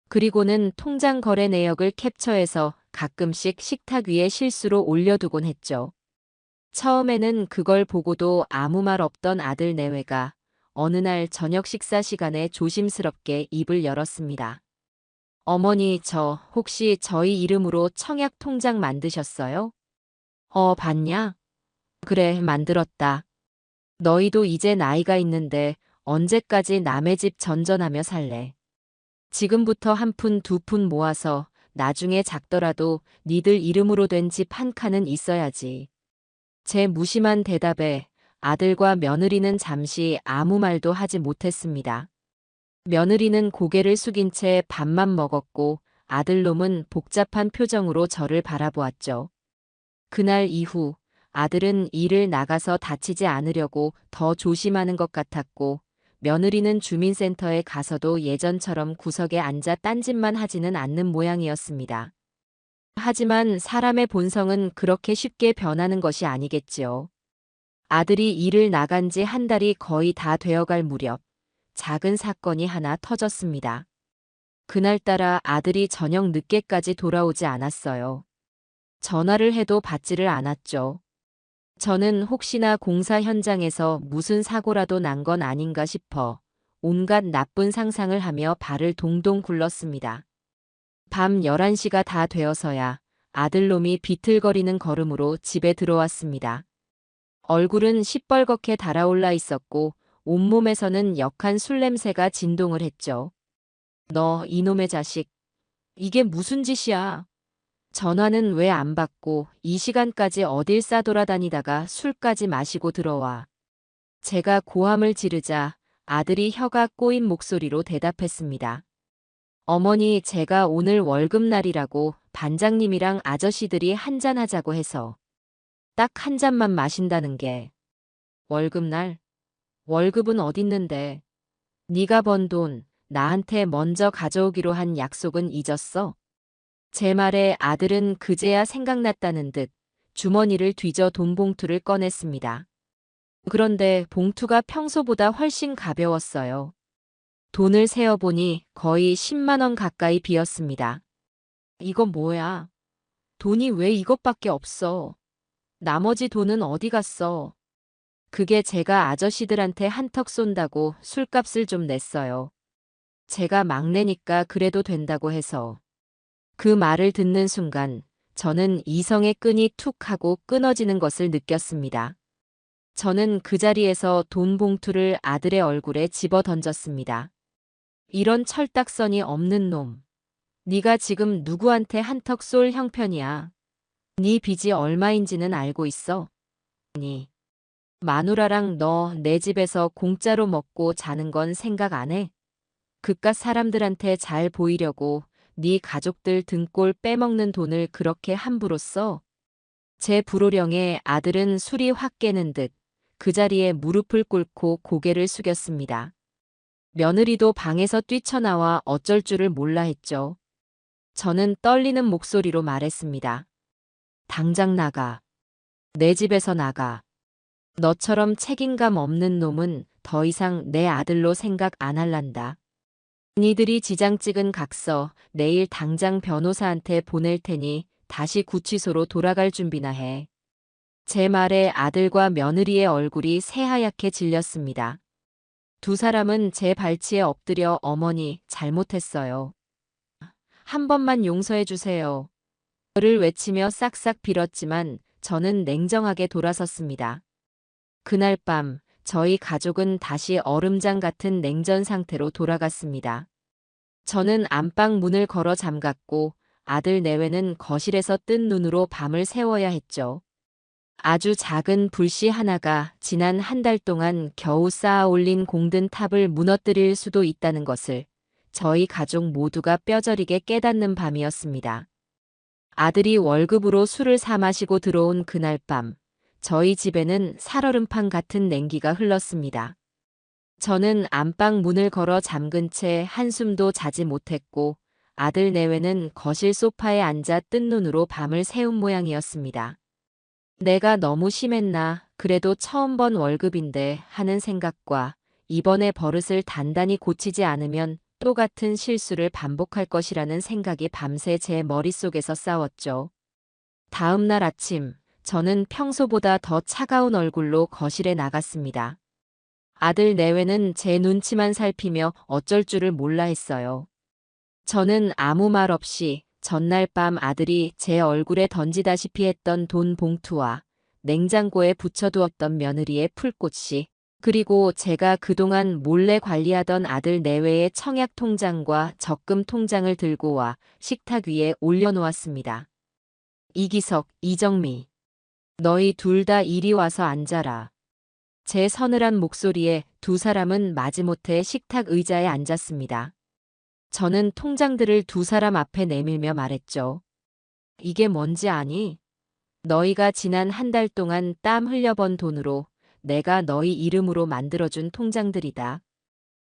그리고는 통장 거래 내역을 캡처해서 가끔씩 식탁 위에 실수로 올려두곤 했죠. 처음에는 그걸 보고도 아무 말 없던 아들 내외가 어느 날 저녁 식사 시간에 조심스럽게 입을 열었습니다. 어머니, 저 혹시 저희 이름으로 청약 통장 만드셨어요? 봤냐? 그래, 만들었다. 너희도 이제 나이가 있는데 언제까지 남의 집 전전하며 살래? 지금부터 한 푼, 두 푼 모아서 나중에 작더라도 니들 이름으로 된 집 한 칸은 있어야지. 제 무심한 대답에 아들과 며느리는 잠시 아무 말도 하지 못했습니다. 며느리는 고개를 숙인 채 밥만 먹었고 아들놈은 복잡한 표정으로 저를 바라보았죠. 그날 이후 아들은 일을 나가서 다치지 않으려고 더 조심하는 것 같았고 며느리는 주민센터에 가서도 예전처럼 구석에 앉아 딴짓만 하지는 않는 모양이었습니다. 하지만 사람의 본성은 그렇게 쉽게 변하는 것이 아니겠지요. 아들이 일을 나간 지 한 달이 거의 다 되어갈 무렵 작은 사건이 하나 터졌습니다. 그날따라 아들이 저녁 늦게까지 돌아오지 않았어요. 전화를 해도 받지를 않았죠. 저는 혹시나 공사 현장에서 무슨 사고라도 난 건 아닌가 싶어 온갖 나쁜 상상을 하며 발을 동동 굴렀습니다. 밤 11시가 다 되어서야 아들놈이 비틀거리는 걸음으로 집에 들어왔습니다. 얼굴은 시뻘겋게 달아올라 있었고 온몸에서는 역한 술 냄새가 진동을 했죠. 너 이놈의 자식, 이게 무슨 짓이야? 전화는 왜 안 받고 이 시간까지 어딜 싸돌아다니다가 술까지 마시고 들어와. 제가 고함을 지르자 아들이 혀가 꼬인 목소리로 대답했습니다. 어머니, 제가 오늘 월급날이라고 반장님이랑 아저씨들이 한잔하자고 해서. 딱 한 잔만 마신다는 게. 월급날? 월급은 어딨는데. 네가 번 돈 나한테 먼저 가져오기로 한 약속은 잊었어? 제 말에 아들은 그제야 생각났다는 듯 주머니를 뒤져 돈 봉투를 꺼냈습니다. 그런데 봉투가 평소보다 훨씬 가벼웠어요. 돈을 세어보니 거의 10만 원 가까이 비었습니다. 이건 뭐야? 돈이 왜 이것밖에 없어? 나머지 돈은 어디 갔어? 그게 제가 아저씨들한테 한턱 쏜다고 술값을 좀 냈어요. 제가 막내니까 그래도 된다고 해서. 그 말을 듣는 순간 저는 이성의 끈이 툭 하고 끊어지는 것을 느꼈습니다. 저는 그 자리에서 돈 봉투를 아들의 얼굴에 집어 던졌습니다. 이런 철딱선이 없는 놈. 네가 지금 누구한테 한턱 쏠 형편이야. 네 빚이 얼마인지는 알고 있어? 아니, 마누라랑 너 내 집에서 공짜로 먹고 자는 건 생각 안 해? 그깟 사람들한테 잘 보이려고 네 가족들 등골 빼먹는 돈을 그렇게 함부로 써? 제 불호령에 아들은 술이 확 깨는 듯 그 자리에 무릎을 꿇고 고개를 숙였습니다. 며느리도 방에서 뛰쳐나와 어쩔 줄을 몰라 했죠. 저는 떨리는 목소리로 말했습니다. 당장 나가. 내 집에서 나가. 너처럼 책임감 없는 놈은 더 이상 내 아들로 생각 안 할란다. 니들이 지장 찍은 각서 내일 당장 변호사한테 보낼 테니 다시 구치소로 돌아갈 준비나 해. 제 말에 아들과 며느리의 얼굴이 새하얗게 질렸습니다. 두 사람은 제 발치에 엎드려 어머니 잘못했어요. 한 번만 용서해 주세요. 를 외치며 싹싹 빌었지만 저는 냉정하게 돌아섰습니다. 그날 밤 저희 가족은 다시 얼음장 같은 냉전 상태로 돌아갔습니다. 저는 안방 문을 걸어 잠갔고 아들 내외는 거실에서 뜬 눈으로 밤을 새워야 했죠. 아주 작은 불씨 하나가 지난 한 달 동안 겨우 쌓아 올린 공든 탑을 무너뜨릴 수도 있다는 것을 저희 가족 모두가 뼈저리게 깨닫는 밤이었습니다. 아들이 월급으로 술을 사 마시고 들어온 그날 밤, 저희 집에는 살얼음판 같은 냉기가 흘렀습니다. 저는 안방 문을 걸어 잠근 채 한숨도 자지 못했고 아들 내외는 거실 소파에 앉아 뜬 눈으로 밤을 새운 모양이었습니다. 내가 너무 심했나, 그래도 처음 번 월급인데 하는 생각과 이번에 버릇을 단단히 고치지 않으면 또 같은 실수를 반복할 것이라는 생각이 밤새 제 머릿속에서 싸웠죠. 다음 날 아침, 저는 평소보다 더 차가운 얼굴로 거실에 나갔습니다. 아들 내외는 제 눈치만 살피며 어쩔 줄을 몰라 했어요. 저는 아무 말 없이 전날 밤 아들이 제 얼굴에 던지다시피 했던 돈 봉투와 냉장고에 붙여두었던 며느리의 풀꽃이, 그리고 제가 그동안 몰래 관리하던 아들 내외의 청약 통장과 적금 통장을 들고 와 식탁 위에 올려놓았습니다. 이기석, 이정미. 너희 둘 다 이리 와서 앉아라. 제 서늘한 목소리에 두 사람은 마지못해 식탁 의자에 앉았습니다. 저는 통장들을 두 사람 앞에 내밀며 말했죠. 이게 뭔지 아니? 너희가 지난 한 달 동안 땀 흘려번 돈으로 내가 너희 이름으로 만들어준 통장들이다.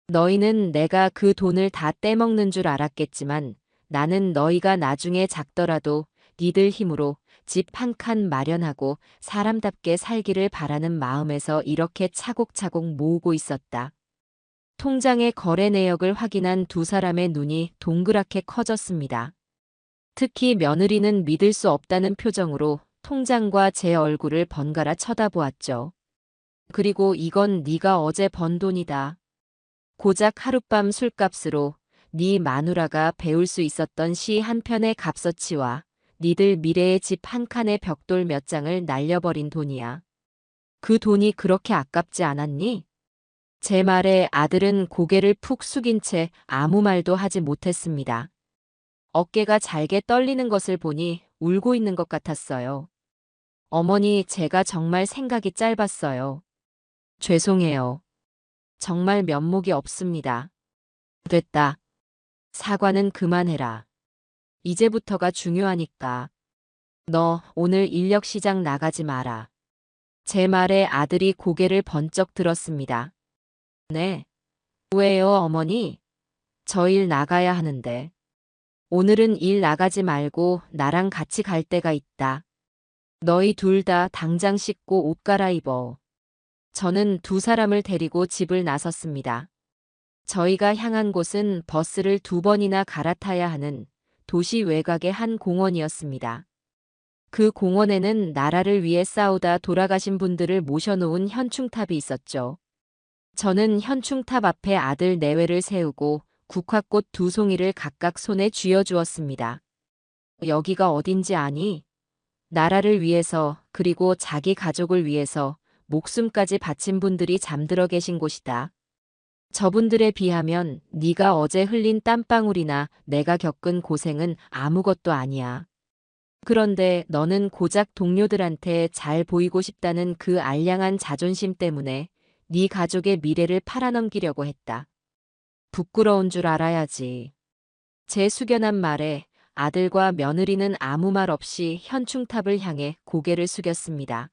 너희는 내가 그 돈을 다 떼먹는 줄 알았겠지만 나는 너희가 나중에 작더라도 니들 힘으로 집 한 칸 마련하고 사람답게 살기를 바라는 마음에서 이렇게 차곡차곡 모으고 있었다. 통장의 거래 내역을 확인한 두 사람의 눈이 동그랗게 커졌습니다. 특히 며느리는 믿을 수 없다는 표정으로 통장과 제 얼굴을 번갈아 쳐다보았죠. 그리고 이건 네가 어제 번 돈이다. 고작 하룻밤 술값으로 네 마누라가 배울 수 있었던 시 한 편의 값어치와 니들 미래의 집 한 칸의 벽돌 몇 장을 날려버린 돈이야. 그 돈이 그렇게 아깝지 않았니? 제 말에 아들은 고개를 푹 숙인 채 아무 말도 하지 못했습니다. 어깨가 잘게 떨리는 것을 보니 울고 있는 것 같았어요. 어머니, 제가 정말 생각이 짧았어요. 죄송해요. 정말 면목이 없습니다. 됐다. 사과는 그만해라. 이제부터가 중요하니까. 너 오늘 인력시장 나가지 마라. 제 말에 아들이 고개를 번쩍 들었습니다. 네. 왜요, 어머니? 저 일 나가야 하는데. 오늘은 일 나가지 말고 나랑 같이 갈 데가 있다. 너희 둘 다 당장 씻고 옷 갈아입어. 저는 두 사람을 데리고 집을 나섰습니다. 저희가 향한 곳은 버스를 두 번이나 갈아타야 하는 도시 외곽의 한 공원이었습니다. 그 공원에는 나라를 위해 싸우다 돌아가신 분들을 모셔놓은 현충탑이 있었죠. 저는 현충탑 앞에 아들 내외를 세우고 국화꽃 두 송이를 각각 손에 쥐어주었습니다. 여기가 어딘지 아니? 나라를 위해서 그리고 자기 가족을 위해서 목숨까지 바친 분들이 잠들어 계신 곳이다. 저분들에 비하면 네가 어제 흘린 땀방울이나 내가 겪은 고생은 아무것도 아니야. 그런데 너는 고작 동료들한테 잘 보이고 싶다는 그 알량한 자존심 때문에 네 가족의 미래를 팔아넘기려고 했다. 부끄러운 줄 알아야지. 제 숙연한 말에 아들과 며느리는 아무 말 없이 현충탑을 향해 고개를 숙였습니다.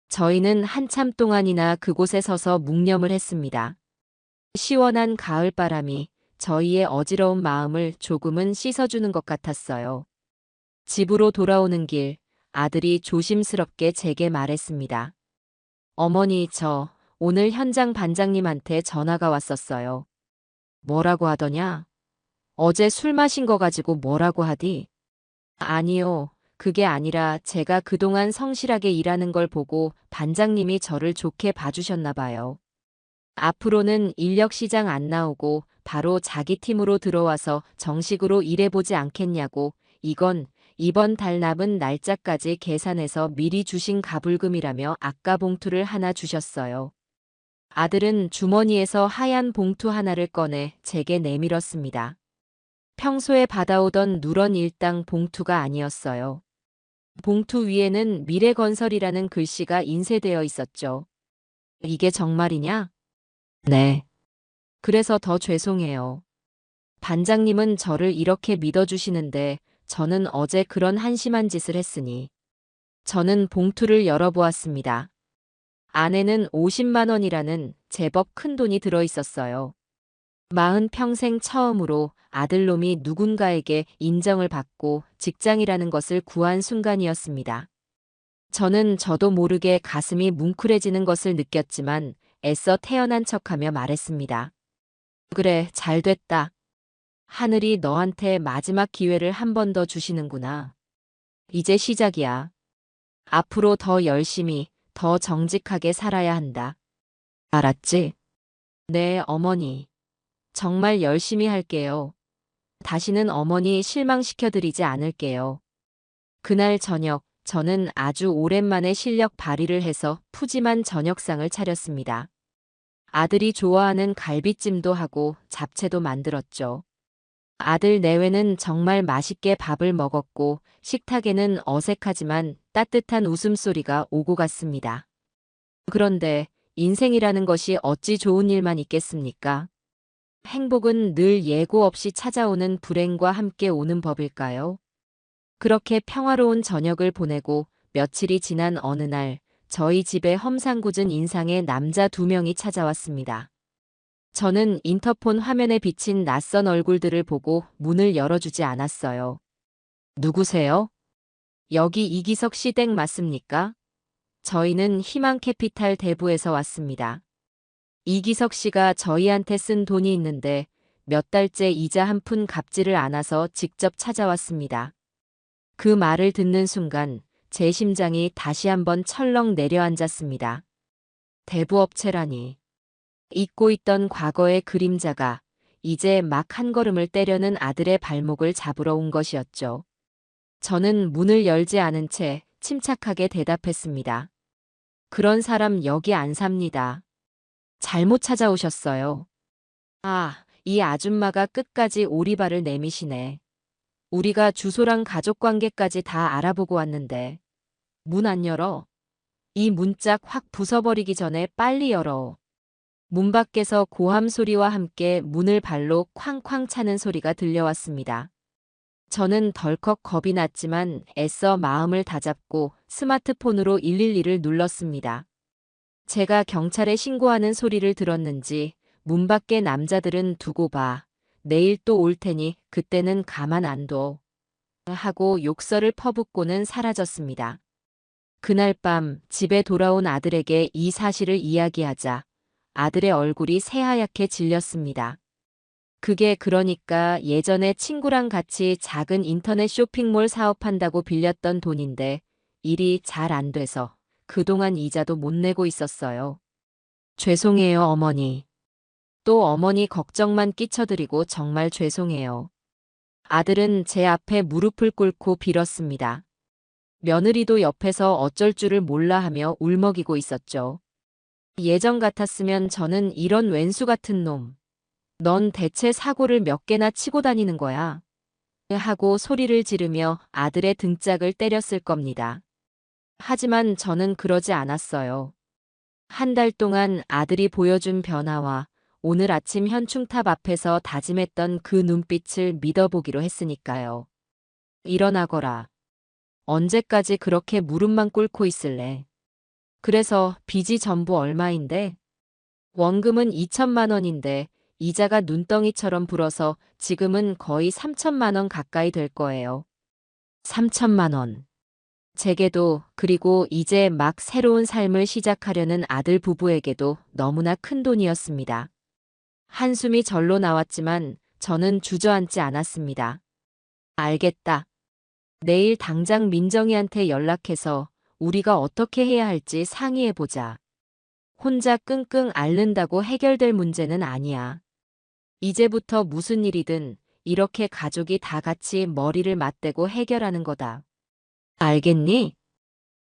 저희는 한참 동안이나 그곳에 서서 묵념을 했습니다. 시원한 가을바람이 저희의 어지러운 마음을 조금은 씻어주는 것 같았어요. 집으로 돌아오는 길, 아들이 조심스럽게 제게 말했습니다. 어머니, 저 오늘 현장 반장님한테 전화가 왔었어요. 뭐라고 하더냐? 어제 술 마신 거 가지고 뭐라고 하디? 아니요. 그게 아니라 제가 그동안 성실하게 일하는 걸 보고 반장님이 저를 좋게 봐주셨나 봐요. 앞으로는 인력 시장 안 나오고 바로 자기 팀으로 들어와서 정식으로 일해보지 않겠냐고. 이건 이번 달 남은 날짜까지 계산해서 미리 주신 가불금이라며 아까 봉투를 하나 주셨어요. 아들은 주머니에서 하얀 봉투 하나를 꺼내 제게 내밀었습니다. 평소에 받아오던 누런 일당 봉투가 아니었어요. 봉투 위에는 미래건설이라는 글씨가 인쇄되어 있었죠. 이게 정말이냐? 네. 그래서 더 죄송해요. 반장님은 저를 이렇게 믿어주시는데 저는 어제 그런 한심한 짓을 했으니. 저는 봉투를 열어보았습니다. 안에는 50만 원이라는 제법 큰 돈이 들어있었어요. 40평생 처음으로 아들놈이 누군가에게 인정을 받고 직장이라는 것을 구한 순간이었습니다. 저는 저도 모르게 가슴이 뭉클해지는 것을 느꼈지만 애써 태연한 척하며 말했습니다. 그래, 잘 됐다. 하늘이 너한테 마지막 기회를 한 번 더 주시는구나. 이제 시작이야. 앞으로 더 열심히, 더 정직하게 살아야 한다. 알았지? 네, 어머니. 정말 열심히 할게요. 다시는 어머니 실망시켜드리지 않을게요. 그날 저녁, 저는 아주 오랜만에 실력 발휘를 해서 푸짐한 저녁상을 차렸습니다. 아들이 좋아하는 갈비찜도 하고 잡채도 만들었죠. 아들 내외는 정말 맛있게 밥을 먹었고 식탁에는 어색하지만 따뜻한 웃음소리가 오고 갔습니다. 그런데 인생이라는 것이 어찌 좋은 일만 있겠습니까? 행복은 늘 예고 없이 찾아오는 불행과 함께 오는 법일까요? 그렇게 평화로운 저녁을 보내고 며칠이 지난 어느 날 저희 집에 험상궂은 인상의 남자 두 명이 찾아왔습니다. 저는 인터폰 화면에 비친 낯선 얼굴들을 보고 문을 열어주지 않았어요. 누구세요? 여기 이기석 씨 댁 맞습니까? 저희는 희망캐피탈 대부에서 왔습니다. 이기석 씨가 저희한테 쓴 돈이 있는데 몇 달째 이자 한 푼 갚지를 않아서 직접 찾아왔습니다. 그 말을 듣는 순간 제 심장이 다시 한번 철렁 내려앉았습니다. 대부업체라니. 잊고 있던 과거의 그림자가 이제 막 한 걸음을 떼려는 아들의 발목을 잡으러 온 것이었죠. 저는 문을 열지 않은 채 침착하게 대답했습니다. 그런 사람 여기 안 삽니다. 잘못 찾아오셨어요. 아, 이 아줌마가 끝까지 오리발을 내미시네. 우리가 주소랑 가족관계까지 다 알아보고 왔는데. 문 안 열어. 이 문짝 확 부숴버리기 전에 빨리 열어. 문 밖에서 고함 소리와 함께 문을 발로 쾅쾅 차는 소리가 들려왔습니다. 저는 덜컥 겁이 났지만 애써 마음을 다잡고 스마트폰으로 112를 눌렀습니다. 제가 경찰에 신고하는 소리를 들었는지 문 밖의 남자들은 두고 봐. 내일 또 올 테니 그때는 가만 안 둬. 하고 욕설을 퍼붓고는 사라졌습니다. 그날 밤 집에 돌아온 아들에게 이 사실을 이야기하자 아들의 얼굴이 새하얗게 질렸습니다. 그게 그러니까 예전에 친구랑 같이 작은 인터넷 쇼핑몰 사업한다고 빌렸던 돈인데 일이 잘 안 돼서 그동안 이자도 못 내고 있었어요. 죄송해요, 어머니. 또 어머니 걱정만 끼쳐드리고 정말 죄송해요. 아들은 제 앞에 무릎을 꿇고 빌었습니다. 며느리도 옆에서 어쩔 줄을 몰라 하며 울먹이고 있었죠. 예전 같았으면 저는 이런 왼수 같은 놈. 넌 대체 사고를 몇 개나 치고 다니는 거야? 하고 소리를 지르며 아들의 등짝을 때렸을 겁니다. 하지만 저는 그러지 않았어요. 한 달 동안 아들이 보여준 변화와 오늘 아침 현충탑 앞에서 다짐했던 그 눈빛을 믿어보기로 했으니까요. 일어나거라. 언제까지 그렇게 무릎만 꿇고 있을래? 그래서 빚이 전부 얼마인데? 원금은 2천만 원인데 이자가 눈덩이처럼 불어서 지금은 거의 3천만 원 가까이 될 거예요. 3천만 원. 제게도 그리고 이제 막 새로운 삶을 시작하려는 아들 부부에게도 너무나 큰 돈이었습니다. 한숨이 절로 나왔지만 저는 주저앉지 않았습니다. 알겠다. 내일 당장 민정이한테 연락해서 우리가 어떻게 해야 할지 상의해보자. 혼자 끙끙 앓는다고 해결될 문제는 아니야. 이제부터 무슨 일이든 이렇게 가족이 다 같이 머리를 맞대고 해결하는 거다. 알겠니?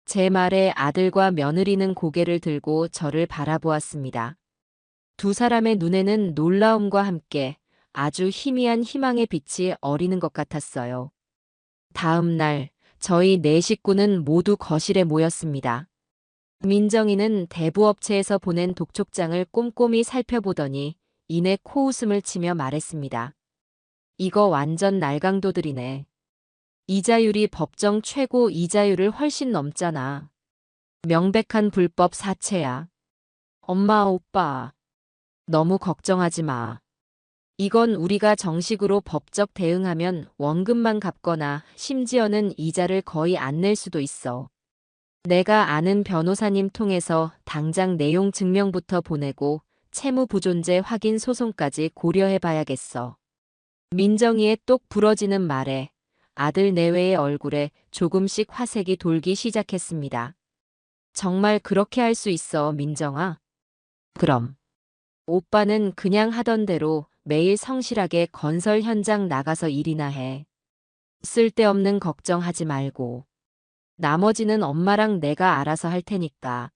제 말에 아들과 며느리는 고개를 들고 저를 바라보았습니다. 두 사람의 눈에는 놀라움과 함께 아주 희미한 희망의 빛이 어리는 것 같았어요. 다음 날 저희 네 식구는 모두 거실에 모였습니다. 민정이는 대부업체에서 보낸 독촉장을 꼼꼼히 살펴보더니 이내 코웃음을 치며 말했습니다. 이거 완전 날강도들이네. 이자율이 법정 최고 이자율을 훨씬 넘잖아. 명백한 불법 사채야. 엄마, 오빠. 너무 걱정하지 마. 이건 우리가 정식으로 법적 대응하면 원금만 갚거나 심지어는 이자를 거의 안 낼 수도 있어. 내가 아는 변호사님 통해서 당장 내용 증명부터 보내고 채무 부존재 확인 소송까지 고려해 봐야겠어. 민정이의 똑 부러지는 말에 아들 내외의 얼굴에 조금씩 화색이 돌기 시작했습니다. 정말 그렇게 할 수 있어, 민정아? 그럼. 오빠는 그냥 하던 대로 매일 성실하게 건설 현장 나가서 일이나 해. 쓸데없는 걱정하지 말고. 나머지는 엄마랑 내가 알아서 할 테니까.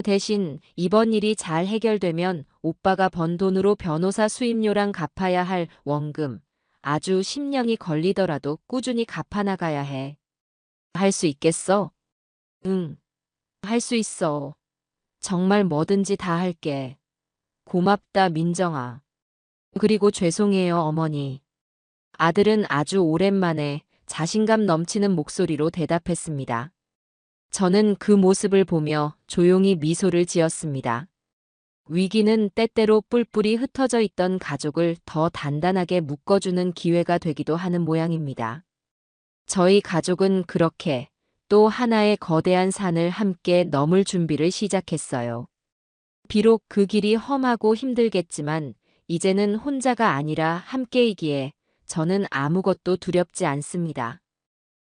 대신 이번 일이 잘 해결되면 오빠가 번 돈으로 변호사 수임료랑 갚아야 할 원금, 아주 10년이 걸리더라도 꾸준히 갚아나가야 해. 할 수 있겠어? 응, 할 수 있어. 정말 뭐든지 다 할게. 고맙다, 민정아. 그리고 죄송해요, 어머니. 아들은 아주 오랜만에 자신감 넘치는 목소리로 대답했습니다. 저는 그 모습을 보며 조용히 미소를 지었습니다. 위기는 때때로 뿔뿔이 흩어져 있던 가족을 더 단단하게 묶어주는 기회가 되기도 하는 모양입니다. 저희 가족은 그렇게 또 하나의 거대한 산을 함께 넘을 준비를 시작했어요. 비록 그 길이 험하고 힘들겠지만 이제는 혼자가 아니라 함께이기에 저는 아무것도 두렵지 않습니다.